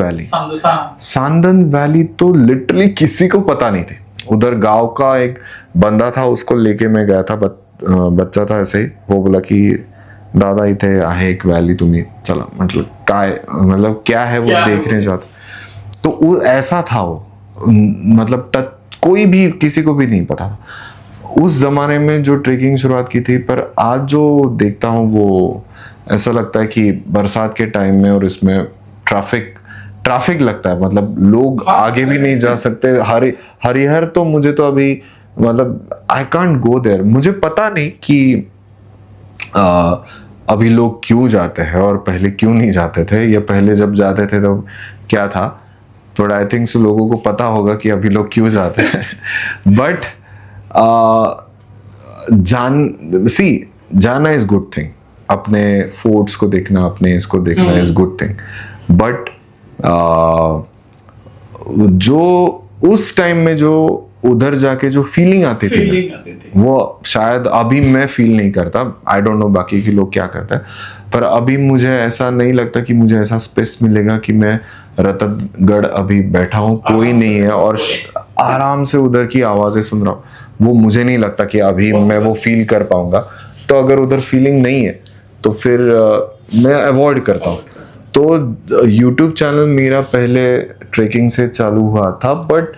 वैली तो लिटरली किसी को पता नहीं थे। उधर गांव का एक बंदा था, उसको लेके मैं गया था, बच्चा था ऐसे ही। वो बोला कि दादा इथे आहे एक वैली, तुम्हें चला, मतलब क्या है वो देखने जाता। तो वो ऐसा था वो, मतलब कोई भी, किसी को भी नहीं पता उस जमाने में जो ट्रेकिंग शुरुआत की थी। पर आज जो देखता हूँ वो ऐसा लगता है कि बरसात के टाइम में और इसमें ट्रैफिक लगता है, मतलब लोग आगे भी नहीं जा सकते। हरिहर तो मुझे तो अभी, मतलब आई कांट गो देयर। मुझे पता नहीं कि अभी लोग क्यों जाते हैं और पहले क्यों नहीं जाते थे, या पहले जब जाते थे तो क्या था। बट आई थिंक लोगों को पता होगा कि अभी लोग क्यों जाते हैं। बट जाना इज गुड थिंग। अपने फोर्ट्स को देखना, अपने इसको देखना इज गुड थिंग। बट जो उस टाइम में जो उधर जाके जो फीलिंग आती थी वो शायद अभी मैं फील नहीं करता। आई डोंट नो बाकी के लोग क्या करते हैं, पर अभी मुझे ऐसा नहीं लगता कि मुझे ऐसा स्पेस मिलेगा कि मैं रतनगढ़ अभी बैठा हूँ, कोई नहीं है और आराम से उधर की आवाजें सुन रहा हूँ। वो मुझे नहीं लगता कि अभी मैं वो फील कर पाऊंगा। तो अगर उधर फीलिंग नहीं है तो फिर मैं अवॉइड करता हूँ। तो यूट्यूब चैनल मेरा पहले ट्रेकिंग से चालू हुआ था, बट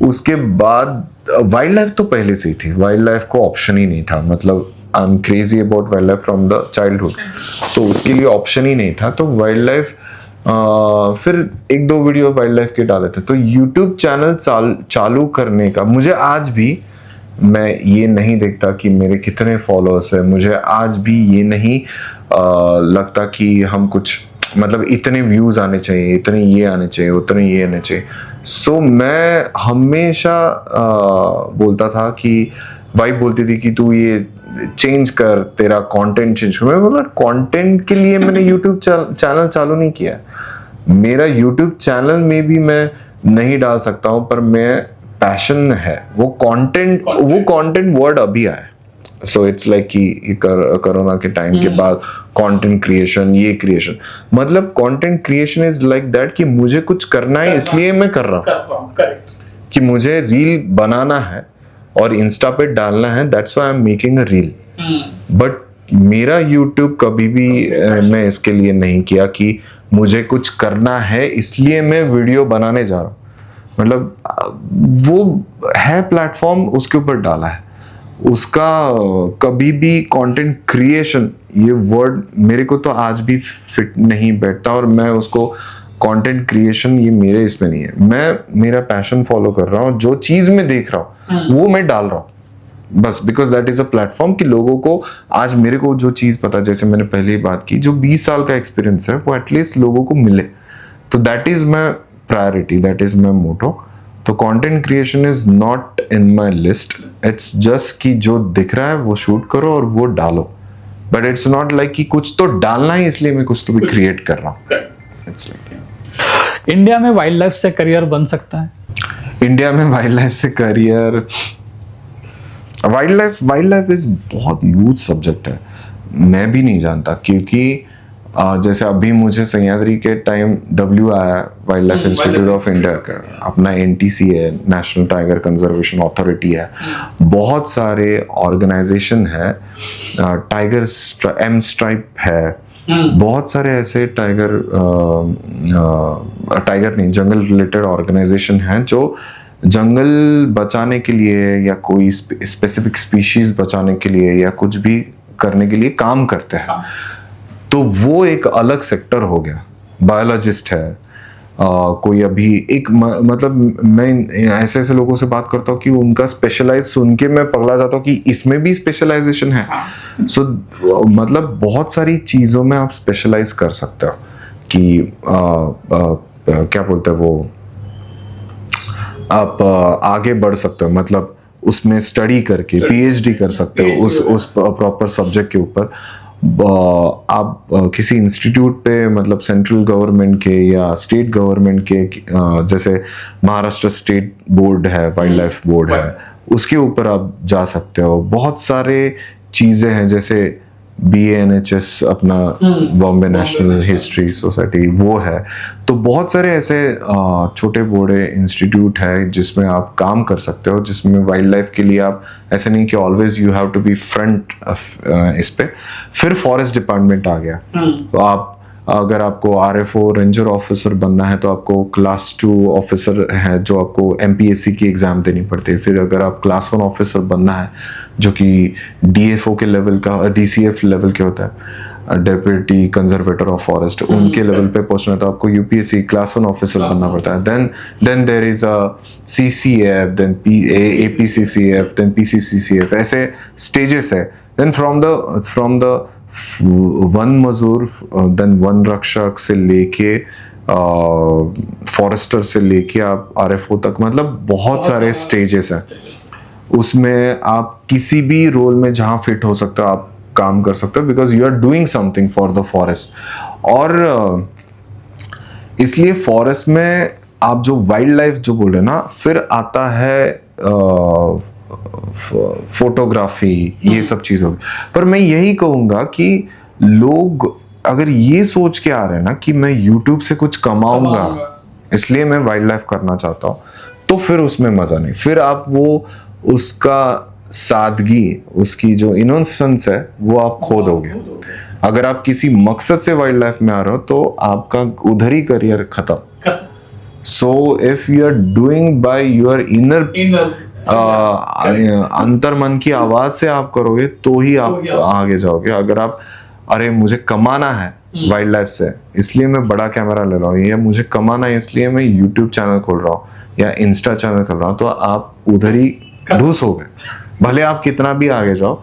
उसके बाद वाइल्ड लाइफ तो पहले से ही थी। वाइल्ड लाइफ को ऑप्शन ही नहीं था, मतलब I am crazy about wild life from the childhood, तो उसके लिए ऑप्शन ही नहीं था। तो वाइल्ड लाइफ फिर 1-2 वीडियो वाइल्ड लाइफ के डाले थे। तो यूट्यूब चैनल चालू करने का मुझे आज भी, मैं ये नहीं देखता कि मेरे कितने फॉलोअर्स हैं। मुझे आज भी ये नहीं लगता कि हम कुछ, मतलब इतने व्यूज आने चाहिए, इतने ये आने चाहिए, उतने ये आने चाहिए। सो मैं हमेशा बोलता था कि वाइफ बोलती थी कि तू ये चेंज कर, तेरा कंटेंट चेंज कर। मैं बोला कंटेंट के लिए मैंने यूट्यूब चैनल चालू नहीं किया। मेरा यूट्यूब चैनल में भी मैं नहीं डाल सकता हूँ, पर मैं पैशन है वो कंटेंट वर्ड अभी आया। सो इट्स लाइक कि कोरोना के टाइम के बाद कंटेंट क्रिएशन, ये क्रिएशन, मतलब content creation is like that कि मुझे कुछ करना है इसलिए मैं कर रहा हूँ, कि मुझे रील बनाना है और इंस्टा पे डालना है, that's why I am making a reel. But मेरा यूट्यूब कभी भी मैं इसके लिए नहीं किया कि मुझे कुछ करना है इसलिए मैं वीडियो बनाने जा रहा हूँ। मतलब वो है प्लेटफॉर्म, उसके ऊपर डाला है। उसका कभी भी कंटेंट क्रिएशन ये वर्ड मेरे को तो आज भी फिट नहीं बैठता, और मैं उसको कंटेंट क्रिएशन ये मेरे इसमें नहीं है, मैं मेरा पैशन फॉलो कर रहा हूँ, जो चीज मैं देख रहा हूँ वो मैं डाल रहा हूँ बस, because that is a platform कि लोगों को आज मेरे को जो चीज पता, जैसे मैंने पहले ही बात की, जो 20 साल का एक्सपीरियंस है वो एटलीस्ट लोगों को मिले, तो that is my priority, that is my motto. तो content creation is not in my list, it's just कि जो दिख रहा है वो शूट करो और वो डालो, बट इट्स नॉट लाइक कि कुछ तो डालना है इसलिए मैं कुछ तो भी क्रिएट कर रहा हूँ। इट्स लाइक इंडिया में वाइल्ड लाइफ से करियर बन सकता है? इंडिया में वाइल्ड लाइफ से करियर, वाइल्ड लाइफ इज बहुत ह्यूज सब्जेक्ट है, मैं भी नहीं जानता, क्योंकि जैसे अभी मुझे सह्याद्री के टाइम डब्ल्यू आया, wild life institute of India का, अपना एनटीसी है, नेशनल टाइगर कंजर्वेशन अथॉरिटी है, बहुत सारे ऑर्गेनाइजेशन है, टाइगर एम स्ट्राइप है, बहुत सारे ऐसे टाइगर नहीं, जंगल रिलेटेड ऑर्गेनाइजेशन हैं जो जंगल बचाने के लिए या कोई स्पेसिफिक स्पीशीज बचाने के लिए या कुछ भी करने के लिए काम करते हैं। तो वो एक अलग सेक्टर हो गया। बायोलॉजिस्ट है, कोई अभी एक मतलब मैं ऐसे ऐसे लोगों से बात करता हूँ कि उनका स्पेशलाइज सुन के मैं पगला जाता हूँ कि इसमें भी स्पेशलाइजेशन है। सो मतलब बहुत सारी चीज़ों में आप स्पेशलाइज कर सकते हो कि क्या बोलते हैं वो, आप आगे बढ़ सकते हो, मतलब उसमें स्टडी करके पीएचडी कर सकते हो उस प्रॉपर सब्जेक्ट के ऊपर। आप किसी इंस्टीट्यूट पे, मतलब सेंट्रल गवर्नमेंट के या स्टेट गवर्नमेंट के, जैसे महाराष्ट्र स्टेट बोर्ड है, वाइल्ड लाइफ बोर्ड है, उसके ऊपर आप जा सकते हो। बहुत सारे चीज़ें हैं, जैसे BANHS अपना बॉम्बे नेशनल हिस्ट्री सोसाइटी वो है। तो बहुत सारे ऐसे छोटे बड़े इंस्टीट्यूट है जिसमें आप काम कर सकते हो, जिसमें वाइल्ड लाइफ के लिए आप ऐसे नहीं कि always you have to be front इस पे। फिर फॉरेस्ट डिपार्टमेंट आ गया, तो आप अगर आपको RFO रेंजर ऑफिसर बनना है तो आपको क्लास 2 ऑफिसर है जो आपको MPSC की एग्जाम देनी पड़ती है। फिर अगर आप क्लास 1 ऑफिसर बनना है जो कि DFO के लेवल का, DCF लेवल के होता है, डेप्यूटी कंजर्वेटर ऑफ फॉरेस्ट, उनके लेवल पे पहुंचना है तो आपको UPSC क्लास 1 ऑफिसर बनना पड़ता है। Then there is a CCF, then APCCF, then PCCCF, ऐसे स्टेजेस है। देन फ्रॉम द वन मजूर, देन वन रक्षक से लेके फॉरेस्टर से लेके आप RFO तक, मतलब बहुत सारे स्टेजेस हैं। उसमें आप किसी भी रोल में जहां फिट हो सकते हो आप काम कर सकते हो, because you are doing something for the forest. और इसलिए फॉरेस्ट में आप जो वाइल्ड लाइफ जो बोल रहे हैं ना, फिर आता है फोटोग्राफी, ये सब चीज होगी। पर मैं यही कहूंगा कि लोग अगर ये सोच के आ रहे हैं ना कि मैं YouTube से कुछ कमाऊंगा इसलिए मैं वाइल्ड लाइफ करना चाहता हूँ, तो फिर उसमें मजा नहीं। फिर आप वो उसका सादगी, उसकी जो इनोसेंस है वो आप खो दोगे। अगर आप किसी मकसद से वाइल्ड लाइफ में आ रहे हो तो आपका उधर ही करियर खत्म। So if you are doing by your inner अंतर मन की आवाज से आप करोगे तो ही आप आगे जाओगे। अगर आप अरे मुझे कमाना है वाइल्ड लाइफ से इसलिए मैं बड़ा कैमरा ले रहा हूँ, या मुझे कमाना है इसलिए मैं YouTube चैनल खोल रहा हूँ या इंस्टा चैनल खोल रहा हूँ, तो आप उधर ही ढूस हो गए। भले आप कितना भी आगे जाओ,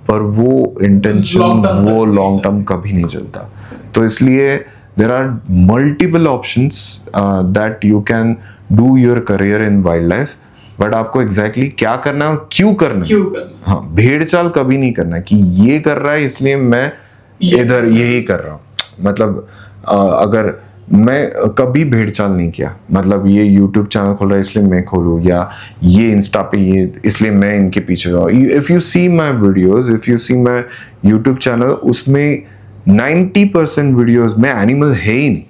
पर वो इंटेंशन वो लॉन्ग टर्म कभी नहीं चलता। तो इसलिए there are multiple options that you can do your career in wildlife, but आपको एग्जैक्टली क्या करना है और क्यों करना है। हाँ, भेड़ चाल कभी नहीं करना है कि ये कर रहा है इसलिए मैं इधर यही कर रहा हूँ। मतलब अगर मैं कभी भेड़ चाल नहीं किया, मतलब ये YouTube चैनल खोल रहा है इसलिए मैं खोलूँ, या ये इंस्टा पे ये इसलिए मैं इनके पीछे जाऊँ। If you see my videos, if you see my YouTube channel, उसमें 90% वीडियोज में एनिमल है ही नहीं।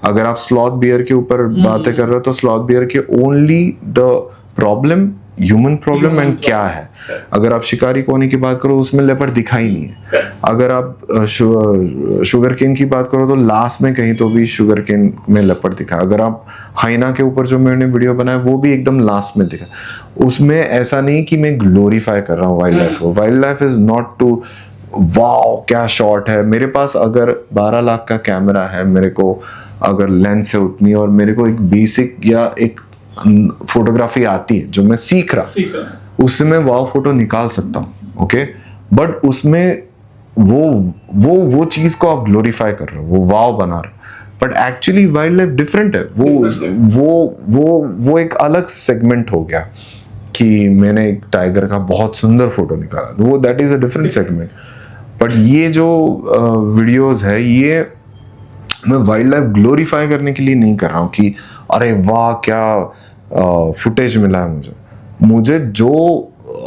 अगर आप स्लॉथ बियर के ऊपर बातें कर रहे हो तो स्लॉथ बियर के only the problem, human problem and क्या है। अगर आप शिकारी कोनी की बात करो उसमें लेपर्ड दिखाई नहीं है। अगर आप शुगर केन की बात करो तो लास्ट में कहीं तो भी शुगर केन में लेपर्ड दिखा। अगर आप हाइना के ऊपर जो मैंने वीडियो बनाया वो भी एकदम लास्ट में दिखा। उसमें ऐसा नहीं कि मैं ग्लोरीफाई कर रहा हूँ वाइल्ड लाइफ को। Wildlife is not to wow क्या शॉट है। मेरे पास अगर 12 लाख का कैमरा है, मेरे को अगर लेंस है उतनी, और मेरे को एक बेसिक या एक फोटोग्राफी आती है जो मैं सीख रहा, उससे मैं वाव फोटो निकाल सकता हूँ, ओके। बट उसमें वो चीज को आप ग्लोरीफाई कर रहे हो, वो वाव बना रहे हो, but actually wild life different है। वो एक अलग सेगमेंट हो गया कि मैंने एक टाइगर का बहुत सुंदर फोटो निकाला, वो that is a different segment. But ये जो वीडियोस है, ये मैं वाइल्ड लाइफ ग्लोरीफाई करने के लिए नहीं कर रहा हूँ कि अरे वाह क्या फुटेज मिला है मुझे जो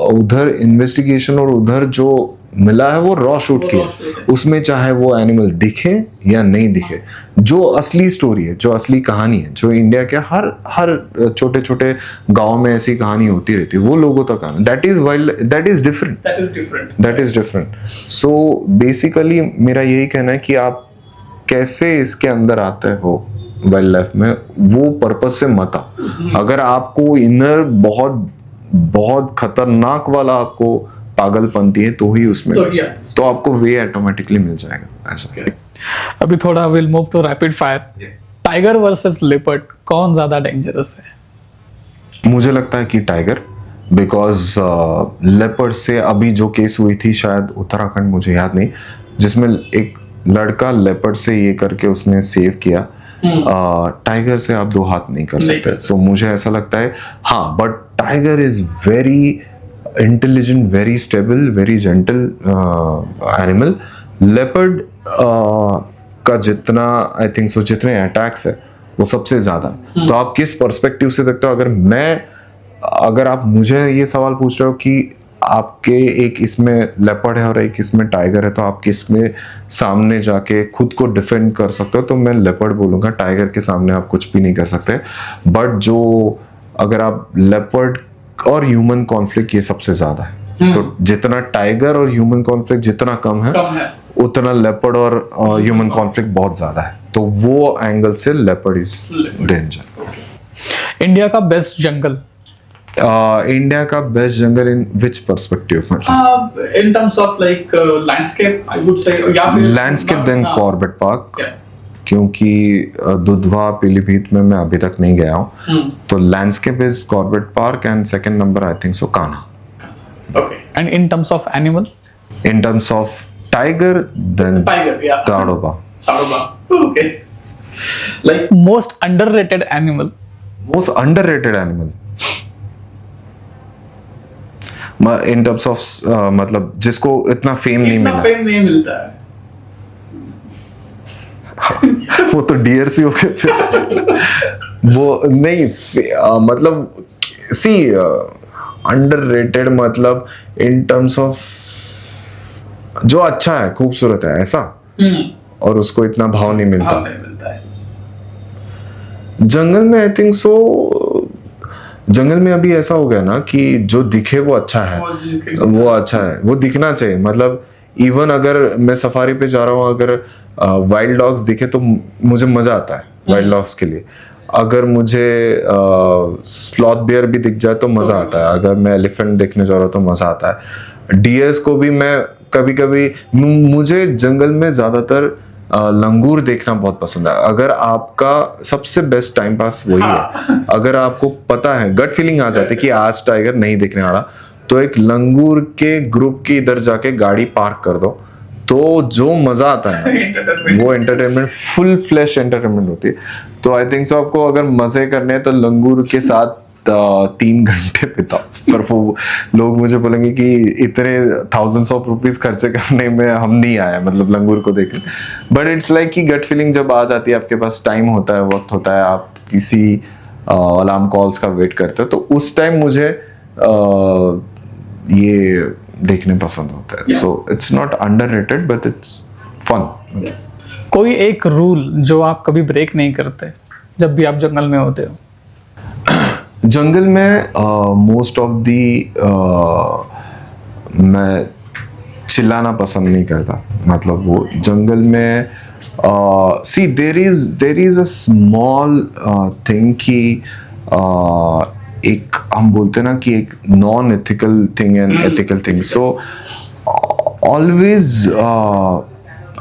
उधर इन्वेस्टिगेशन और उधर जो मिला है वो रॉ शूट किया, उसमें चाहे वो एनिमल दिखे या नहीं दिखे, जो असली स्टोरी है, जो असली कहानी है, जो इंडिया के हर छोटे छोटे गांव में ऐसी कहानी होती रहती है, वो लोगों तक आना, that is wild, that is different. So basically मेरा यही कहना है कि आप कैसे इसके अंदर आते हो वाइल्ड लाइफ में, वो पर्पस से मत आओ। अगर आपको इनर बहुत खतरनाक वाला आपको पागलपंती है तो ही उसमें तो आपको वे ऑटोमेटिकली मिल जाएगा ऐसा। अभी थोड़ा will move to rapid fire. Tiger versus leopard, कौन ज्यादा डेंजरस है? मुझे लगता है कि टाइगर, बिकॉज लेपर्ड से अभी जो केस हुई थी शायद उत्तराखंड, मुझे याद नहीं, जिसमें एक लड़का लेपर्ड से ये करके उसने सेव किया। टाइगर से आप दो हाथ नहीं कर सकते। सो मुझे ऐसा लगता है हाँ, but tiger is very intelligent, very stable, very gentle animal. Leopard का जितना आई थिंक सो जितने अटैक्स है वो सबसे ज्यादा। तो आप किस पर्सपेक्टिव से देखते हो? अगर आप मुझे ये सवाल पूछ रहे हो कि आपके एक इसमें लेपर्ड है और एक इसमें टाइगर है, तो आप किस में सामने जाके खुद को डिफेंड कर सकते हो, तो मैं लेपर्ड बोलूंगा। टाइगर के सामने आप कुछ भी नहीं कर सकते। बट जो अगर आप लेपर्ड और ह्यूमन कॉन्फ्लिक्ट ये सबसे ज्यादा है, तो जितना टाइगर और ह्यूमन कॉन्फ्लिक्ट जितना कम है उतना लेपर्ड और ह्यूमन कॉन्फ्लिक्ट बहुत ज्यादा है। तो वो एंगल से लेपर्ड इज डेंजर। इंडिया का बेस्ट जंगल? इंडिया का बेस्ट जंगल इन विच पर्सपेक्टिव? मतलब इन terms of like landscape I would say, या फिर लैंडस्केप देन कॉर्बेट पार्क, क्योंकि दुधवा पीलीभीत में मैं अभी तक नहीं गया हूँ। तो landscape is Corbett park and second number I think so Kanha. Okay, and in terms of animal? In terms of tiger then Tadoba. Okay, like most underrated animal? Most underrated animal in terms of मतलब जिसको इतना फेम नहीं मिलता है वो तो डियर सी हो गए वो नहीं मतलब सी अंडररेटेड मतलब इन टर्म्स ऑफ जो अच्छा है, खूबसूरत है ऐसा, और उसको इतना भाव नहीं मिलता है। जंगल में आई थिंक सो, जंगल में अभी ऐसा हो गया ना कि जो दिखे वो अच्छा है, वो अच्छा है, वो दिखना चाहिए। मतलब इवन अगर मैं सफारी पे जा रहा हूँ, अगर वाइल्ड डॉग्स दिखे तो मुझे मजा आता है वाइल्ड डॉग्स के लिए। अगर मुझे स्लॉथ बियर भी दिख जाए तो मजा आता है। अगर मैं एलिफेंट देखने जा रहा हूँ तो मजा आता है। डियर्स को भी मैं कभी कभी, मुझे जंगल में ज्यादातर लंगूर देखना बहुत पसंद है। अगर आपका सबसे बेस्ट टाइम पास वही है, अगर आपको पता है, गट फीलिंग आ जाती है कि आज टाइगर नहीं दिखने वाला, तो एक लंगूर के ग्रुप के इधर जाके गाड़ी पार्क कर दो, तो जो मजा आता है वो एंटरटेनमेंट, फुल फ्लैश एंटरटेनमेंट होती है। तो आई थिंक सो आपको अगर मजे करने हैं तो लंगूर के साथ 3 घंटे बिताओ। पर वो लोग मुझे बोलेंगे कि इतने thousands of rupees खर्चे करने में हम नहीं आए मतलब लंगूर को देखने। बट इट्स लाइक कि गट फीलिंग जब आ जाती है, आपके पास टाइम होता है, वक्त होता है, आप किसी अलार्म कॉल्स का वेट करते हो, तो उस टाइम मुझे ये देखने पसंद होता है। So it's not underrated but it's fun. कोई एक रूल जो आप कभी ब्रेक नहीं करते जब भी आप जंगल में होते हो? जंगल में मोस्ट ऑफ दी मैं चिल्लाना पसंद नहीं करता। मतलब वो जंगल में see there is a small thing कि एक हम बोलते ना कि एक non ethical thing and ethical thing. So always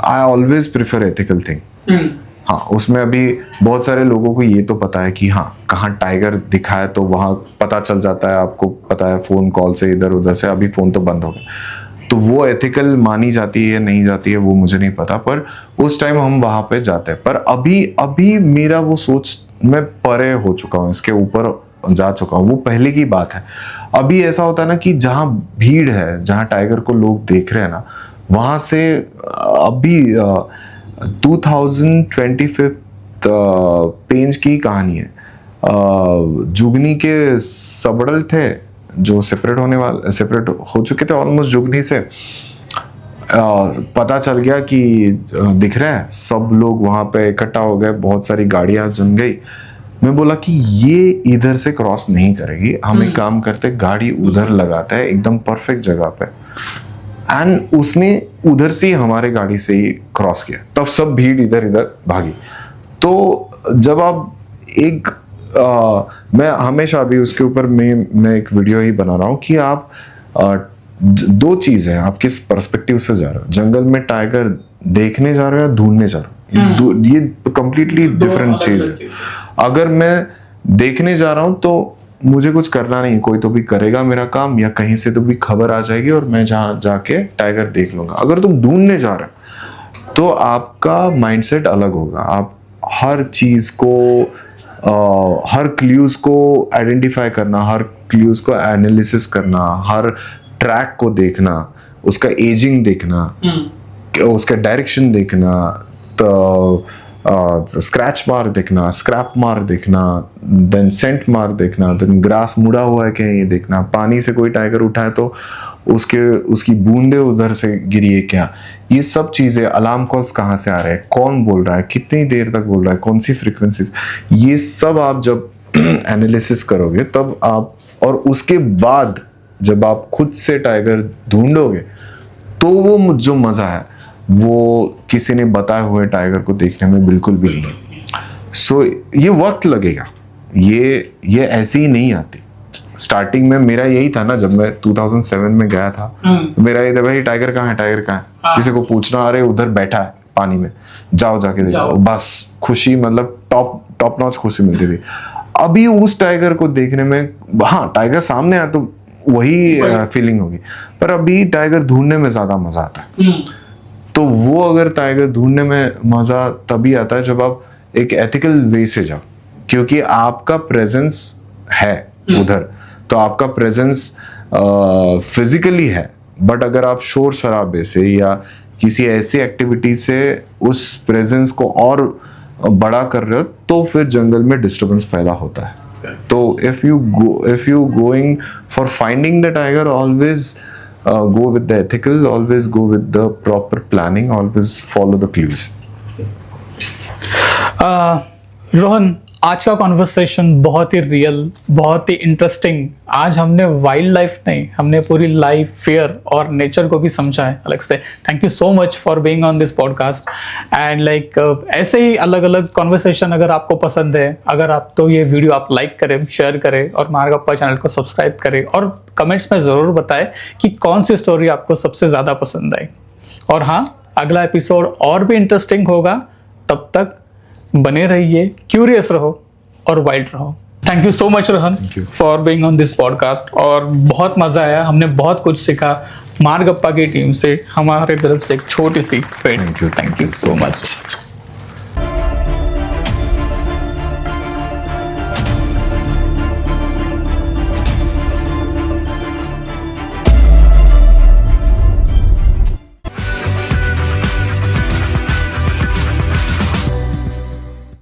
I always prefer ethical thing. हाँ, उसमें अभी बहुत सारे लोगों को ये तो पता है कि हाँ कहाँ टाइगर दिखा है, तो वहाँ पता चल जाता है, आपको पता है फ़ोन कॉल से इधर उधर से। अभी फ़ोन तो बंद हो गया, तो वो एथिकल मानी जाती है या नहीं जाती है वो मुझे नहीं पता, पर उस टाइम हम वहाँ पे जाते हैं। पर अभी अभी मेरा वो सोच मैं परे हो चुका हूँ, इसके ऊपर जा चुका हूँ, वो पहले की बात है। अभी ऐसा होता है ना कि जहाँ भीड़ है, जहाँ टाइगर को लोग देख रहे हैं ना, वहाँ से अभी 2025 पेंज की कहानी है। जुगनी के सबड़ल थे जो सेपरेट हो चुके थे ऑलमोस्ट जुगनी से। पता चल गया कि दिख रहा है, सब लोग वहां पे इकट्ठा हो गए, बहुत सारी गाड़ियां जम गई। मैं बोला कि ये इधर से क्रॉस नहीं करेगी, हम एक काम करते, गाड़ी उधर लगाते हैं एकदम परफेक्ट जगह पे। एंड उसने उधर से हमारे गाड़ी से ही क्रॉस किया, तब सब भीड़ इधर इधर भागी। तो जब आप एक मैं हमेशा अभी उसके ऊपर मैं एक वीडियो ही बना रहा हूँ कि आप दो चीज है, आप किस पर्सपेक्टिव से जा रहे हो। जंगल में टाइगर देखने जा रहे हो या ढूंढने जा रहे हो, ये कंप्लीटली डिफरेंट चीज है। अगर मैं देखने जा रहा हूं तो मुझे कुछ करना नहीं, कोई तो भी करेगा मेरा काम, या कहीं से तो भी खबर आ जाएगी और मैं जहां जाके टाइगर देख लूंगा। अगर तुम ढूंढने जा रहे हो तो आपका माइंडसेट अलग होगा। आप हर चीज को हर क्ल्यूज को आइडेंटिफाई करना, हर क्ल्यूज को एनालिसिस करना, हर ट्रैक को देखना, उसका एजिंग देखना, उसका डायरेक्शन देखना, तो स्क्रैच मार्क देखना, स्क्रैप मार्क देखना, देन सेंट मार्क देखना, देन ग्रास मुड़ा हुआ है क्या ये देखना, पानी से कोई टाइगर उठा है तो उसकी बूंदे उधर से गिरी है क्या, ये सब चीजें, अलार्म कॉल्स कहाँ से आ रहे हैं, कौन बोल रहा है, कितनी देर तक बोल रहा है, कौन सी फ्रीक्वेंसीज, ये सब आप जब एनालिसिस करोगे तब आप, और उसके बाद जब आप खुद से टाइगर ढूंढोगे तो वो जो मजा है वो किसी ने बताए हुए टाइगर को देखने में बिल्कुल भी नहीं है। सो ये वक्त लगेगा, ये ऐसी ही नहीं आती। स्टार्टिंग में मेरा यही था ना, जब मैं 2007 में गया था, मेरा ये था भाई टाइगर कहाँ है, टाइगर कहाँ है, किसी को पूछना, अरे उधर बैठा है पानी में, जाओ जाके देखो, बस खुशी, मतलब टॉप नॉच खुशी मिलती थी। अभी उस टाइगर को देखने में, हाँ टाइगर सामने आया तो वही फीलिंग होगी, पर अभी टाइगर ढूंढने में ज्यादा मजा आता है। तो वो अगर टाइगर ढूंढने में मजा तभी आता है जब आप एक एथिकल वे से जाओ, क्योंकि आपका प्रेजेंस है उधर, तो आपका प्रेजेंस फिजिकली है, बट अगर आप शोर शराबे से या किसी ऐसी एक्टिविटी से उस प्रेजेंस को और बड़ा कर रहे हो तो फिर जंगल में डिस्टरबेंस पैदा होता है। तो if you going for finding the tiger, always go with the ethical, always go with the proper planning, always follow the clues. Rohan, आज का कॉन्वर्सेशन बहुत ही रियल, बहुत ही इंटरेस्टिंग। आज हमने वाइल्ड लाइफ नहीं, हमने पूरी लाइफ, फेयर और नेचर को भी समझा है अलग से। Thank you so much for being on this podcast. And like ऐसे ही अलग अलग कॉन्वर्सेशन अगर आपको पसंद है, अगर आप तो ये वीडियो आप लाइक करें, शेयर करें और मारगप्पा चैनल को सब्सक्राइब करें, और कमेंट्स में ज़रूर बताएं कि कौन सी स्टोरी आपको सबसे ज़्यादा पसंद आई। और हाँ, अगला एपिसोड और भी इंटरेस्टिंग होगा। तब तक बने रहिए, क्यूरियस रहो और वाइल्ड रहो। Thank you so much Rohan for being on this podcast. और बहुत मजा आया, हमने बहुत कुछ सीखा मारगप्पा की टीम से, हमारे तरफ से एक छोटी सी पेट। Thank you so much.